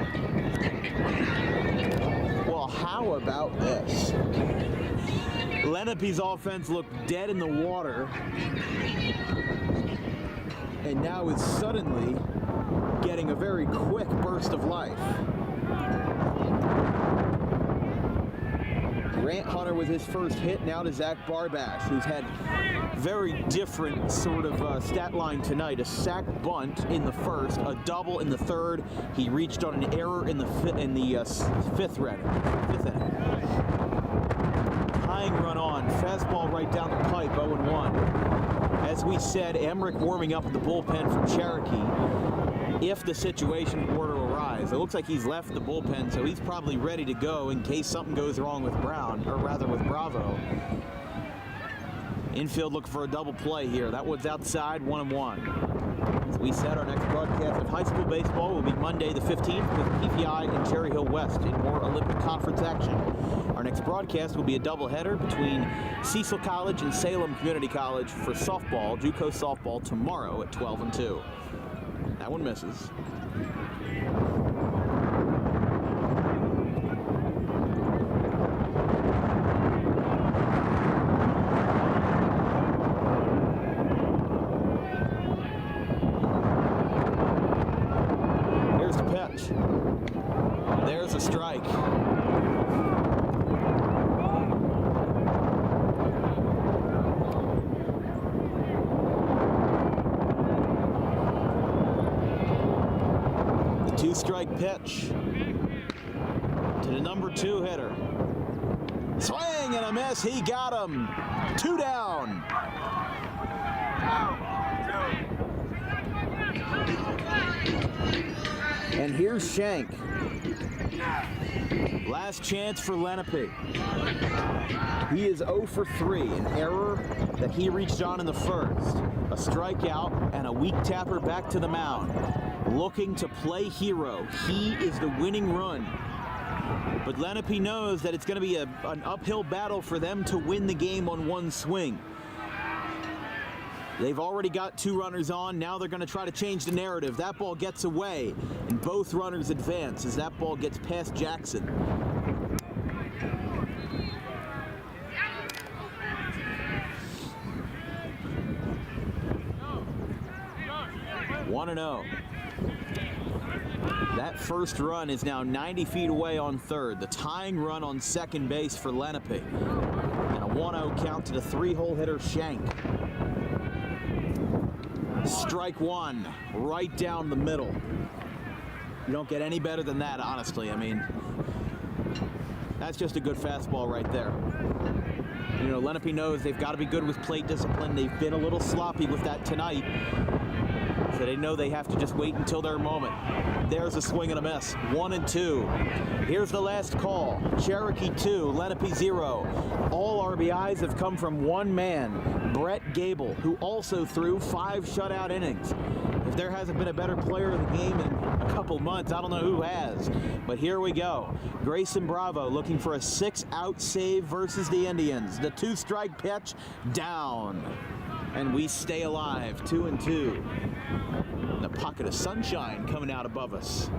Well, how about this? Lenape's offense looked dead in the water, and now is suddenly getting a very quick burst of life. Grant Hunter with his first hit, now to Zach Barbash, who's had very different sort of stat line tonight. A sac bunt in the first, a double in the third. He reached on an error in the fifth inning. Tying run on, fastball right down the pipe, 0-1. As we said, Emmerich warming up at the bullpen for Cherokee. If the situation were to arise, it looks like he's left the bullpen, so he's probably ready to go in case something goes wrong with with Bravo. Infield looking for a double play here. That one's outside, 1-1. As we said, our next broadcast of high school baseball will be Monday the 15th with PPI and Cherry Hill West in more Olympic Conference action. Our next broadcast will be a doubleheader between Cecil College and Salem Community College for softball, JUCO softball, tomorrow at 12-2. That one misses. Here's the pitch. There's a strike. Two-strike pitch to the number 2 hitter. Swing and a miss. He got him. 2 down. And here's Shank. Last chance for Lenape. He is 0 for 3, an error that he reached on in the first. A strikeout and a weak tapper back to the mound. Looking to play hero. He is the winning run. But Lenape knows that it's going to be an uphill battle for them to win the game on one swing. They've already got 2 runners on. Now they're going to try to change the narrative. That ball gets away, and both runners advance as that ball gets past Jackson. 1-0. That first run is now 90 feet away on third. The tying run on second base for Lenape. And a 1-0 count to the 3-hole hitter Shank. Strike 1, right down the middle. You don't get any better than that, honestly. I mean, that's just a good fastball right there. You know, Lenape knows they've got to be good with plate discipline. They've been a little sloppy with that tonight. So they know they have to just wait until their moment. There's a swing and a miss. 1-2. Here's the last call. Cherokee 2, Lenape 0. All RBIs have come from one man, Brett Gable, who also threw 5 shutout innings. If there hasn't been a better player of the game in a couple months, I don't know who has. But here we go. Grayson Bravo looking for a 6-out save versus the Indians. The 2-strike pitch down. And we stay alive, 2-2. And a pocket of sunshine coming out above us.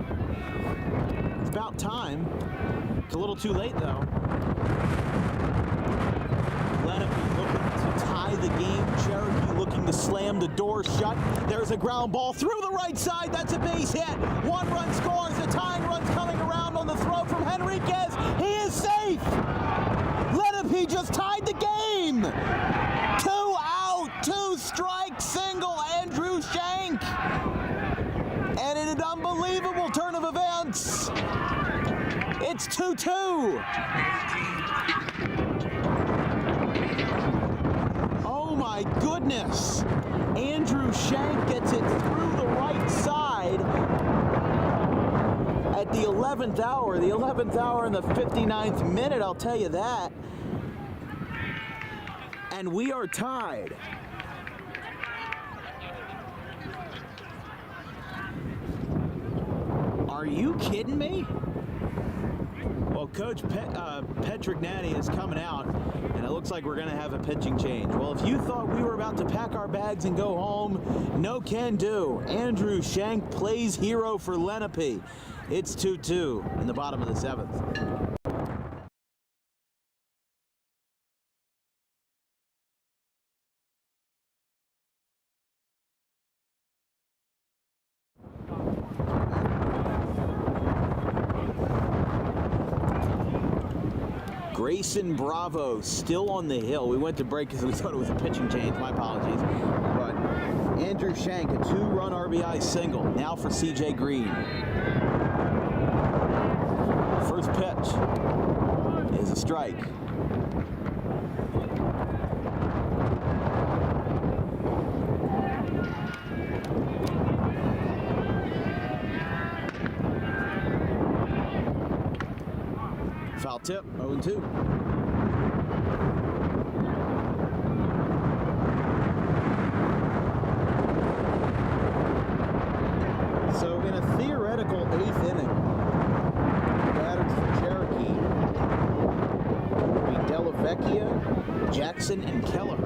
It's about time. It's a little too late, though. Lenape looking to tie the game. Cherokee looking to slam the door shut. There's a ground ball through the right side. That's a base hit. 1 run scores. The tying run's coming around on the throw from Henriquez. He is safe. Lenape just tied the game. 2 out, 2-strike single, Andrew Shank. And in an unbelievable turn of events, it's 2-2. Oh my goodness. Andrew Shank gets it through the right side at the 11th hour. The 11th hour in the 59th minute, I'll tell you that. And we are tied. Are you kidding me? Well, Coach Petrignani is coming out, and it looks like we're going to have a pitching change. Well, if you thought we were about to pack our bags and go home, no can do. Andrew Shank plays hero for Lenape. It's 2-2 in the bottom of the 7th. Grayson Bravo still on the hill. We went to break because we thought it was a pitching change. My apologies. But Andrew Shank, a 2-run RBI single. Now for CJ Green. First pitch is a strike. Foul tip, 0-2. So in a theoretical 8th inning, batters for Cherokee will be Della Vecchia, Jackson, and Keller.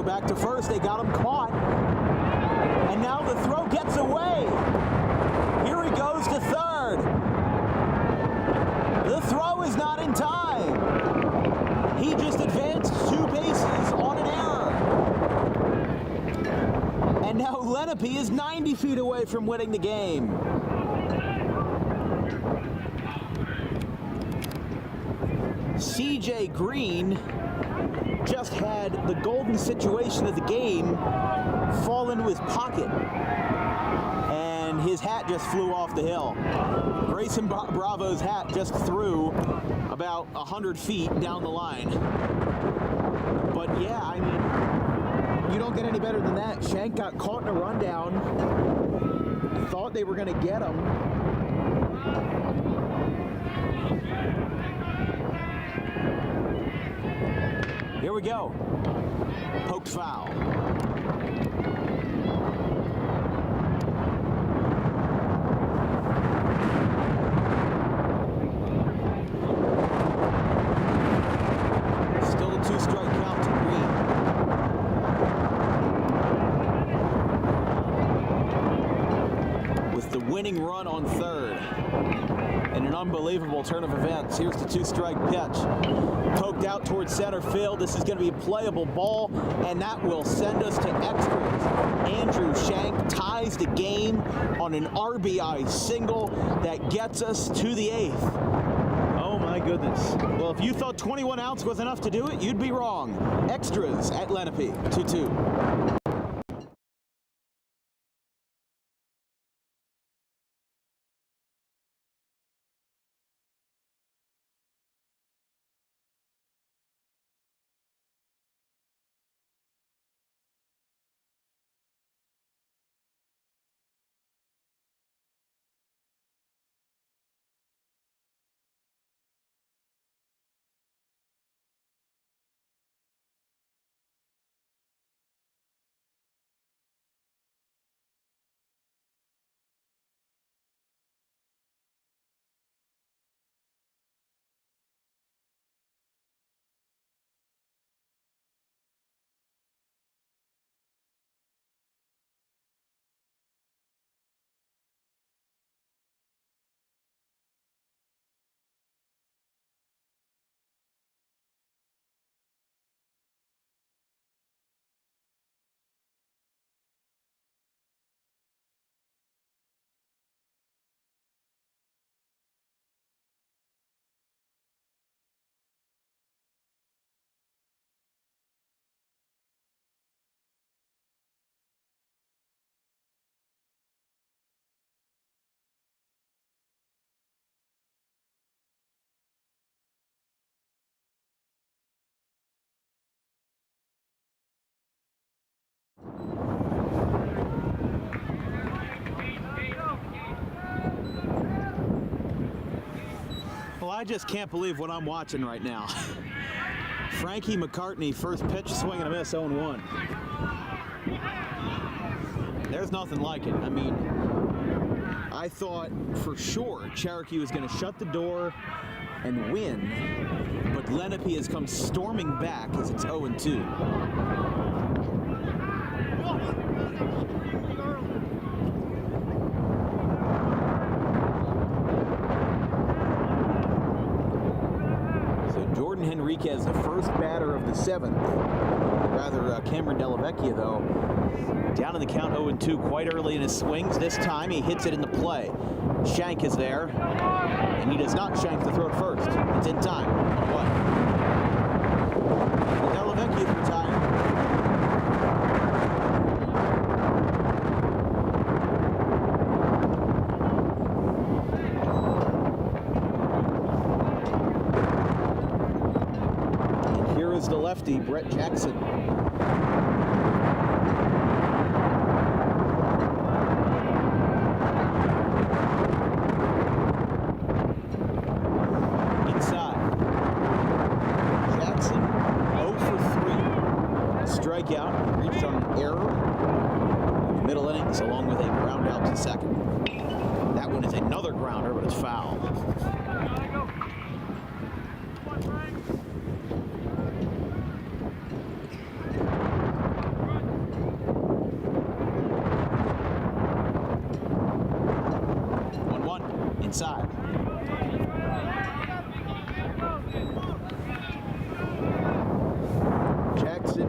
Back to first, they got him caught, and now the throw gets away. Here he goes to third. The throw is not in time. He just advanced 2 bases on an error. And now Lenape is 90 feet away from winning the game. CJ Green just had the golden situation of the game fall into his pocket, and his hat just flew off the hill. Grayson Bravo's hat just threw about 100 feet down the line. But yeah, I mean, you don't get any better than that. Shank got caught in a rundown, thought they were going to get him. Here we go. Poked foul. Still a 2-strike count to Green. With the winning run on third. In an unbelievable turn of events, here's the 2-strike pitch. Poked out towards center field. This is going to be a playable ball, and that will send us to extras. Andrew Shank ties the game on an RBI single that gets us to the 8th. Oh my goodness. Well, if you thought 21 outs was enough to do it, you'd be wrong. Extras at Lenape, 2-2. I just can't believe what I'm watching right now. Frankie McCartney, first pitch, swing and a miss, 0-1. There's nothing like it. I mean, I thought for sure Cherokee was going to shut the door and win, but Lenape has come storming back as it's 0-2. Jordan Henriquez, the first batter of the seventh. Rather, Cameron Delavecchia, though, down in the count 0-2 quite early in his swings. This time he hits it in the play. Shank is there, and he does not shank the throw at first. It's in time. What? Delavecchia is retired. The lefty, Brett Jackson. Inside. Jackson, 0 for 3. Strikeout, reached on an error in the middle innings, along with a ground out to second. That one is another grounder, but it's foul. Inside. Jackson,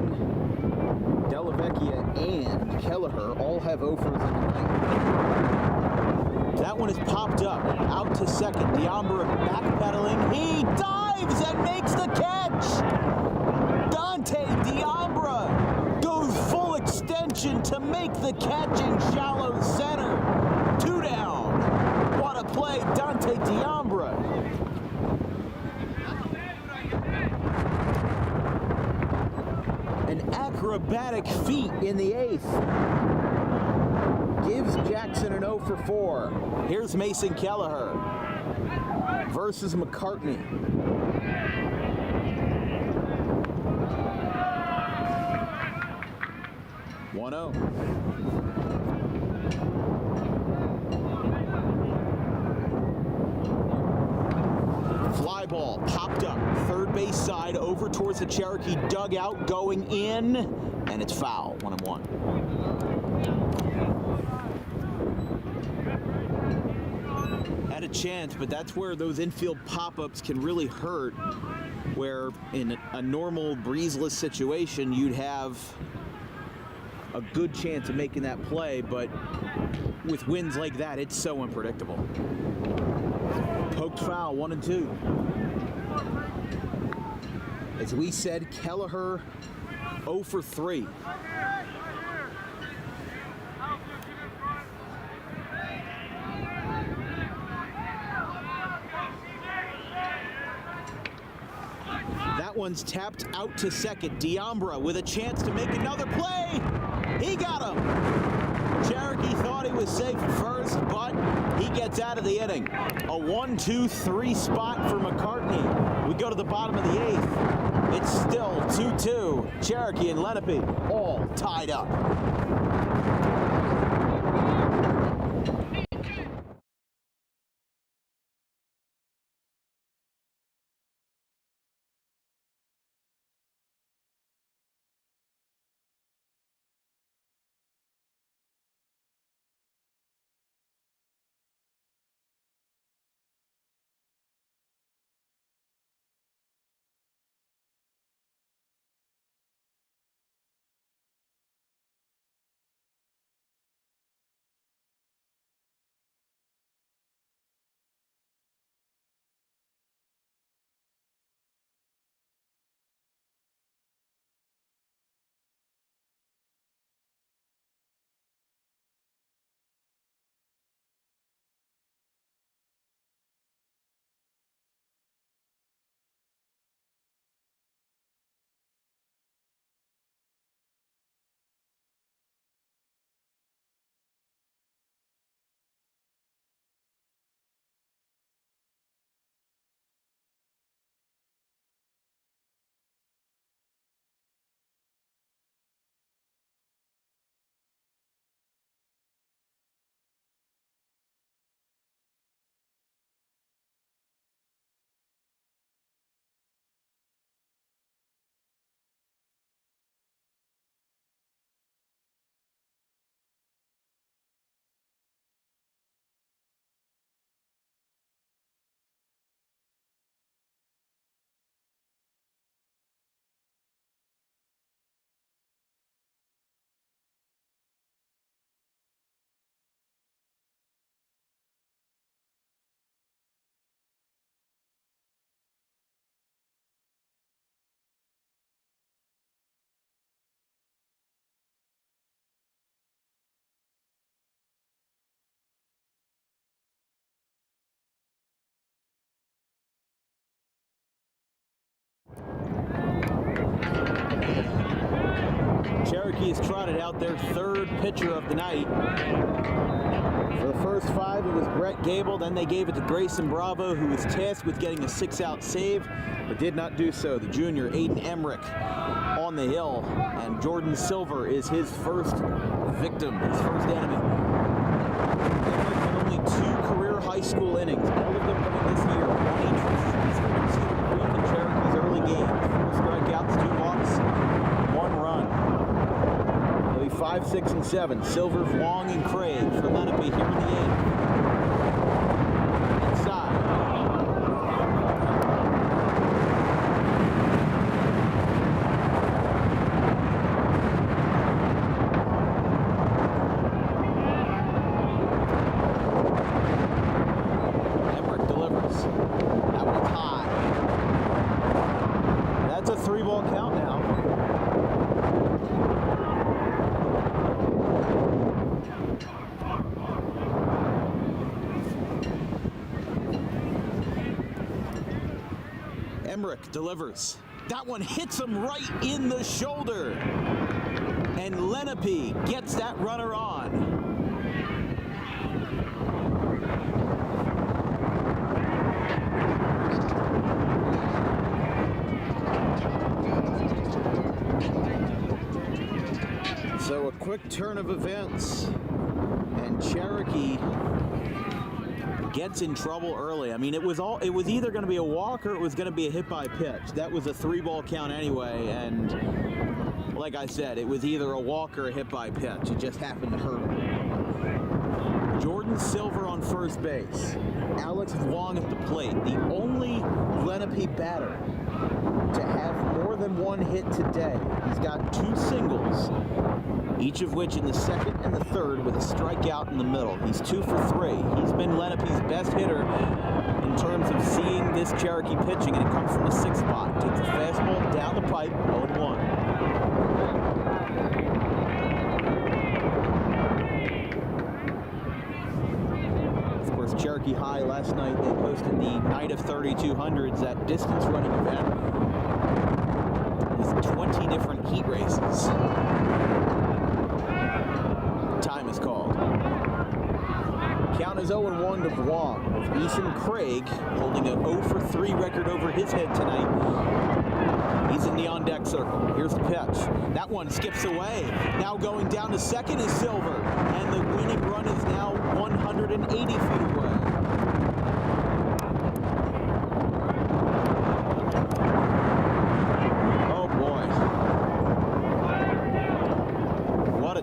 Delavecchia, and Kelleher all have offers in the night. That one is popped up, out to second. Diambra backpedaling. He dives and makes the catch! Dante Diambra goes full extension to make the catch in shallow center. 2 down. What a play, Dante Diambra. An acrobatic feat in the 8th. Gives Jackson an 0 for 4. Here's Mason Kelleher versus McCartney. One-0. Fly ball popped up, third base side, over towards the Cherokee dugout, going in, and it's foul. 1-1. Had a chance, but that's where those infield pop-ups can really hurt, where in a normal breezeless situation you'd have a good chance of making that play, but with winds like that, it's so unpredictable. Poked foul, 1-2. As we said, Kelleher 0 for 3. That one's tapped out to second. Diambra with a chance to make another play. He got him. Cherokee thought he was safe first, but he gets out of the inning. A 1-2-3 spot for McCartney. We go to the bottom of the 8th. It's still 2-2. Cherokee and Lenape all tied up. Cherokee has trotted out their third pitcher of the night. For the first 5, it was Brett Gable. Then they gave it to Grayson Bravo, who was tasked with getting a 6-out save, but did not do so. The junior, Aiden Emmerich, on the hill, and Jordan Silver is his first victim, his first enemy. Emmerich had only 2 career high school innings, all of them coming this year. 1 each for Cedar Creek and Cherokee's early games. 4 strikeouts, 2 walks, 1 run. 5, 6, and 7. Silver, Long, and Craig for Lenape here in the 8th. Inside. Emmerich delivers. That one's high. That's a 3-ball count now. Emmerich delivers. That one hits him right in the shoulder. And Lenape gets that runner on. So a quick turn of events, and Cherokee gets in trouble early. I mean, it was either going to be a walk or it was going to be a hit by pitch. That was a 3-ball count anyway, and like I said, it was either a walk or a hit by pitch. It just happened to hurt him. Jordan Silver on first base. Alex Long at the plate. The only Lenape batter to have more than 1 hit today. He's got 2 singles, each of which in the 2nd and the 3rd with a strikeout in the middle. He's 2 for 3. He's been Lenape's best hitter in terms of seeing this Cherokee pitching, and it comes from the 6th spot. Takes a fastball down the pipe, 0-1. Of course, Cherokee High last night, they hosted the Night of 3200s, that distance running event with 20 different heat races. Time is called. Count is 0-1 to Vuong, with Ethan Craig holding a 0-for-3 record over his head tonight. He's in the on-deck circle. Here's the pitch. That one skips away. Now going down to second is Silver, and the winning run is now 180 feet away.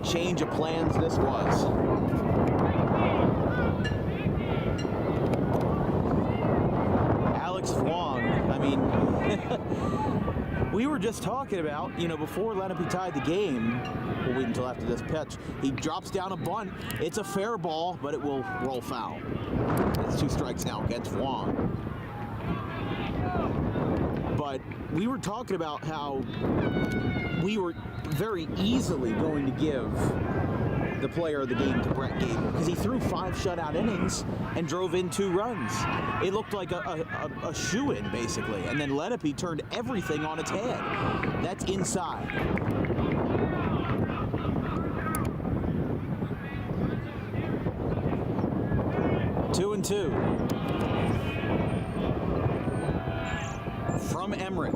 Change of plans this was. Alex Vuong, I mean, we were just talking about, before Lenape tied the game, we'll wait until after this pitch, he drops down a bunt. It's a fair ball, but it will roll foul. It's 2 strikes now against Vuong. But we were talking about how we were very easily going to give the player of the game to Brett Gable because he threw 5 shutout innings and drove in 2 runs. It looked like a shoo-in, basically. And then Lenape turned everything on its head. That's inside. Two and 2. From Emmerich.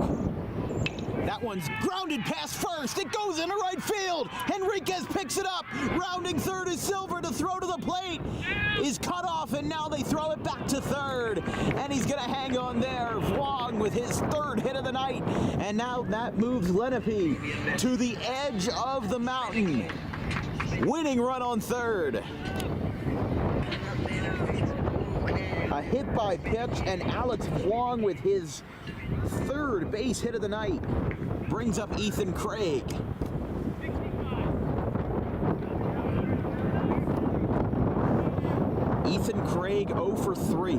That one's grounded past first. It goes into right field. Henriquez picks it up. Rounding third is Silver to throw to the plate. Is cut off, and now they throw it back to third. And he's going to hang on there. Vuong with his 3rd hit of the night. And now that moves Lenape to the edge of the mountain. Winning run on 3rd. A hit by pitch, and Alex Vuong with his 3rd base hit of the night brings up Ethan Craig. Ethan Craig 0 for 3.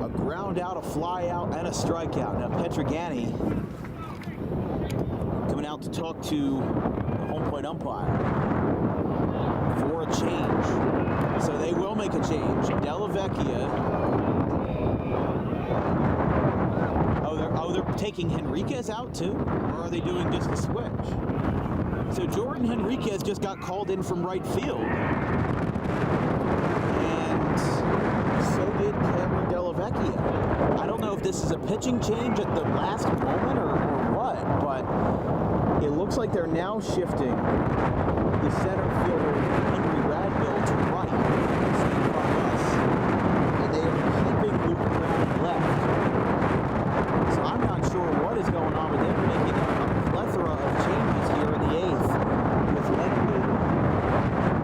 A ground out, a fly out, and a strikeout. Now Petrogani coming out to talk to the home plate umpire for a change. So they will make a change. Della Vecchia. Oh, they're taking Henriquez out too? Or are they doing just a switch? So Jordan Henriquez just got called in from right field. And so did Cameron Delavecchia. I don't know if this is a pitching change at the last moment or what, but it looks like they're now shifting the center fielder Henry Radbill to right. And they are keeping Luke Brown left. So I'm not sure what is going on, but they're making a plethora of changes here in the eighth, with Lenape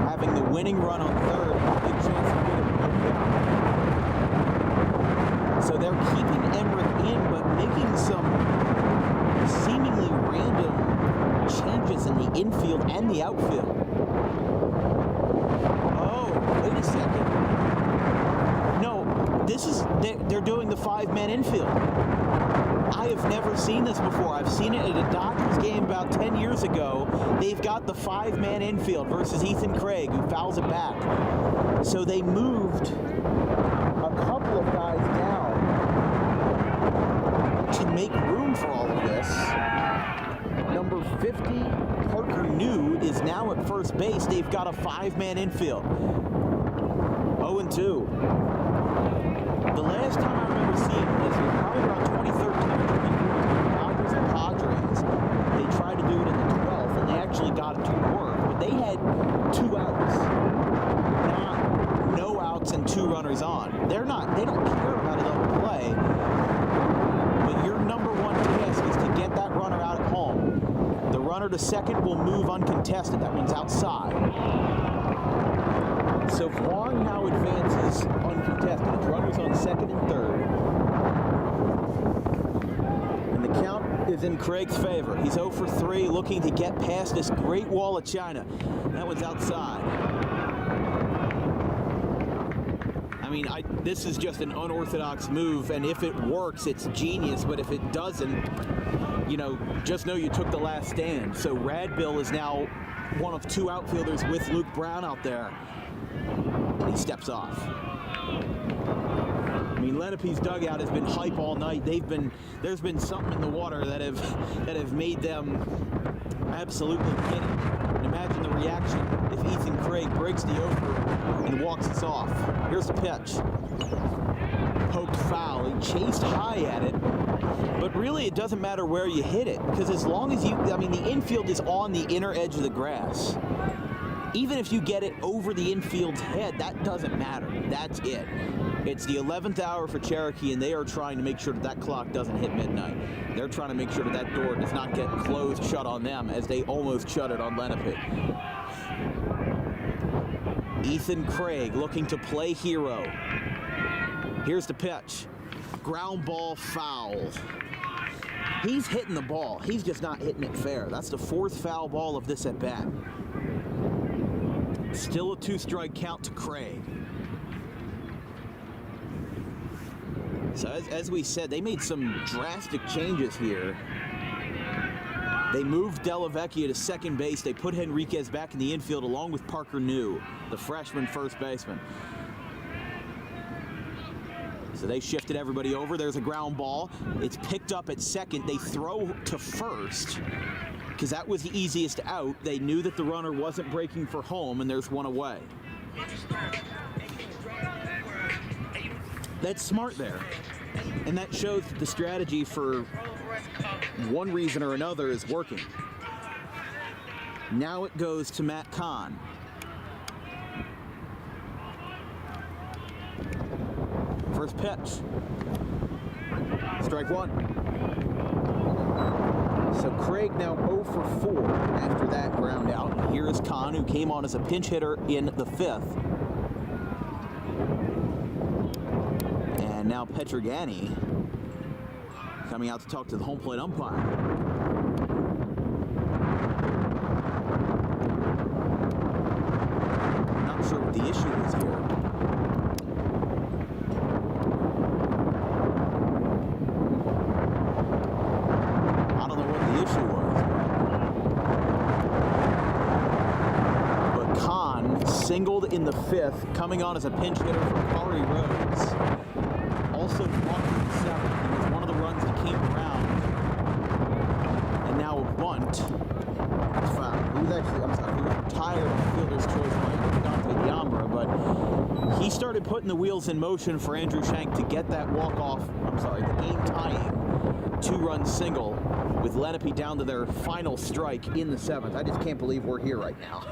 having the winning run on third, big chance to get a move down. So they're keeping Emmerich in, but making some seemingly random changes in the infield and the outfield. Oh, wait a second. No, they're doing the five-man infield. I have never seen this before. I've seen it at a Dodgers game about 10 years ago. They've got the five-man infield versus Ethan Craig, who fouls it back. So they moved a couple of guys down to make room for all of this. Number 50, Parker New, is now at first base. They've got a five-man infield. 0-2. The last time I remember seeing this was probably around 2013 or 2014. Dodgers and Padres. They tried to do it in the 12th, and they actually got it to work. But they had 2 outs, not no outs and 2 runners on. They don't care about a double play. But your number one task is to get that runner out at home. The runner to second will move uncontested. That means outside. So Vaughn now advances uncontested. His runner's on second and third. And the count is in Craig's favor. He's 0 for 3, looking to get past this great wall of China. That one's outside. I mean, this is just an unorthodox move, and if it works, it's genius. But if it doesn't, just know you took the last stand. So Radbill is now one of 2 outfielders with Luke Brown out there. And he steps off. I mean, Lenape's dugout has been hype all night. There's been something in the water that have made them absolutely giddy. And imagine the reaction if Ethan Craig breaks the over and walks us off. Here's the pitch. Poked foul. He chased high at it. But really, it doesn't matter where you hit it, because as long as the infield is on the inner edge of the grass. Even if you get it over the infield's head, that doesn't matter. That's it. It's the 11th hour for Cherokee, and they are trying to make sure that clock doesn't hit midnight. They're trying to make sure that door does not get closed shut on them, as they almost shut it on Lenape. Ethan Craig looking to play hero. Here's the pitch. Ground ball foul. He's hitting the ball. He's just not hitting it fair. That's the 4th foul ball of this at-bat. Still a 2-strike count to Craig. So as we said, they made some drastic changes here. They moved Delavecchia to second base. They put Henriquez back in the infield along with Parker New, the freshman first baseman. So they shifted everybody over. There's a ground ball. It's picked up at second. They throw to first, because that was the easiest out. They knew that the runner wasn't breaking for home, and there's one away. That's smart there. And that shows that the strategy, for one reason or another, is working. Now it goes to Matt Kahn. First pitch. Strike 1. So Craig now 0 for 4 after that ground out. Here is Kahn, who came on as a pinch hitter in the 5th. And now Petrogani coming out to talk to the home plate umpire. Not sure what the issue is here. Singled in the 5th, coming on as a pinch hitter for Corey Rhodes. Also walked in the 7th. He was one of the runs that came around. And now a bunt. Foul. he was retired on fielder's choice by Dante Diambra, but he started putting the wheels in motion for Andrew Shank to get that the game-tying 2-run single with Lenape down to their final strike in the 7th. I just can't believe we're here right now.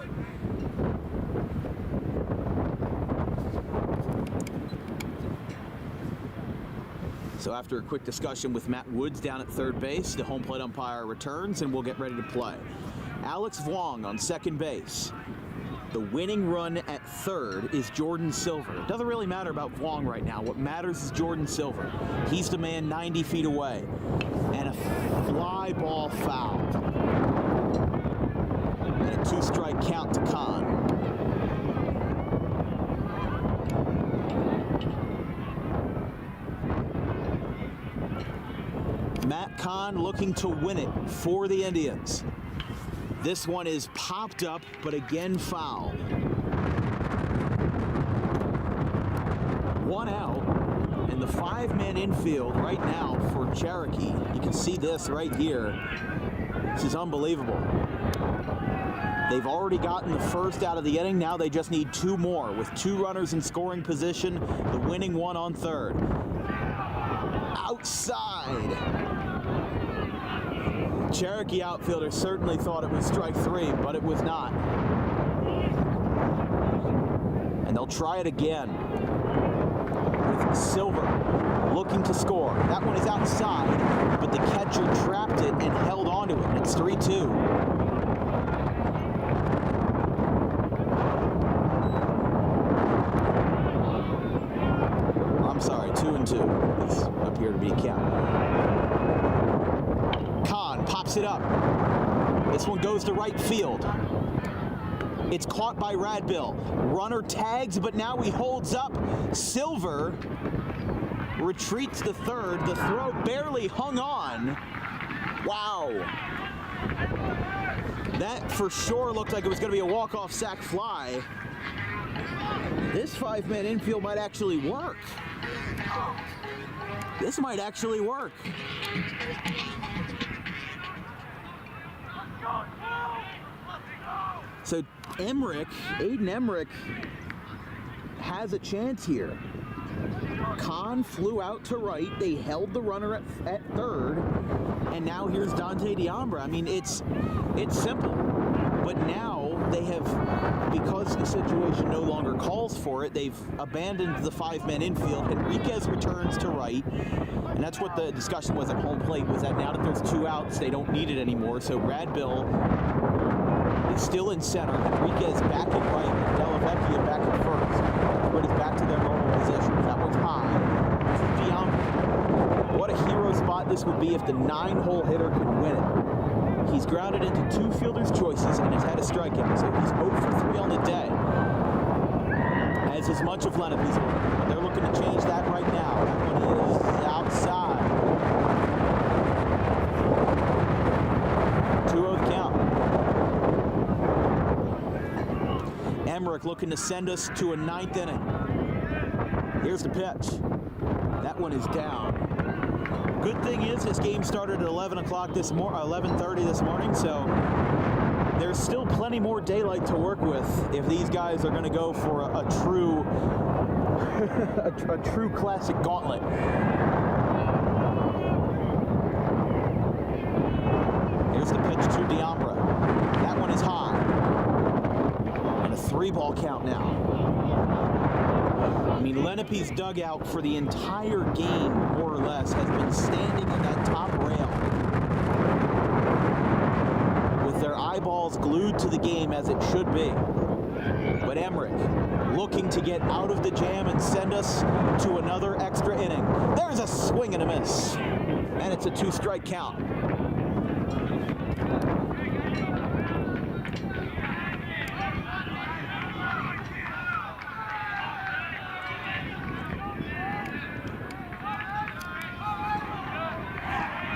So after a quick discussion with Matt Woods down at third base, the home plate umpire returns and we'll get ready to play. Alex Vuong on second base. The winning run at third is Jordan Silver. It doesn't really matter about Vuong right now. What matters is Jordan Silver. He's the man 90 feet away. And a fly ball foul. And a 2-strike count to Kahn. Matt Kahn looking to win it for the Indians. This one is popped up, but again foul. 1 out, and the 5-man infield right now for Cherokee. You can see this right here. This is unbelievable. They've already gotten the first out of the inning. Now they just need 2 more. With 2 runners in scoring position, the winning one on third. Outside. Cherokee outfielder certainly thought it was strike 3, but it was not. And they'll try it again with Silver looking to score. That one is outside, but the catcher trapped it and held onto it. It's 3-2. I'm sorry, 2-2. These appear to be count. Kahn pops it up. This one goes to right field. It's caught by Radbill. Runner tags, but now he holds up. Silver retreats to third. The throw barely hung on. Wow. That for sure looked like it was going to be a walk-off sac fly. This 5-man infield might actually work. This might actually work. So Aiden Emmerich has a chance here. Kahn flew out to right. They held the runner at third. And now here's Dante Diambra. I mean, it's simple. But now they have, because the situation no longer calls for it, they've abandoned the 5-man infield. Enriquez returns to right. And that's what the discussion was at home plate, was that now that there's 2 outs, they don't need it anymore. So Radbill is still in center. Enriquez back at right. And Delavecchia back at first. Everybody's back to their normal positions. That one's high. To Diambra. What a hero spot this would be if the 9-hole hitter could win it. He's grounded into 2 fielder's choices and has had a strikeout. So he's 0 for 3 on the day. As much of Lenape's order. But they're looking to change that right now. That one is outside. 2-0 the count. Emmerich looking to send us to a 9th inning. Here's the pitch. That one is down. Good thing is this game started at 11:30 this morning, so there's still plenty more daylight to work with if these guys are going to go for a true a true classic gauntlet. Here's the pitch to Diambra. That one is high. And a 3-ball count now. I mean, Lenape's dugout for the entire game, more or less, has been standing on that top rail with their eyeballs glued to the game as it should be. But Emmerich looking to get out of the jam and send us to another extra inning. There's a swing and a miss. And it's a 2-strike count.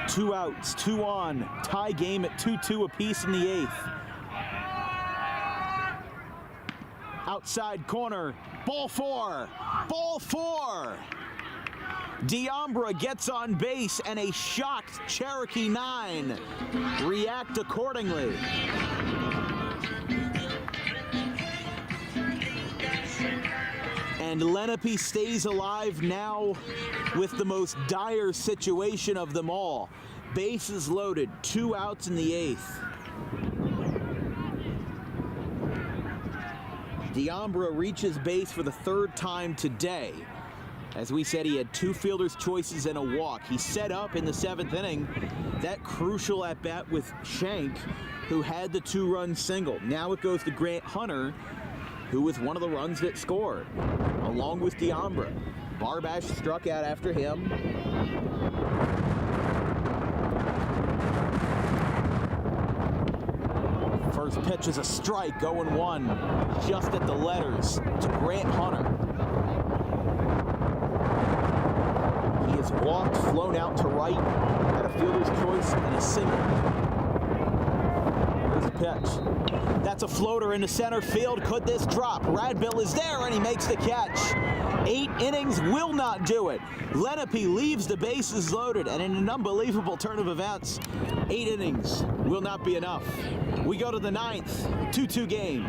Two outs, 2 on, tie game at 2-2 apiece in the 8th. Outside corner, ball 4, ball 4. Diambra gets on base and a shocked Cherokee 9 react accordingly. And Lenape stays alive now with the most dire situation of them all. Bases loaded, 2 outs in the 8th. D'Ambra reaches base for the 3rd time today. As we said, he had 2 fielder's choices and a walk. He set up in the 7th inning that crucial at-bat with Shank, who had the 2-run single. Now it goes to Grant Hunter, who was one of the runs that scored, along with D'Ambra. Barbash struck out after him. First pitch is a strike, 0-1, just at the letters to Grant Hunter. He has walked, flown out to right, had a fielder's choice and a single. Here's the pitch. That's a floater into center field. Could this drop? Radbill is there and he makes the catch. 8 innings will not do it. Lenape leaves the bases loaded, and in an unbelievable turn of events, 8 innings will not be enough. We go to the 9th, 2-2 game.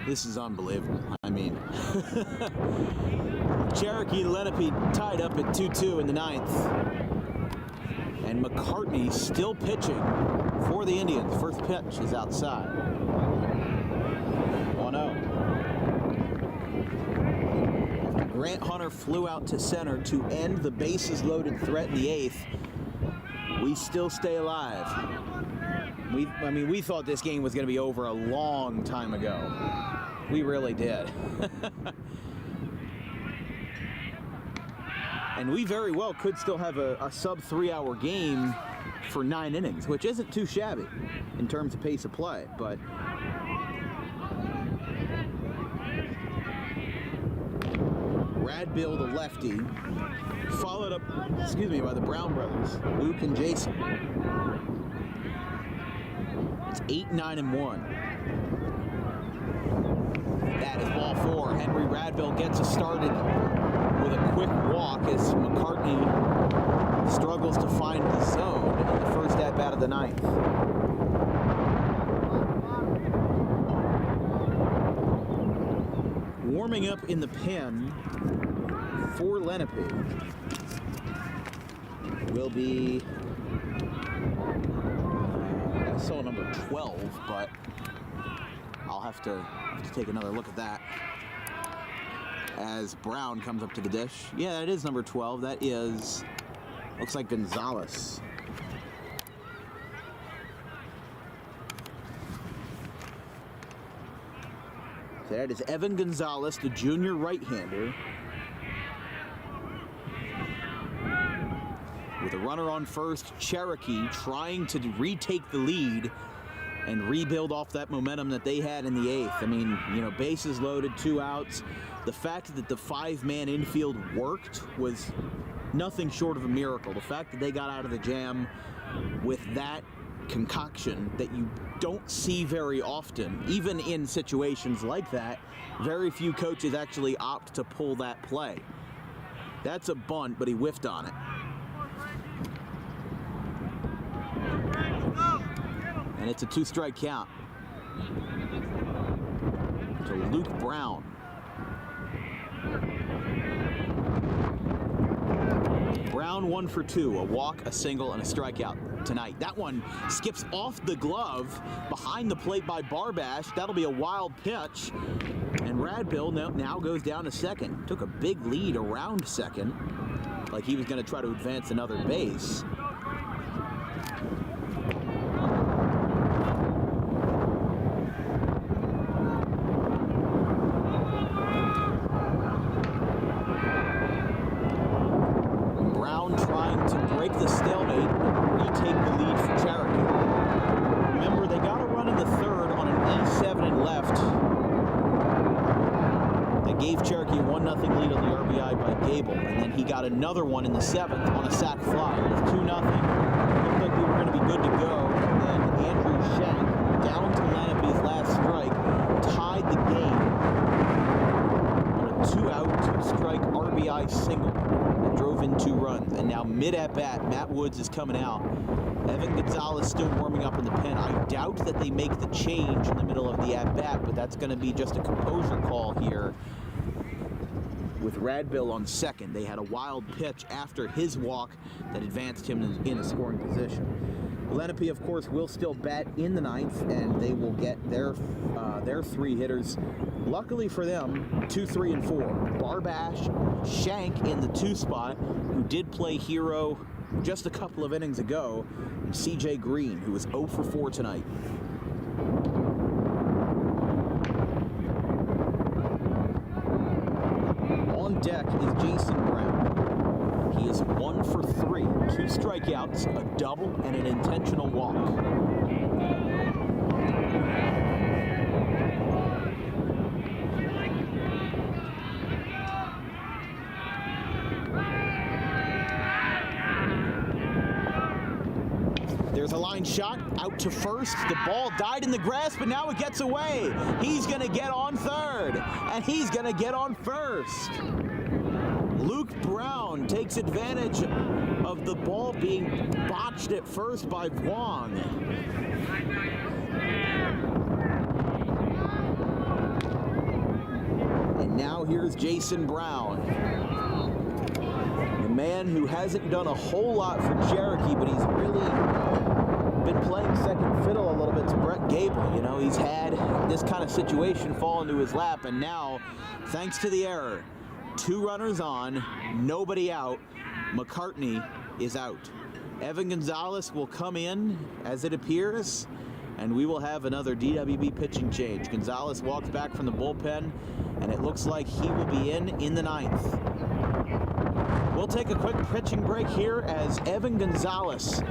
This is unbelievable. I mean, Cherokee and Lenape tied up at 2-2 in the 9th. And McCartney still pitching for the Indians. First pitch is outside. 1-0. Grant Hunter flew out to center to end the bases loaded threat in the 8th. We still stay alive. We thought this game was going to be over a long time ago. We really did. And we very well could still have a sub 3-hour game for 9 innings, which isn't too shabby in terms of pace of play, but Radbill, the lefty, followed up, by the Brown brothers, Luke and Jason. It's 8-9-1. That is ball 4. Henry Radbill gets us started with a quick walk as McCartney struggles to find the zone in the first at-bat of the 9th. Warming up in the pen for Lenape will be, I saw number 12, but I'll have to take another look at that as Brown comes up to the dish. Yeah, that is number 12. That is, looks like Gonzalez. So that is Evan Gonzalez, the junior right-hander. With a runner on first, Cherokee trying to retake the lead and rebuild off that momentum that they had in the 8th. I mean, you know, bases loaded, 2 outs. The fact that the 5-man infield worked was nothing short of a miracle. The fact that they got out of the jam with that concoction that you don't see very often, even in situations like that, very few coaches actually opt to pull that play. That's a bunt, but he whiffed on it. And it's a 2-strike count to Luke Brown. Brown 1 for 2, a walk, a single, and a strikeout tonight. That one skips off the glove behind the plate by Barbash. That'll be a wild pitch. And Radbill now goes down to second. Took a big lead around second, like he was going to try to advance another base. Break the stalemate, retake the lead for Cherokee. Remember, they got a run in the 3rd on an E7 and left. That gave Cherokee a 1-0 lead on the RBI by Gable, and then he got another one in the 7th on a sac fly. It was 2-0. Looked like we were going to be good to go, and then Andrew Shank, down to Lenape's last strike, tied the game on a 2-out, 2-strike RBI single. Drove in 2 runs, and now mid-at-bat, Matt Woods is coming out. Evan Gonzalez still warming up in the pen. I doubt that they make the change in the middle of the at-bat, but that's going to be just a composure call here with Radbill on second. They had a wild pitch after his walk that advanced him in a scoring position. Lenape, of course, will still bat in the 9th, and they will get their 3 hitters. Luckily for them, 2, 3, and 4. Barbash, Shank in the 2 spot, who did play hero just a couple of innings ago, and C.J. Green, who was 0 for 4 tonight. On deck is Jason Brown. He is 1 for 3, 2 strikeouts, a double, and an intentional walk. There's a line shot out to first. The ball died in the grass, but now it gets away. He's going to get on third, and he's going to get on first. Luke Brown takes advantage of the ball being botched at first by Vuong. And now here's Jason Brown. The man who hasn't done a whole lot for Cherokee, but he's really been playing second fiddle a little bit to Brett Gable. You know, he's had this kind of situation fall into his lap, and now, thanks to the error, 2 runners on, nobody out, McCartney is out. Evan Gonzalez will come in, as it appears, and we will have another DWB pitching change. Gonzalez walks back from the bullpen, and it looks like he will be in the 9th. We'll take a quick pitching break here as Evan Gonzalez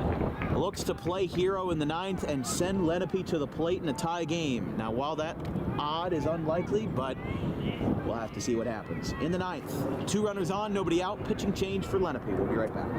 looks to play hero in the 9th and send Lenape to the plate in a tie game. Now, while that odd is unlikely, but we'll have to see what happens. In the 9th, 2 runners on, nobody out, pitching change for Lenape. We'll be right back.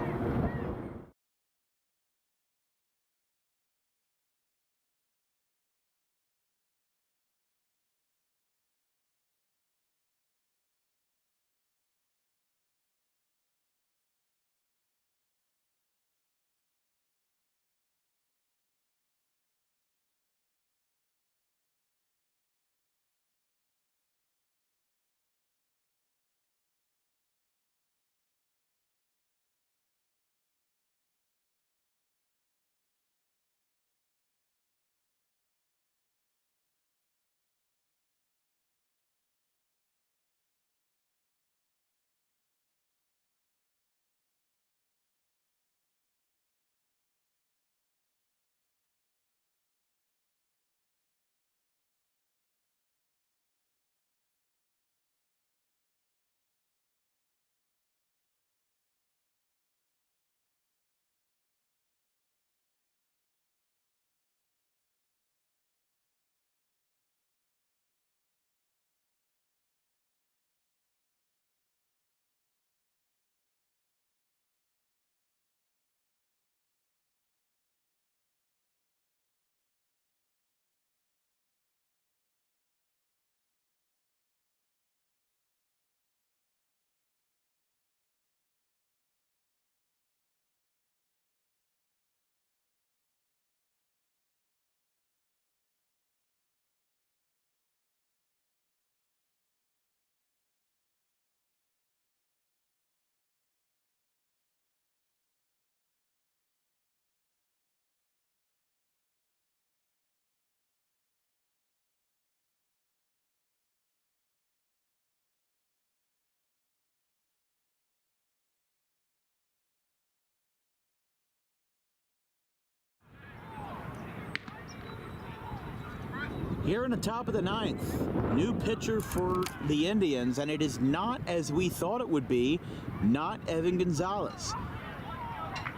Here in the top of the ninth, new pitcher for the Indians, and it is not as we thought it would be, not Evan Gonzalez.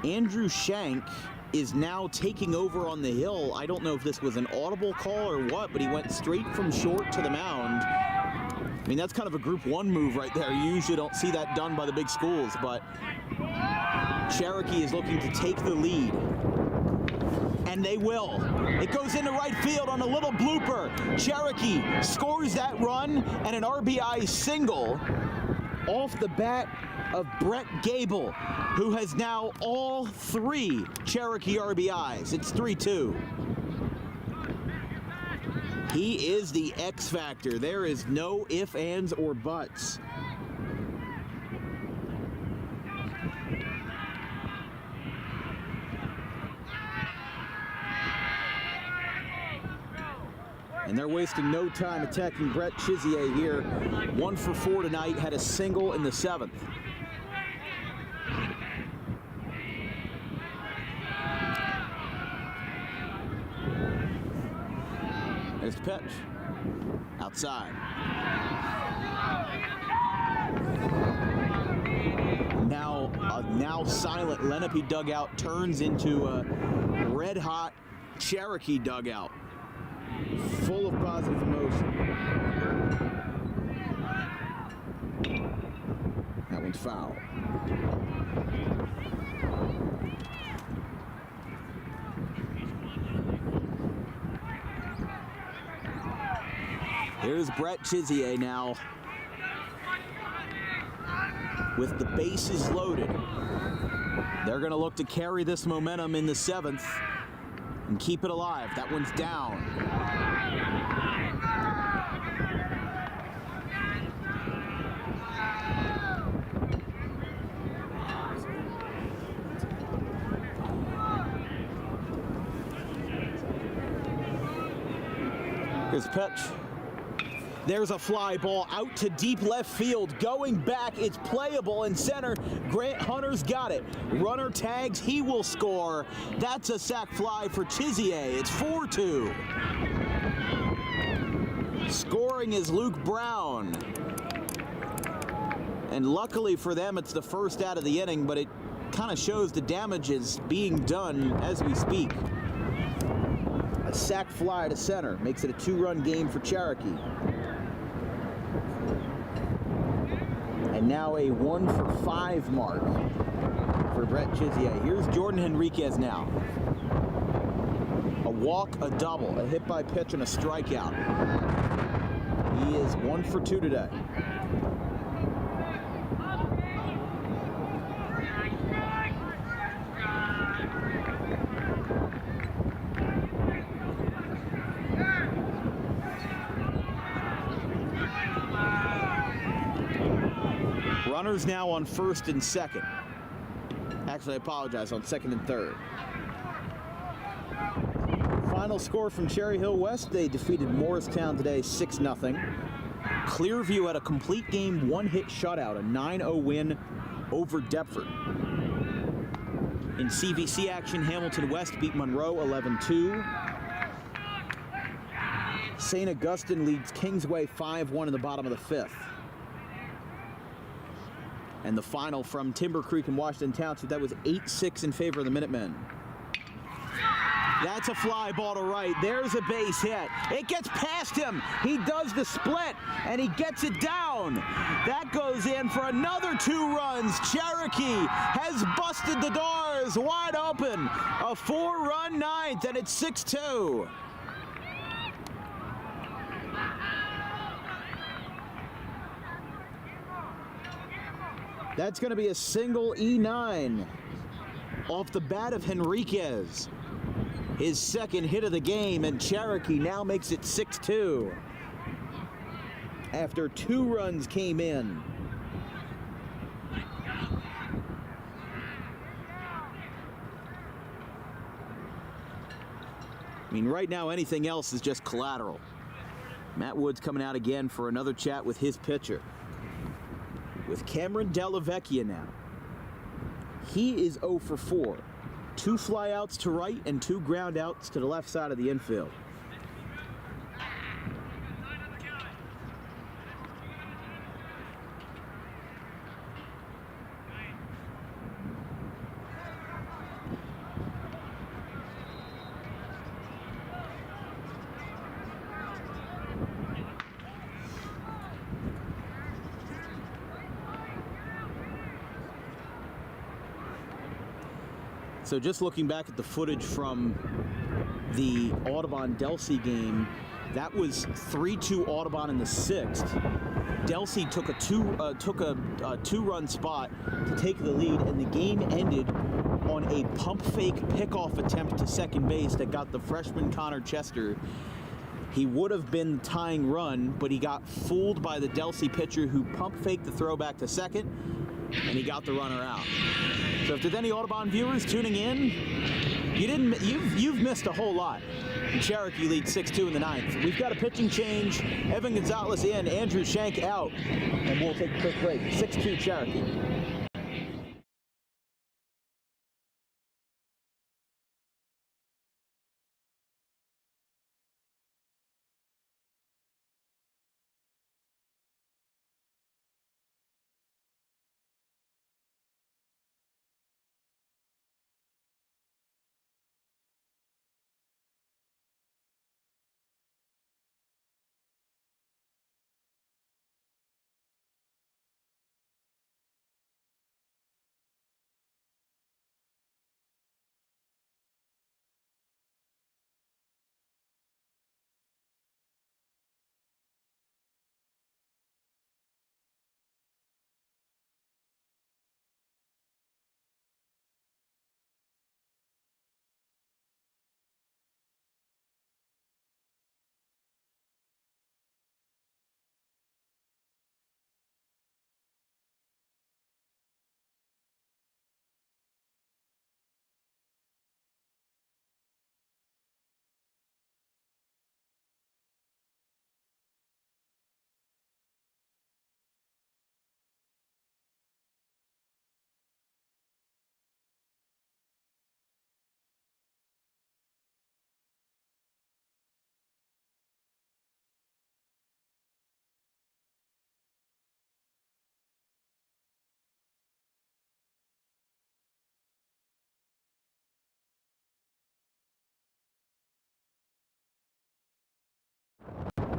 Andrew Shank is now taking over on the hill. I don't know if this was an audible call or what, but he went straight from short to the mound. I mean, that's kind of a Group 1 move right there. You usually don't see that done by the big schools, but Cherokee is looking to take the lead. And they will. It goes into right field on a little blooper. Cherokee scores that run and an RBI single off the bat of Brett Gable, who has now all 3 Cherokee RBIs. It's 3-2. He is the X factor. There is no ifs, ands, or buts. And they're wasting no time attacking Brett Chizier here. 1 for 4 tonight, had a single in the 7th. There's the pitch. Outside. Now silent Lenape dugout turns into a red-hot Cherokee dugout. Full of positive emotion. That one's foul. Here's Brett Chizier now with the bases loaded. They're going to look to carry this momentum in the 7th and keep it alive. That one's down. Here's the pitch. There's a fly ball out to deep left field. Going back, it's playable in center. Grant Hunter's got it. Runner tags, he will score. That's a sac fly for Chizier. It's 4-2. Scoring is Luke Brown. And luckily for them, it's the first out of the inning, but it kind of shows the damage is being done as we speak. A sac fly to center makes it a 2-run game for Cherokee. And now a 1 for 5 mark for Brett Chizier. Here's Jordan Henriquez now. A walk, a double, a hit by pitch, and a strikeout. He is 1 for 2 today. Runners now on 1st and 2nd. Actually, I apologize, on 2nd and 3rd. Final score from Cherry Hill West. They defeated Morristown today 6-0. Clearview had a complete game, 1-hit shutout, a 9-0 win over Deptford. In CVC action, Hamilton West beat Monroe 11-2. St. Augustine leads Kingsway 5-1 in the bottom of the 5th. And the final from Timber Creek and Washington Township, that was 8-6 in favor of the Minutemen. That's a fly ball to right. There's a base hit. It gets past him. He does the split, and he gets it down. That goes in for another 2 runs. Cherokee has busted the doors wide open. A 4-run 9th, and it's 6-2. That's going to be a single E9 off the bat of Henriquez. His 2nd hit of the game, and Cherokee now makes it 6-2. After 2 runs came in. I mean, right now, anything else is just collateral. Matt Woods coming out again for another chat with his pitcher. With Cameron Dellavecchia now. He is 0 for 4. 2 flyouts to right and 2 ground outs to the left side of the infield. So just looking back at the footage from the Audubon-Delsey game, that was 3-2 Audubon in the 6th. Delsey took a two-run spot to take the lead, and the game ended on a pump fake pickoff attempt to second base that got the freshman Connor Chester. He would have been the tying run, but he got fooled by the Delsey pitcher who pump faked the throw back to second, and he got the runner out. So if there's any Audubon viewers tuning in, you've missed a whole lot. Cherokee leads 6-2 in the 9th. We've got a pitching change. Evan Gonzalez in, Andrew Shank out, and we'll take a quick break. 6-2 Cherokee.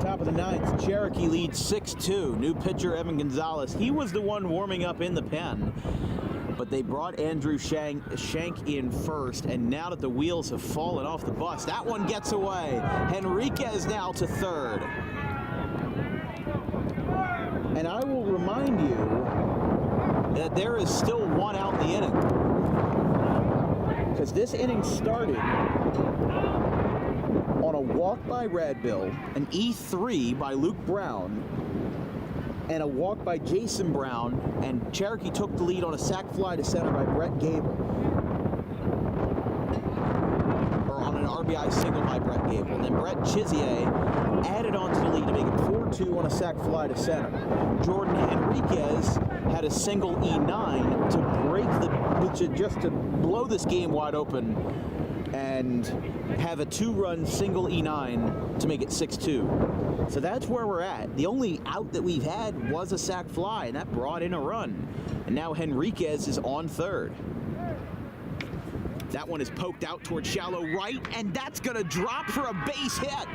Top of the 9th, Cherokee leads 6-2. New pitcher Evan Gonzalez. He was the one warming up in the pen, but they brought Andrew Shank in first, and now that the wheels have fallen off the bus, that one gets away. Henriquez now to third. And I will remind you that there is still one out in the inning, because this inning started on a walk by Radbill, an E3 by Luke Brown, and a walk by Jason Brown, and Cherokee took the lead on a sac fly to center by Brett Gable. Or on an RBI single by Brett Gable. And then Brett Chizier added on to the lead to make it 4-2 on a sac fly to center. Jordan Henriquez had a single E9 to break just to blow this game wide open and have a 2-run single E9 to make it 6-2. So that's where we're at. The only out that we've had was a sac fly, and that brought in a run. And now Henriquez is on third. That one is poked out towards shallow right, and that's going to drop for a base hit.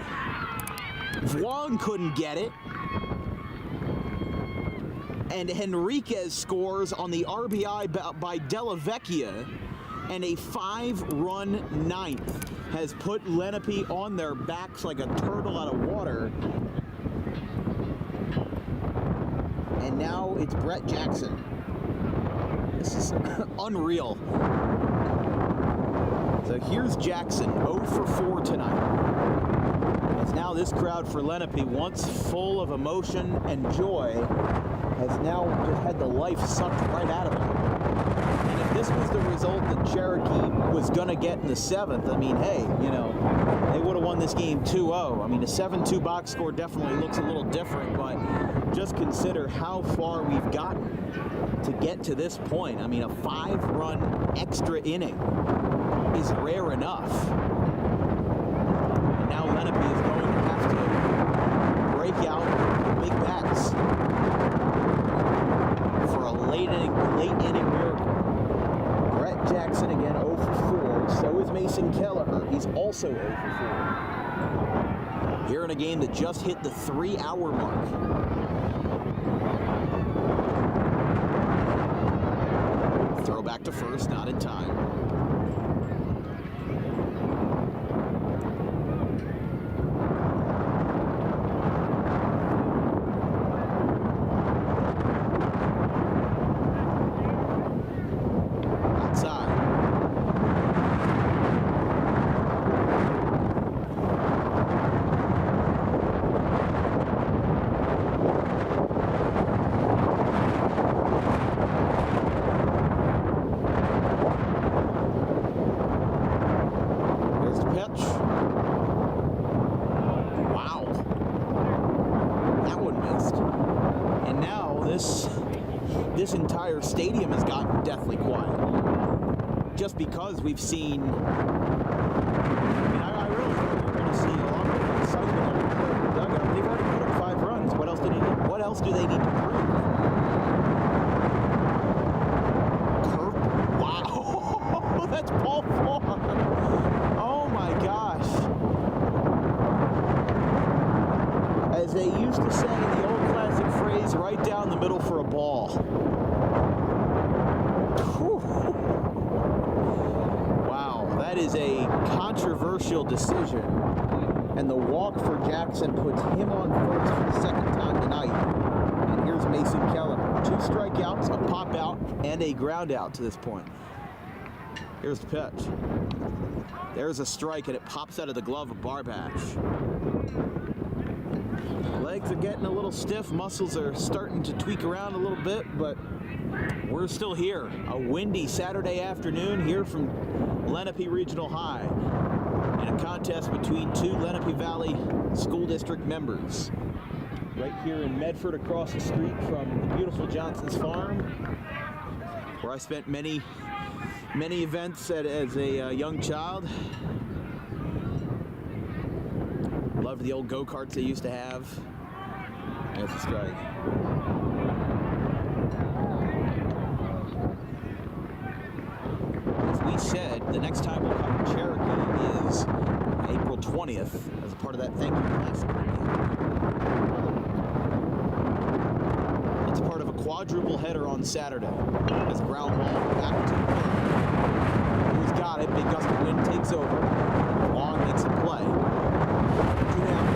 Vaughn couldn't get it. And Henriquez scores on the RBI by Della Vecchia. And a 5-run 9th has put Lenape on their backs like a turtle out of water. And now it's Brett Jackson. This is unreal. So here's Jackson, 0 for 4 tonight. As now this crowd for Lenape, once full of emotion and joy, has now just had the life sucked right out of it. And if this was the result that Cherokee was going to get in the 7th, I mean, hey, you know, they would have won this game 2-0. I mean, a 7-2 box score definitely looks a little different, but just consider how far we've gotten to get to this point. I mean, a 5-run extra inning is rare enough. And now Lenape is going to have to break out big bats for a late inning miracle. Brett Jackson again 0 for 4. So is Mason Kelleher. He's also 0 for 4. Here in a game that just hit the 3-hour mark. Throw back to first, not in time. this entire stadium has gotten deathly quiet. Just because we've seen, I really thought we were going to see a lot more excitement out of the dugout. They've already put up 5 runs. What else do they need to prove? Wow, that's ball 4. Oh my gosh. As they used to say in the old classic phrase, right down the middle for a ball. Whew. Wow, that is a controversial decision. And the walk for Jackson puts him on first for the second time tonight. And here's Mason Keller. 2 strikeouts, a pop out, and a ground out to this point. Here's the pitch. There's a strike, and it pops out of the glove of Barbash. Legs are getting a little stiff. Muscles are starting to tweak around a little bit, but we're still here. A windy Saturday afternoon here from Lenape Regional High in a contest between 2 Lenape Valley School District members. Right here in Medford, across the street from the beautiful Johnson's Farm, where I spent many events as a young child. Loved the old go-karts they used to have. There's a strike. As we said, the next time we'll come to Cherokee is April 20th as a part of that Thank You Classic weekend. It's part of a quadruple header on Saturday. As ground ball back to the plate. Who's got it? Big gust of wind takes over. Long makes a play. 2 down.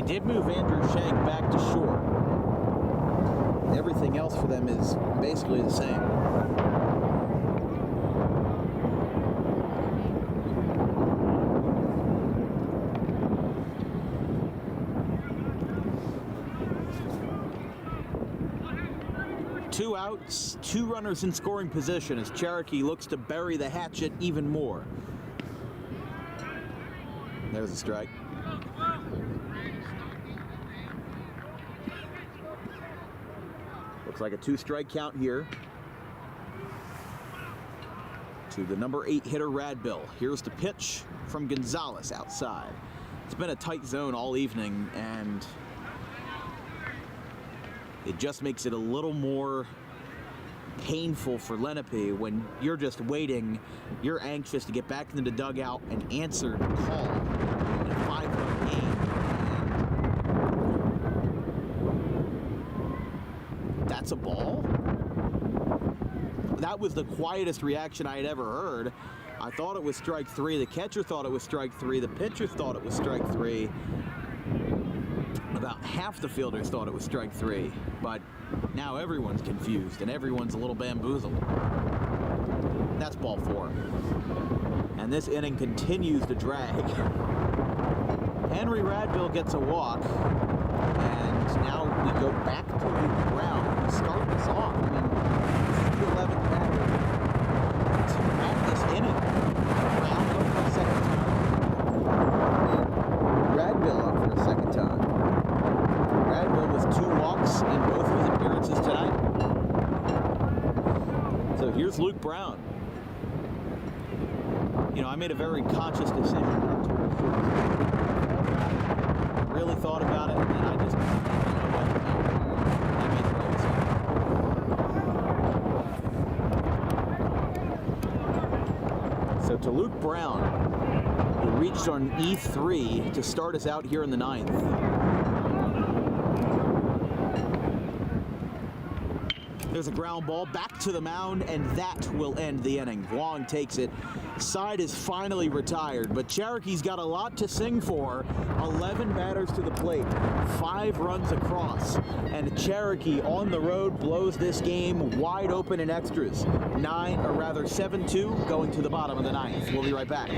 Did move Andrew Shank back to short. Everything else for them is basically the same. Two outs, 2 runners in scoring position as Cherokee looks to bury the hatchet even more. There's a strike. Looks like a 2-strike count here to the number 8 hitter, Radbill. Here's the pitch from Gonzalez outside. It's been a tight zone all evening, and it just makes it a little more painful for Lenape when you're just waiting. You're anxious to get back into the dugout and answer the call in a 5-run game. That's a ball? That was the quietest reaction I had ever heard. I thought it was strike 3. The catcher thought it was strike 3. The pitcher thought it was strike 3. About half the fielders thought it was strike 3. But now everyone's confused and everyone's a little bamboozled. That's ball 4. And this inning continues to drag. Henry Radbill gets a walk. And now we go back to the ground. We start this off. I mean, this is the 11th batter to wrap this inning. Brown up for a second time. Radbill up for a second time. Radbill with 2 walks in both of his appearances tonight. So here's Luke Brown. You know, I made a very conscious decision not to really thought about it, and then I just, you know what, I made the right decision. So to Luke Brown, who reached on E3 to start us out here in the 9th. There's a ground ball back to the mound, and that will end the inning. Wong takes it side is finally retired, but Cherokee's got a lot to sing for. 11 batters to the plate, 5 runs across, and Cherokee on the road blows this game wide open in extras. 7-2 going to the bottom of the 9th. We'll be right back.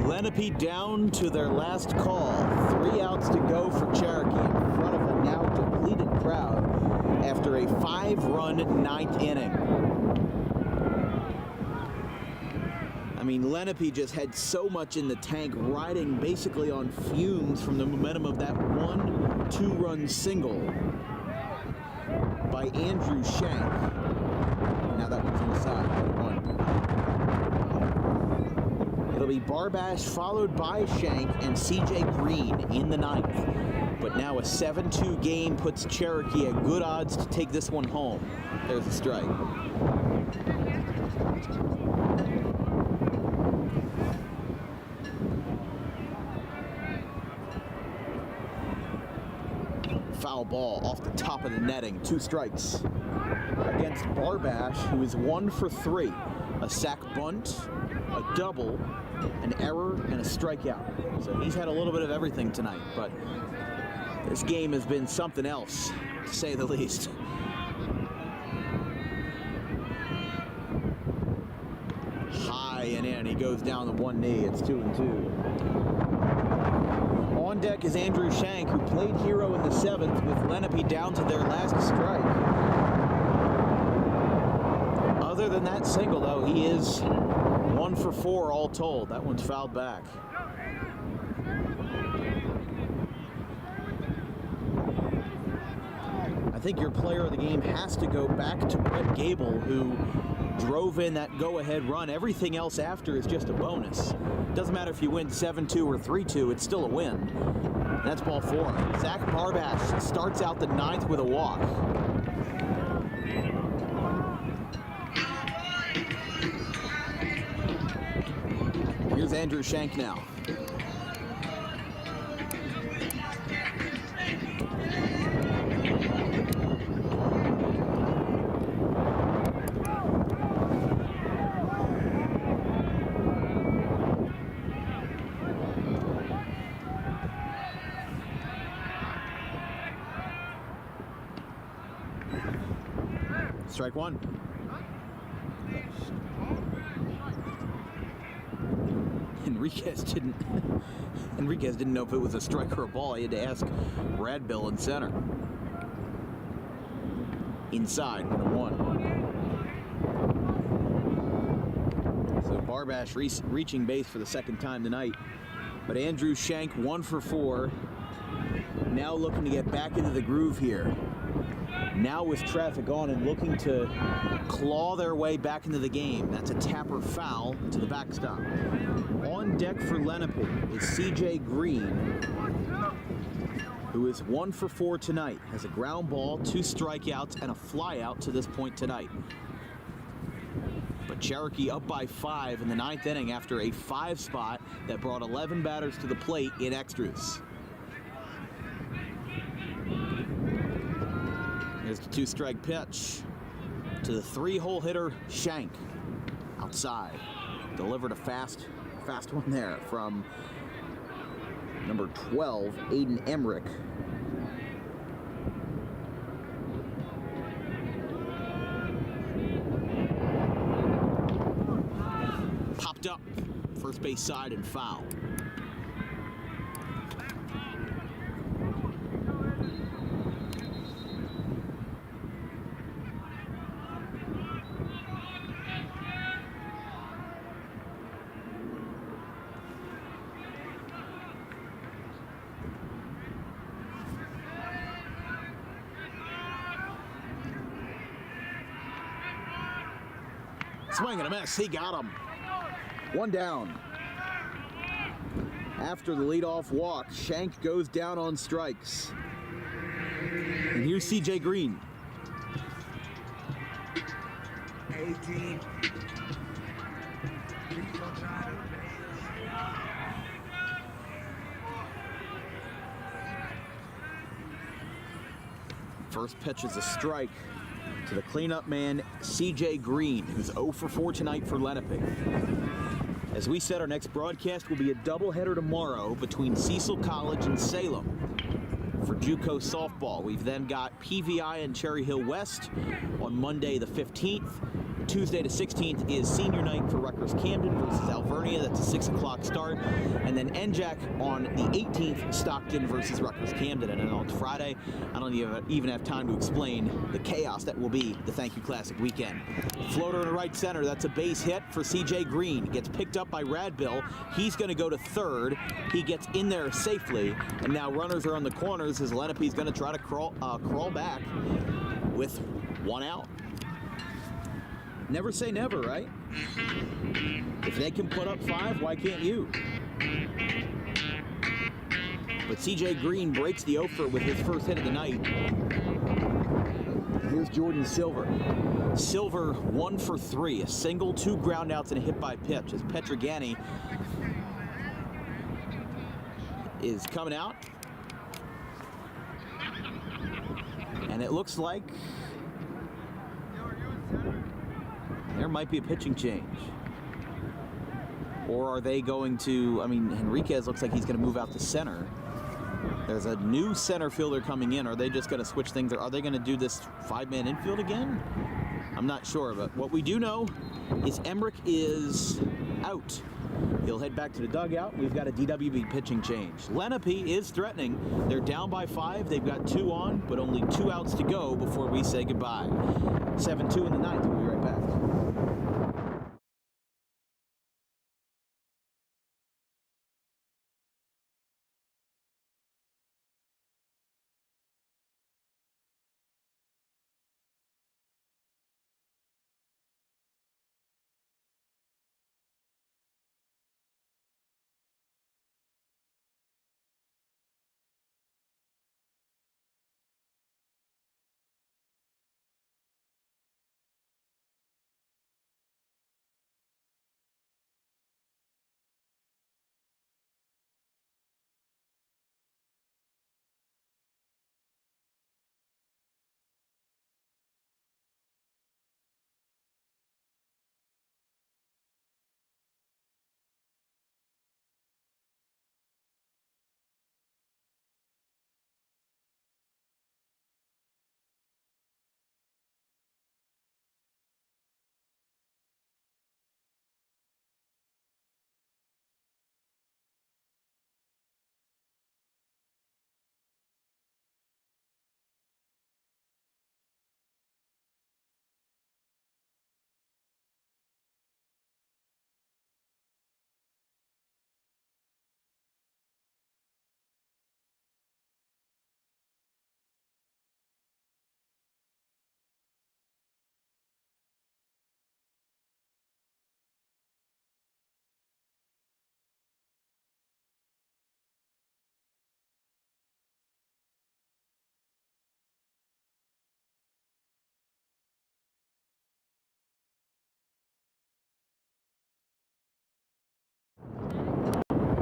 Lenape down to their last call. 3 outs to go for Cherokee in front of a now depleted crowd after a 5-run 9th inning. I mean, Lenape just had so much in the tank, riding basically on fumes from the momentum of that 1 2-run single by Andrew Shank. Now that one's inside, 1. It'll be Barbash followed by Shank and C.J. Green in the 9th. But now a 7-2 game puts Cherokee at good odds to take this one home. There's a strike. Foul ball off the top of the netting. 2 strikes against Barbash, who is 1 for 3. A sac bunt, a double, an error, and a strikeout. So he's had a little bit of everything tonight, but this game has been something else, to say the least. High and in, he goes down to 1 knee. It's 2-2. On deck is Andrew Shank, who played hero in the 7th with Lenape down to their last strike. Other than that single, though, he is 1 for 4 all told. That one's fouled back. I think your player of the game has to go back to Brett Gable, who drove in that go-ahead run. Everything else after is just a bonus. Doesn't matter if you win 7-2 or 3-2, it's still a win. That's ball 4. Zach Barbash starts out the 9th with a walk. Here's Andrew Shank now. Strike 1. Enriquez didn't know if it was a strike or a ball. He had to ask Radbill in center. Inside, 1-1. Barbash reaching base for the second time tonight. But Andrew Shank 1 for 4. Now looking to get back into the groove here. Now with traffic on and looking to claw their way back into the game. That's a tapper foul to the backstop. On deck for Lenape is CJ Green, who is 1 for 4 tonight. Has a ground ball, 2 strikeouts, and a flyout to this point tonight. But Cherokee up by 5 in the 9th inning after a 5 spot that brought 11 batters to the plate in extras. Here's the 2-strike pitch to the 3-hole hitter Shank. Outside. Delivered a fast one there from number 12, Aiden Emmerich. Popped up, first base side and foul. Swing and a miss, he got him. 1 down. After the leadoff walk, Shank goes down on strikes. And here's CJ Green. 18. First pitch is a strike to the cleanup man, CJ Green, who's 0 for 4 tonight for Lenape. As we said, our next broadcast will be a doubleheader tomorrow between Cecil College and Salem for JUCO softball. We've then got PVI and Cherry Hill West on Monday the 15th. Tuesday the 16th is senior night for Rutgers Camden versus Alvernia. That's a 6 o'clock start. And then NJAC on the 18th, Stockton versus Rutgers Camden. And then on Friday, I don't even have time to explain the chaos that will be the Thank You Classic weekend. Floater in the right center. That's a base hit for CJ Green. Gets picked up by Radbill. He's going to go to third. He gets in there safely. And now runners are on the corners as Lenape's going to try to crawl back with 1 out. Never say never, right? If they can put up 5, why can't you? But CJ Green breaks the offer with his first hit of the night. Here's Jordan Silver. Silver 1 for 3, a single, 2 groundouts, and a hit by pitch as Petrogani is coming out. And it looks like there might be a pitching change. Or are they going to, Henriquez looks like he's going to move out to center. There's a new center fielder coming in. Are they just going to switch things? Or are they going to do this 5-man infield again? I'm not sure, but what we do know is Emmerich is out. He'll head back to the dugout. We've got a DWB pitching change. Lenape is threatening. They're down by 5. They've got 2 on, but only 2 outs to go before we say goodbye. 7-2 in the 9th. We'll be right back.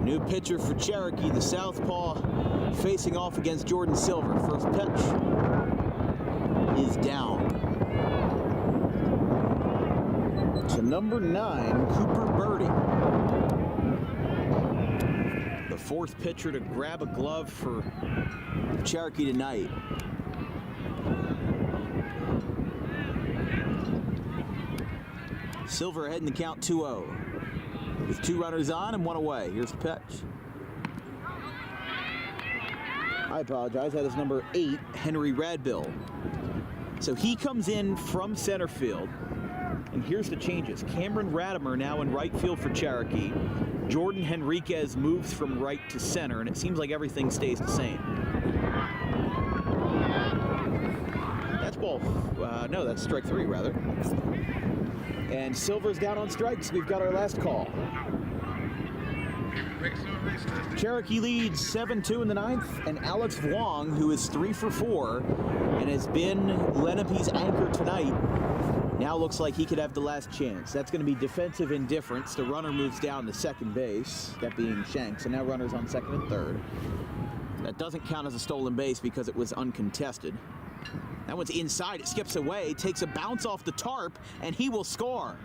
New pitcher for Cherokee, the southpaw, facing off against Jordan Silver. First pitch is down. To number 9, Cooper Birdie. The fourth pitcher to grab a glove for Cherokee tonight. Silver ahead in the count 2-0. With 2 runners on and 1 away. Here's the pitch. I apologize. That is number 8, Henry Radbill. So he comes in from center field. And here's the changes. Cameron Radimer now in right field for Cherokee. Jordan Henriquez moves from right to center, and it seems like everything stays the same. That's ball. No, that's strike 3, rather. And Silver's down on strikes. We've got our last call. Cherokee leads 7-2 in the 9th, and Alex Vuong, who is 3 for 4 and has been Lenape's anchor tonight, now looks like he could have the last chance. That's going to be defensive indifference. The runner moves down to second base, that being Shanks, and now runners on second and third. That doesn't count as a stolen base because it was uncontested. That one's inside, it skips away, takes a bounce off the tarp, and he will score.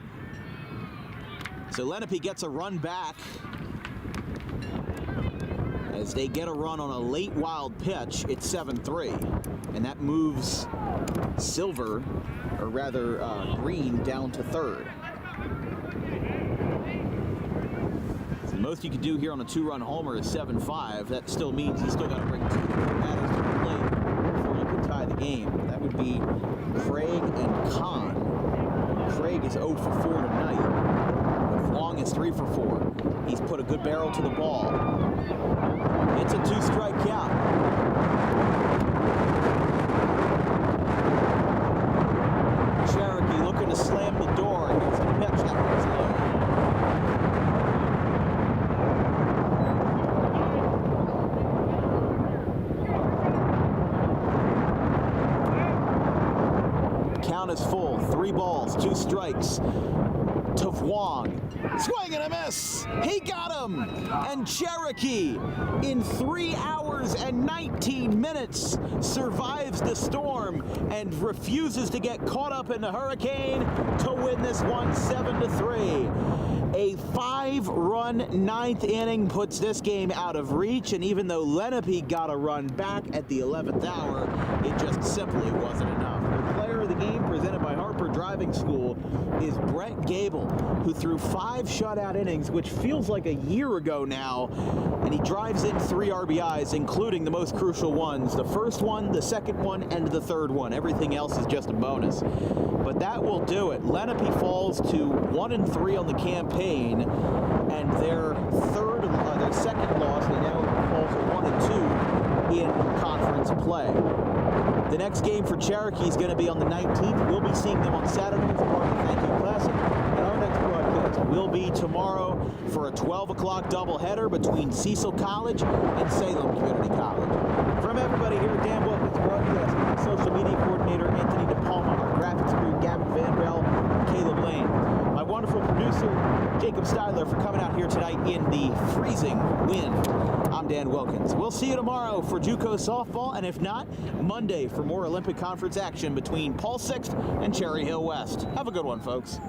So Lenape gets a run back as they get a run on a late wild pitch. It's 7-3, and that moves Silver, or rather Green, down to third. So the most you could do here on a 2-run homer is 7-5. That still means you still got to bring 2 batters to the plate before you can tie the game. That would be Craig and Kahn. Craig is 0 for 4 tonight. Long is 3 for 4. He's put a good barrel to the ball. It's a 2-strike count. Cherokee looking to slam the door. Here's the pitch. That one's low. Count is full. 3 balls, 2 strikes. To Vuong. Swing and a miss. He got him. And Cherokee, in 3 hours and 19 minutes, survives the storm and refuses to get caught up in the hurricane to win this one 7-3. A 5-run 9th inning puts this game out of reach, and even though Lenape got a run back at the 11th hour, it just simply wasn't enough. The player of the game, presented by Harper Driving School, is Brett Gable, who threw 5 shutout innings, which feels like a year ago now, and he drives in 3 RBIs, including the most crucial ones, the first one, the second one, and the third one. Everything else is just a bonus. But that will do it. Lenape falls to 1-3 on the campaign, and their second loss, they now fall to 1-2 in conference play. The next game for Cherokee is going to be on the 19th. We'll be seeing them on Saturday as part of the Thank You Classic. And our next broadcast will be tomorrow for a 12 o'clock doubleheader between Cecil College and Salem Community College. From everybody here at Dan Wilkins Broadcasting, social media coordinator Anthony DePalma, our graphics crew Gavin Van Bell, and Caleb Lane. My wonderful producer Jacob Styler for coming out here tonight in the freezing wind. I'm Dan Wilkins. We'll see you tomorrow for JUCO softball, and if not, Monday for more Olympic Conference action between Paul Sixth and Cherry Hill West. Have a good one, folks.